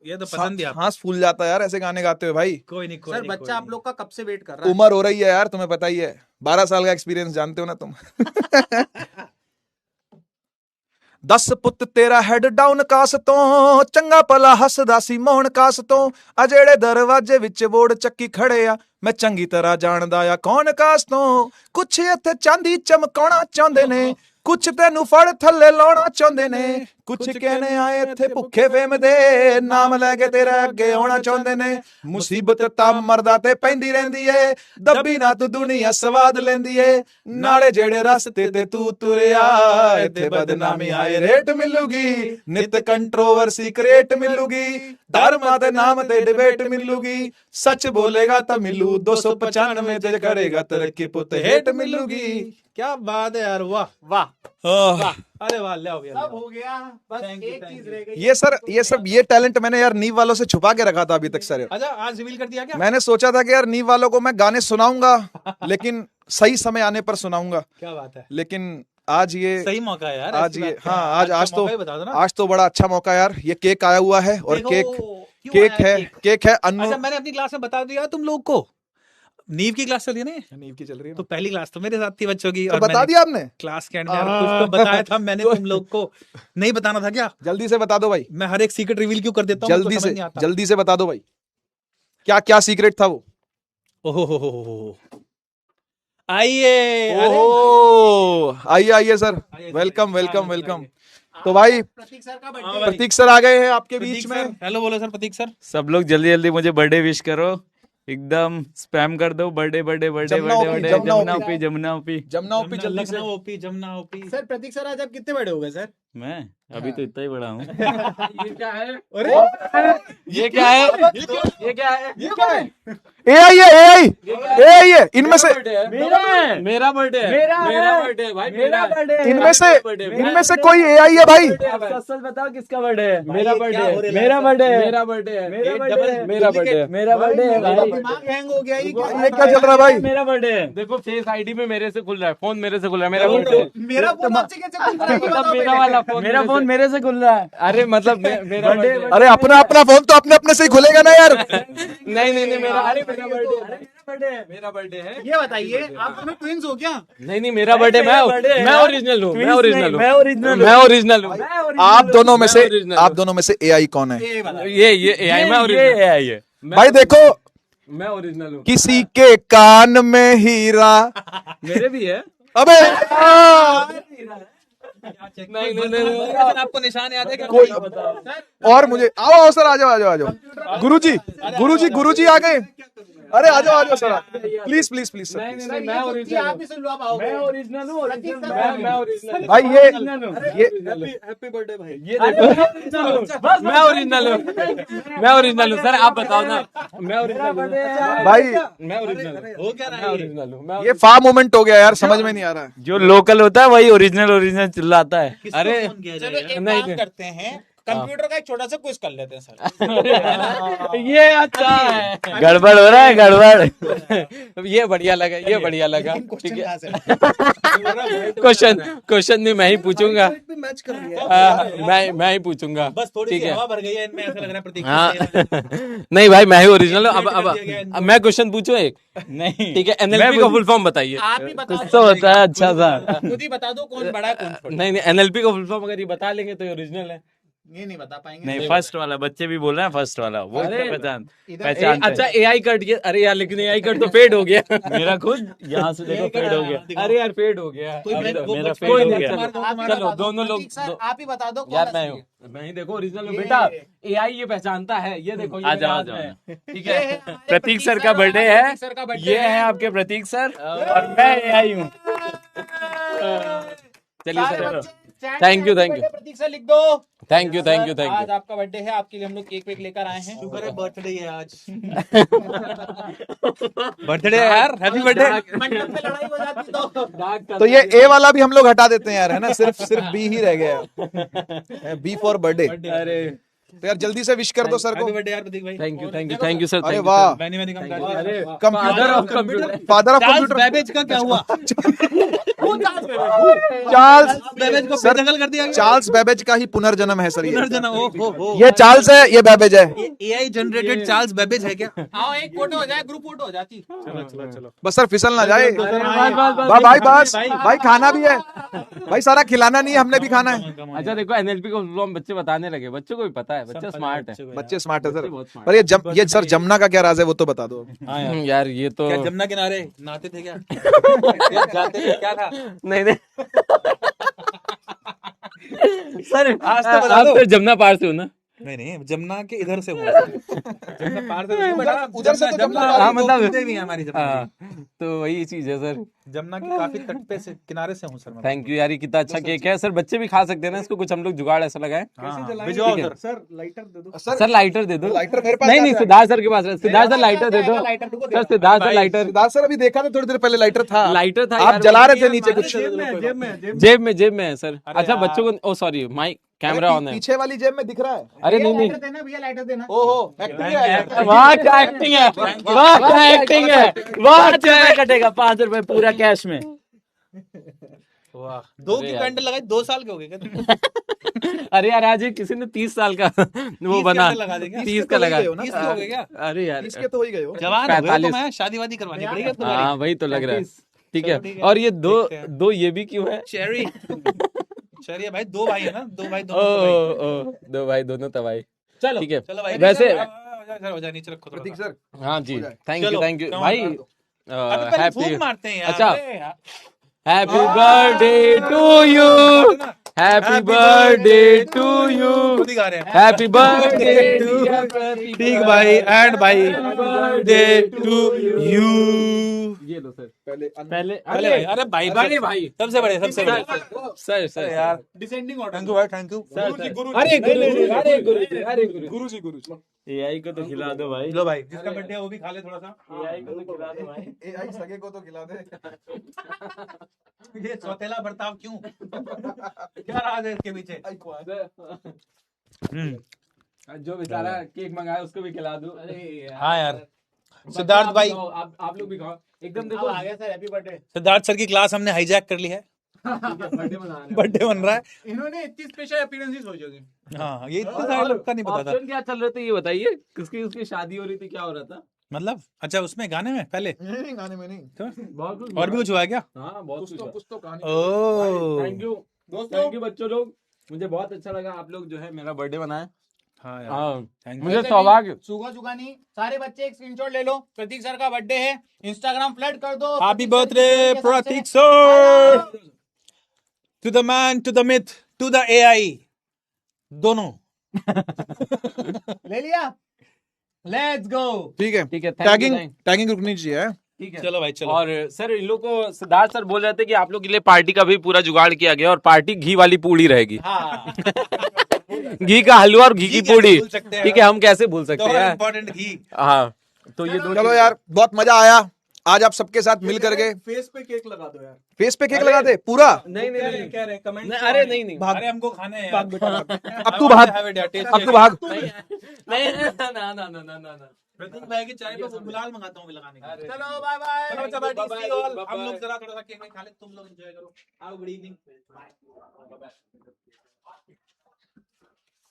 [SPEAKER 3] ये तो पसंद है।
[SPEAKER 2] सांस फूल जाता है यार ऐसे गाने गाते हुए भाई।
[SPEAKER 3] कोई नहीं
[SPEAKER 1] सर बच्चा आप लोग का कब से वेट कर रहा है?
[SPEAKER 2] उम्र हो रही है यार, तुम्हें पता ही है, 12 साल का एक्सपीरियंस जानते हो ना तुम। 10 ਪੁੱਤ ਤੇਰਾ ਹੈਡ ਡਾਊਨ ਕਾਸ ਤੋਂ, ਚੰਗਾ ਭਲਾ ਹੱਸਦਾ ਸੀ ਮੋਹਨ ਕਾਸ ਤੋਂ, ਆ ਜਿਹੜੇ ਦਰਵਾਜ਼ੇ ਵਿੱਚ ਵੋੜ ਚੱਕੀ ਖੜੇ ਆ, ਮੈਂ ਚੰਗੀ ਤਰ੍ਹਾਂ ਜਾਣਦਾ ਆ ਕੌਣ ਕਾਸ ਤੋਂ। ਕੁਛ ਇੱਥੇ ਚਾਂਦੀ ਚਮਕਾਉਣਾ ਚਾਹੁੰਦੇ ਨੇ, ਕੁਛ ਤੈਨੂੰ ਫੜ ਥੱਲੇ ਲਾਉਣਾ ਚਾਹੁੰਦੇ ਨੇ, ਕੁਛ ਕਹਿੰਦੇ ਆਏ ਇੱਥੇ ਭੁੱਖੇ ਫੇਮ ਦੇ, ਨਾਮ ਲੈ ਕੇ ਤੇਰਾ ਅੱਗੇ ਆਉਣਾ ਚਾਹੁੰਦੇ ਨੇ। ਮੁਸੀਬਤ ਤਾਂ ਮਰਦਾ ਤੇ ਪੈਂਦੀ ਰਹਿੰਦੀ ਏ, ਦੱਬੀ ਨਾ ਤੂੰ ਦੁਨੀਆ ਸਵਾਦ ਲੈਂਦੀ ਏ, ਨਾਲੇ ਜਿਹੜੇ ਰਸਤੇ ਤੇ ਤੂੰ ਤੁਰਿਆ, ਇੱਥੇ ਬਦਨਾਮੀ ਆਏ ਰੇਟ ਮਿਲੂਗੀ, ਨਿਤ ਕੰਟਰੋਵਰਸੀ ਕ੍ਰੀਏਟ ਮਿਲੂਗੀ, ਧਰਮਾਂ ਦੇ ਨਾਮ ਤੇ ਡਿਬੇਟ ਮਿਲੂਗੀ, ਸੱਚ ਬੋਲੇਗਾ ਤਾਂ ਮਿਲੂ 295, ਤੇ ਕਰੇਗਾ ਤਰੱਕੀ ਪੁੱਤ ਹੇਟ ਮਿਲੂਗੀ।
[SPEAKER 3] क्या बात है यार, वाह
[SPEAKER 1] वाह
[SPEAKER 3] अरे वाह, ले आओ
[SPEAKER 1] सब हो गया, बस एक चीज रह गई।
[SPEAKER 2] ये टैलेंट मैंने यार नींव वालों से छुपा के रखा था अभी तक सर।
[SPEAKER 3] अच्छा आज रिवील कर दिया क्या?
[SPEAKER 2] मैंने सोचा था कि यार नींव वालों को मैं गाने सुनाऊंगा, लेकिन सही समय आने पर सुनाऊंगा।
[SPEAKER 3] क्या बात है,
[SPEAKER 2] लेकिन आज ये
[SPEAKER 3] सही मौका है यार।
[SPEAKER 2] आज ये हाँ आज तो बड़ा अच्छा मौका यार। ये केक आया हुआ है और केक है अनु।
[SPEAKER 3] अच्छा मैंने अपनी क्लास में बता दिया तुम लोग को, नीव की क्लास चल रही है ना,
[SPEAKER 2] नींव की चल रही है
[SPEAKER 3] तो पहली क्लास तो मेरे साथ थी बच्चों की,
[SPEAKER 2] तो
[SPEAKER 3] और
[SPEAKER 2] बता दिया आपने
[SPEAKER 3] क्लास के एंड में कुछ तो बताया था मैंने तुम लोग को, नहीं बताना था क्या?
[SPEAKER 2] जल्दी से बता दो भाई,
[SPEAKER 3] मैं हर एक सीक्रेट रिवील क्यों कर देता हूँ?
[SPEAKER 2] जल्दी से बता दो भाई, क्या क्या सीक्रेट था वो?
[SPEAKER 3] ओहो आइए
[SPEAKER 2] आइए सर, वेलकम। तो भाई प्रतीक सर आ गए हैं आपके बीच में।
[SPEAKER 3] हेलो बोलो सर प्रतीक सर।
[SPEAKER 4] सब लोग जल्दी जल्दी मुझे बर्थडे विश करो, एकदम स्पैम कर दो, birthday Jamuna OP
[SPEAKER 3] Jamuna OP.
[SPEAKER 1] Sir Prateek sir आज आप कितने बड़े हो गए सर?
[SPEAKER 4] मैं अभी तो इतना ही बड़ा हूँ।
[SPEAKER 2] ये क्या है? AI है इनमें से।
[SPEAKER 4] मेरा बर्थडे भाई, मेरा बर्थडे।
[SPEAKER 2] इनमें से कोई AI है भाई?
[SPEAKER 4] सच बताओ किसका बर्थडे है? मेरा बर्थडे है भाई।
[SPEAKER 1] दिमाग हैंग हो गया
[SPEAKER 2] ये क्या चल रहा है भाई?
[SPEAKER 4] मेरा बर्थडे है, देखो फेस आईडी में मेरे से खुल रहा है, फोन मेरे से खुल रहा है, मेरा बर्थडे।
[SPEAKER 1] मेरा फोन आपसे कैसे खुल रहा है?
[SPEAKER 4] मतलब मेरा वाला फोन, मेरा फोन मेरे से खुल रहा है। अरे मतलब मेरा बर्थडे।
[SPEAKER 2] अरे अपना फोन तो अपने से ही खुलेगा ना यार।
[SPEAKER 4] नहीं मेरा, अरे मेरा बर्थडे है।
[SPEAKER 1] ये बताइए आप दोनों ट्विंस हो क्या?
[SPEAKER 4] नहीं मेरा बर्थडे, मैं ओरिजिनल हूँ।
[SPEAKER 2] आप दोनों में से AI कौन है?
[SPEAKER 4] ये AI, मैं ओरिजिनल है
[SPEAKER 2] भाई। देखो
[SPEAKER 4] मैं ओरिजिनल हूँ।
[SPEAKER 2] किसी के कान में हीरा,
[SPEAKER 4] मेरे भी है।
[SPEAKER 2] अबे
[SPEAKER 3] नहीं आपको निशान याद है क्या?
[SPEAKER 2] कोई और मुझे आओ सर, आ जाओ गुरुजी आ गए। अरे आ जाओ सर, प्लीज सर।
[SPEAKER 4] नहीं मैं ओरिजिनल हूँ
[SPEAKER 2] भाई। ये
[SPEAKER 3] हैप्पी बर्थडे भाई।
[SPEAKER 4] ये बस मैं ओरिजिनल हूँ सर, आप बताओ ना। मैं ओरिजिनल
[SPEAKER 2] भाई,
[SPEAKER 4] मैं ओरिजिनल
[SPEAKER 3] हो क्या रहा है?
[SPEAKER 2] ये फा मोमेंट हो गया यार, समझ में नहीं आ रहा है।
[SPEAKER 4] जो लोकल होता है वही ओरिजिनल चिल्लाता है। अरे
[SPEAKER 3] चलो एक काम करते हैं, कंप्यूटर का एक छोटा सा क्विज कर लेते हैं सर।
[SPEAKER 4] ये अच्छा है। गड़बड़ हो रहा है, गड़बड़। ये बढ़िया लगा। ठीक है, क्वेश्चन भी मैं ही पूछूंगा।
[SPEAKER 3] मैच कर लिया।
[SPEAKER 4] मैं ही पूछूंगा।
[SPEAKER 3] बस थोड़ी सी हवा भर गई है इनमें, ऐसा लग रहा है प्रतीक।
[SPEAKER 4] हाँ नहीं भाई, मैं ही ओरिजिनल हूँ। अब मैं क्वेश्चन पूछूं एक? नहीं ठीक है, NLP का फुल फॉर्म बताइए।
[SPEAKER 1] आप ही बता
[SPEAKER 4] कुछ तो होता है अच्छा सा।
[SPEAKER 1] खुद ही बता दो कौन बड़ा है कौन छोटा।
[SPEAKER 4] नहीं NLP का फुल फॉर्म अगर ये बता लेंगे तो ओरिजिनल है,
[SPEAKER 3] ये नहीं बता पाएंगे।
[SPEAKER 5] नहीं, फर्स्ट वाला बच्चे भी बोल रहे हैं, फर्स्ट वाला वो
[SPEAKER 4] अरे,
[SPEAKER 5] पहचान
[SPEAKER 4] अच्छा AI कट गया, अरे यार लेकिन AI कट तो फेड हो गया।
[SPEAKER 5] मेरा खुद यहाँ से देखो फेड हो गया।
[SPEAKER 4] अरे यार फेड हो गया।
[SPEAKER 3] कोई
[SPEAKER 5] अभी तो
[SPEAKER 3] वो
[SPEAKER 5] मेरा
[SPEAKER 3] बचपन
[SPEAKER 5] फेड
[SPEAKER 3] का
[SPEAKER 5] हो
[SPEAKER 3] बात
[SPEAKER 5] गया।
[SPEAKER 3] तुम्हारा-
[SPEAKER 4] चलो,
[SPEAKER 3] तुम्हारा बता दो।
[SPEAKER 4] दोनों लोग-
[SPEAKER 3] प्रतीक सर, आप ही बता दो कौन
[SPEAKER 4] यार
[SPEAKER 3] असली है।
[SPEAKER 4] मैं ही देखो ओरिजिनल हूँ
[SPEAKER 3] ये-
[SPEAKER 4] बेटा। AI ये पहचानता है, ये देखो ये
[SPEAKER 5] आ
[SPEAKER 4] मेरे
[SPEAKER 5] जाओ, आ
[SPEAKER 4] हाथ
[SPEAKER 5] जाओ।
[SPEAKER 4] में। ठीक
[SPEAKER 3] ये
[SPEAKER 4] है।
[SPEAKER 3] है हमारे
[SPEAKER 5] प्रतीक सर का
[SPEAKER 3] और
[SPEAKER 5] बर्थडे
[SPEAKER 3] हमारे
[SPEAKER 5] है।
[SPEAKER 3] प्रतीक सर का birthday
[SPEAKER 5] ये है आपके प्रतीक सर और मैं AI हूँ।
[SPEAKER 4] चलिए
[SPEAKER 3] सारे
[SPEAKER 4] सर,
[SPEAKER 3] बच्चे chat
[SPEAKER 4] Thank
[SPEAKER 3] में
[SPEAKER 4] you,
[SPEAKER 3] happy
[SPEAKER 4] thank you.
[SPEAKER 3] birthday Prateek sir लिख दो।
[SPEAKER 4] Thank you thank you
[SPEAKER 3] sir,
[SPEAKER 4] thank
[SPEAKER 3] आज
[SPEAKER 4] यू।
[SPEAKER 3] आपका बर्थडे है, आपके लिए हम लोग केक वेक लेकर आए हैं।
[SPEAKER 6] शुक्र है बर्थडे है आज।
[SPEAKER 3] बर्थडे है यार, हैप्पी बर्थडे।
[SPEAKER 6] मंडप में लड़ाई हो जाती तो
[SPEAKER 2] तो ये ए वाला भी हम लोग हटा देते हैं यार, है ना, सिर्फ बी ही रह गया, बी फॉर बर्थडे।
[SPEAKER 4] अरे
[SPEAKER 2] तो यार जल्दी से विश कर दो सर को।
[SPEAKER 3] हैप्पी बर्थडे यार प्रतीक भाई।
[SPEAKER 4] Thank you sir.
[SPEAKER 2] अरे वाह,
[SPEAKER 3] मैनी मैनी
[SPEAKER 4] अरे
[SPEAKER 3] congratulation.
[SPEAKER 4] Father of computer.
[SPEAKER 2] Father of
[SPEAKER 3] Charles
[SPEAKER 2] computer
[SPEAKER 3] Babbage का क्या हुआ?
[SPEAKER 2] चार्ल्स
[SPEAKER 3] बेबेज को
[SPEAKER 2] सर,
[SPEAKER 3] बेदखल कर दिया गया।
[SPEAKER 2] चार्ल्स बेबेज का ही पुनर्जन्म है सर ये।
[SPEAKER 3] पुनर्जन्म, ओ
[SPEAKER 2] ये चार्ल्स है, ये बेबेज है।
[SPEAKER 3] एआई जनरेटेड चार्ल्स बेबेज है क्या? आओ एक फोटो हो जाए, ग्रुप फोटो हो जाती। चलो
[SPEAKER 2] बस सर फिसल ना जाए।
[SPEAKER 4] बस,
[SPEAKER 2] भाई बस, भाई खाना भी है भाई, सारा खिलाना नहीं है, हमने भी खाना है।
[SPEAKER 4] अच्छा देखो NLP को फुल फॉर्म बच्चे बताने लगे, बच्चों को भी पता है, बच्चे स्मार्ट है।
[SPEAKER 2] बच्चे स्मार्ट है सर।
[SPEAKER 4] बहुत smart
[SPEAKER 2] पर ये सर जमुना का क्या राज है वो तो बता दो।
[SPEAKER 4] यार ये तो
[SPEAKER 3] क्या जमुना किनारे नहाते थे क्या? या जाते थे, क्या था?
[SPEAKER 4] नहीं नहीं सर
[SPEAKER 3] आज तो बता
[SPEAKER 4] आप
[SPEAKER 3] दो।
[SPEAKER 4] तो जमुना पार से हो ना।
[SPEAKER 3] नहीं नहीं, जमुना के इधर से हुआ। जमुना पार से नहीं, बड़ा
[SPEAKER 2] उधर से तो जमुना
[SPEAKER 3] वाली
[SPEAKER 4] हाँ,
[SPEAKER 3] वो
[SPEAKER 4] मतलब-
[SPEAKER 3] कुत्ते भी हैं हमारी जमुना
[SPEAKER 4] हाँ,
[SPEAKER 3] की।
[SPEAKER 4] तो वही चीज है सर।
[SPEAKER 3] जमुना की काफी तट पे से किनारे से हूँ सर मैं।
[SPEAKER 4] थैंक यू यार, ये कितना अच्छा केक है सर, बच्चे भी खा सकते हैं ना इसको, कुछ हम लोग जुगाड़ ऐसा लगाए।
[SPEAKER 3] हाँ, भिजवाओ
[SPEAKER 4] ठीक है।
[SPEAKER 3] सर।
[SPEAKER 4] सर लाइटर दे दो।
[SPEAKER 2] लाइटर मेरे पास
[SPEAKER 4] नहीं नहीं,
[SPEAKER 2] है।
[SPEAKER 4] सिद्धार्थ सर के पास है। सिद्धार्थ सर लाइटर दे दो sir, Siddharth sir lighter.
[SPEAKER 2] Siddharth sir अभी देखा था थोड़ी देर पहले लाइटर था।
[SPEAKER 4] लाइटर था
[SPEAKER 2] आप
[SPEAKER 4] यार,
[SPEAKER 2] जला रहे थे नीचे कुछ।
[SPEAKER 4] जेब में है सर। अच्छा बच्चों को, ओ सॉरी माइक कैमरा ऑन है।
[SPEAKER 2] पीछे वाली जेब में दिख रहा है।
[SPEAKER 4] अरे नहीं नहीं,
[SPEAKER 3] देना भैया, लाइटर देना।
[SPEAKER 2] ओहो, एक्टिंग है।
[SPEAKER 4] वाह क्या एक्टिंग है, वाह क्या एक्टिंग है, वाह क्या
[SPEAKER 5] कटेगा 5 रुपए पूरा कैश में।
[SPEAKER 3] वाह, दो
[SPEAKER 4] अरे
[SPEAKER 3] की
[SPEAKER 4] यार।
[SPEAKER 3] कैंडल लगाई, 2 साल के हो गए क्या?
[SPEAKER 4] अरे यार आज ये किसी ने 30 साल का वो बना,
[SPEAKER 3] कैंडल लगा देंगे।
[SPEAKER 4] 30 का लगा।
[SPEAKER 3] 30 के हो गए क्या?
[SPEAKER 4] अरे यार
[SPEAKER 2] इसके तो हो ही गए हो।
[SPEAKER 3] जवान हो गए तो
[SPEAKER 4] 45।
[SPEAKER 3] मैं शादी वादी करवानी पड़ेगी
[SPEAKER 4] हाँ
[SPEAKER 3] तुम्हारी।
[SPEAKER 4] वही तो लग रहा है। ठीक
[SPEAKER 3] चलो, ठीक
[SPEAKER 4] है,
[SPEAKER 3] है।
[SPEAKER 4] और ये
[SPEAKER 3] देखते हैं।
[SPEAKER 4] दो ये भी क्यों है?
[SPEAKER 3] चेरी चेरी भाई, 2 भाई है ना, 2 भाई
[SPEAKER 4] ओ
[SPEAKER 3] दोनों तो भाई।
[SPEAKER 4] ओ दो भाई दोनों तबाही।
[SPEAKER 3] चलो
[SPEAKER 4] ठीक है,
[SPEAKER 3] चलो भाई।
[SPEAKER 4] वैसे-
[SPEAKER 3] हो जाए नीचे रखो थोड़ा
[SPEAKER 2] प्रतीक
[SPEAKER 3] सा।
[SPEAKER 2] सर,
[SPEAKER 4] हाँ जी, थैंक
[SPEAKER 3] चलो,
[SPEAKER 4] यू
[SPEAKER 3] come on,
[SPEAKER 4] भाई।
[SPEAKER 3] कर दो। अभी पहले
[SPEAKER 4] हैप्पी
[SPEAKER 3] फूक मारते हैं यार।
[SPEAKER 4] अच्छा।
[SPEAKER 3] अरे यार।
[SPEAKER 4] Happy birthday to you, happy birthday to you,
[SPEAKER 3] खुद ही गा रहे हैं।
[SPEAKER 4] हैप्पी बर्थडे टू
[SPEAKER 3] ठीक भाई, एंड भाई बर्थडे टू यू।
[SPEAKER 4] ये लो सर।
[SPEAKER 2] पहले
[SPEAKER 4] पहले
[SPEAKER 3] अरे भाई, अरे भाई,
[SPEAKER 4] अरे भाई,
[SPEAKER 3] सबसे बड़े, सबसे बड़े।
[SPEAKER 4] सर सर
[SPEAKER 3] अरे यार,
[SPEAKER 6] डिसेंडिंग
[SPEAKER 3] थैंक यू भाई, थैंक यू।
[SPEAKER 4] अरे गुरु जी, अरे गुरु जी।
[SPEAKER 5] AI को तो खिला दो भाई।
[SPEAKER 3] लो भाई, जिसका बर्थडे है वो भी खा ले थोड़ा सा।
[SPEAKER 5] AI को तो खिला दो भाई।
[SPEAKER 2] AI सगे को तो खिला दे।
[SPEAKER 3] ये सौतेला बर्ताव क्यों? क्या राज है इसके पीछे?
[SPEAKER 4] जो बेचारा केक मंगाया उसको भी खिला दूं।
[SPEAKER 3] हाँ यार, सिद्धार्थ भाई,
[SPEAKER 4] आप लोग भी खाओ एकदम। देखो
[SPEAKER 6] आ गया sir, happy birthday.
[SPEAKER 3] Siddharth sir की क्लास हमने हाईजैक कर ली है।
[SPEAKER 4] बर्थडे मनाने
[SPEAKER 3] बर्थडे बन रहा है।
[SPEAKER 6] इन्होंने इतनी स्पेशल अपीयरेंसेस हो जाएगी।
[SPEAKER 3] हाँ, ये इतने सारे लोग का नहीं पता था।
[SPEAKER 4] ऑप्शन क्या चल रहे थे ये बताइए, किसकी उसकी शादी हो रही थी, क्या हो रहा था?
[SPEAKER 3] मतलब अच्छा, उसमें गाने में पहले
[SPEAKER 2] नहीं, गाने में नहीं।
[SPEAKER 3] तो
[SPEAKER 4] बहुत कुछ
[SPEAKER 3] और भी कुछ हुआ है क्या?
[SPEAKER 4] हाँ बहुत कुछ
[SPEAKER 2] कुछ तो कहानी।
[SPEAKER 3] ओह,
[SPEAKER 4] थैंक यू
[SPEAKER 6] दोस्तों,
[SPEAKER 4] थैंक यू बच्चों लोग, मुझे बहुत अच्छा लगा आप लोग जो है मेरा बर्थडे मनाए।
[SPEAKER 3] हाँ यार,
[SPEAKER 4] हाँ
[SPEAKER 3] थैंक
[SPEAKER 4] मुझे
[SPEAKER 3] यू।
[SPEAKER 4] सौभाग्य।
[SPEAKER 6] सुगा सुगा नहीं, सारे बच्चे एक स्क्रीनशॉट ले लो। प्रतीक सर का बर्थडे है, इंस्टाग्राम फ्लड कर दो।
[SPEAKER 3] हैप्पी
[SPEAKER 6] प्रतीक सर की
[SPEAKER 3] बर्थडे
[SPEAKER 6] story के साथ
[SPEAKER 3] प्रतीक
[SPEAKER 6] से-
[SPEAKER 3] sir, to the man, to the myth, to the AI, दोनों।
[SPEAKER 6] ले लिया, लेट्स गो।
[SPEAKER 2] ठीक है,
[SPEAKER 4] ठीक है,
[SPEAKER 2] टैगिंग रुकनी चाहिए।
[SPEAKER 4] ठीक है।
[SPEAKER 3] चलो भाई, चलो।
[SPEAKER 4] और सर इन लोग को सिद्धार्थ सर बोल रहे थे कि आप लोग के लिए पार्टी का भी पूरा जुगाड़ किया गया, और पार्टी घी वाली पूड़ी रहेगी।
[SPEAKER 6] हाँ,
[SPEAKER 4] घी का हलवा और घी की
[SPEAKER 3] कैसे
[SPEAKER 4] पूड़ी।
[SPEAKER 3] भूल सकते हैं
[SPEAKER 4] ठीक है, हम कैसे भूल सकते हैं?
[SPEAKER 3] इम्पोर्टेंट घी।
[SPEAKER 4] हाँ तो ये दो
[SPEAKER 2] चलो यार, बहुत मजा आया आज आप सबके साथ मिल करके।
[SPEAKER 6] फेस पे केक लगा दो यार।
[SPEAKER 2] फेस पे केक लगा दे पूरा।
[SPEAKER 4] नहीं नहीं नहीं
[SPEAKER 6] क्या रहे कमेंट?
[SPEAKER 4] नहीं, अरे नहीं नहीं
[SPEAKER 3] अरे हमको खाने हैं यार।
[SPEAKER 2] अब तू भाग, अब तू भाग।
[SPEAKER 4] नहीं ना ना ना ना ना।
[SPEAKER 3] प्रतीक भाई की चाय पे गुलाल मंगाता हूँ अभी लगाने के लिए।
[SPEAKER 6] चलो बाय बाय।
[SPEAKER 3] चलो बच्चा,
[SPEAKER 4] Bye
[SPEAKER 3] बाय,
[SPEAKER 4] bye,
[SPEAKER 3] हम
[SPEAKER 4] bye
[SPEAKER 3] लोग
[SPEAKER 4] bye।
[SPEAKER 3] जरा थोड़ा सा केक खा ले, तुम लोग एंजॉय करो। आओ, गुड इवनिंग।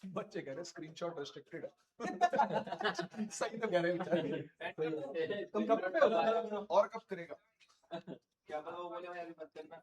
[SPEAKER 2] बच्चे कह रहे स्क्रीनशॉट रिस्ट्रिक्टेड है। सही तो कह रहे हैं। तुम कब पे हो? और कब करेगा?
[SPEAKER 6] क्या पता वो बोले भाई अभी मत करना।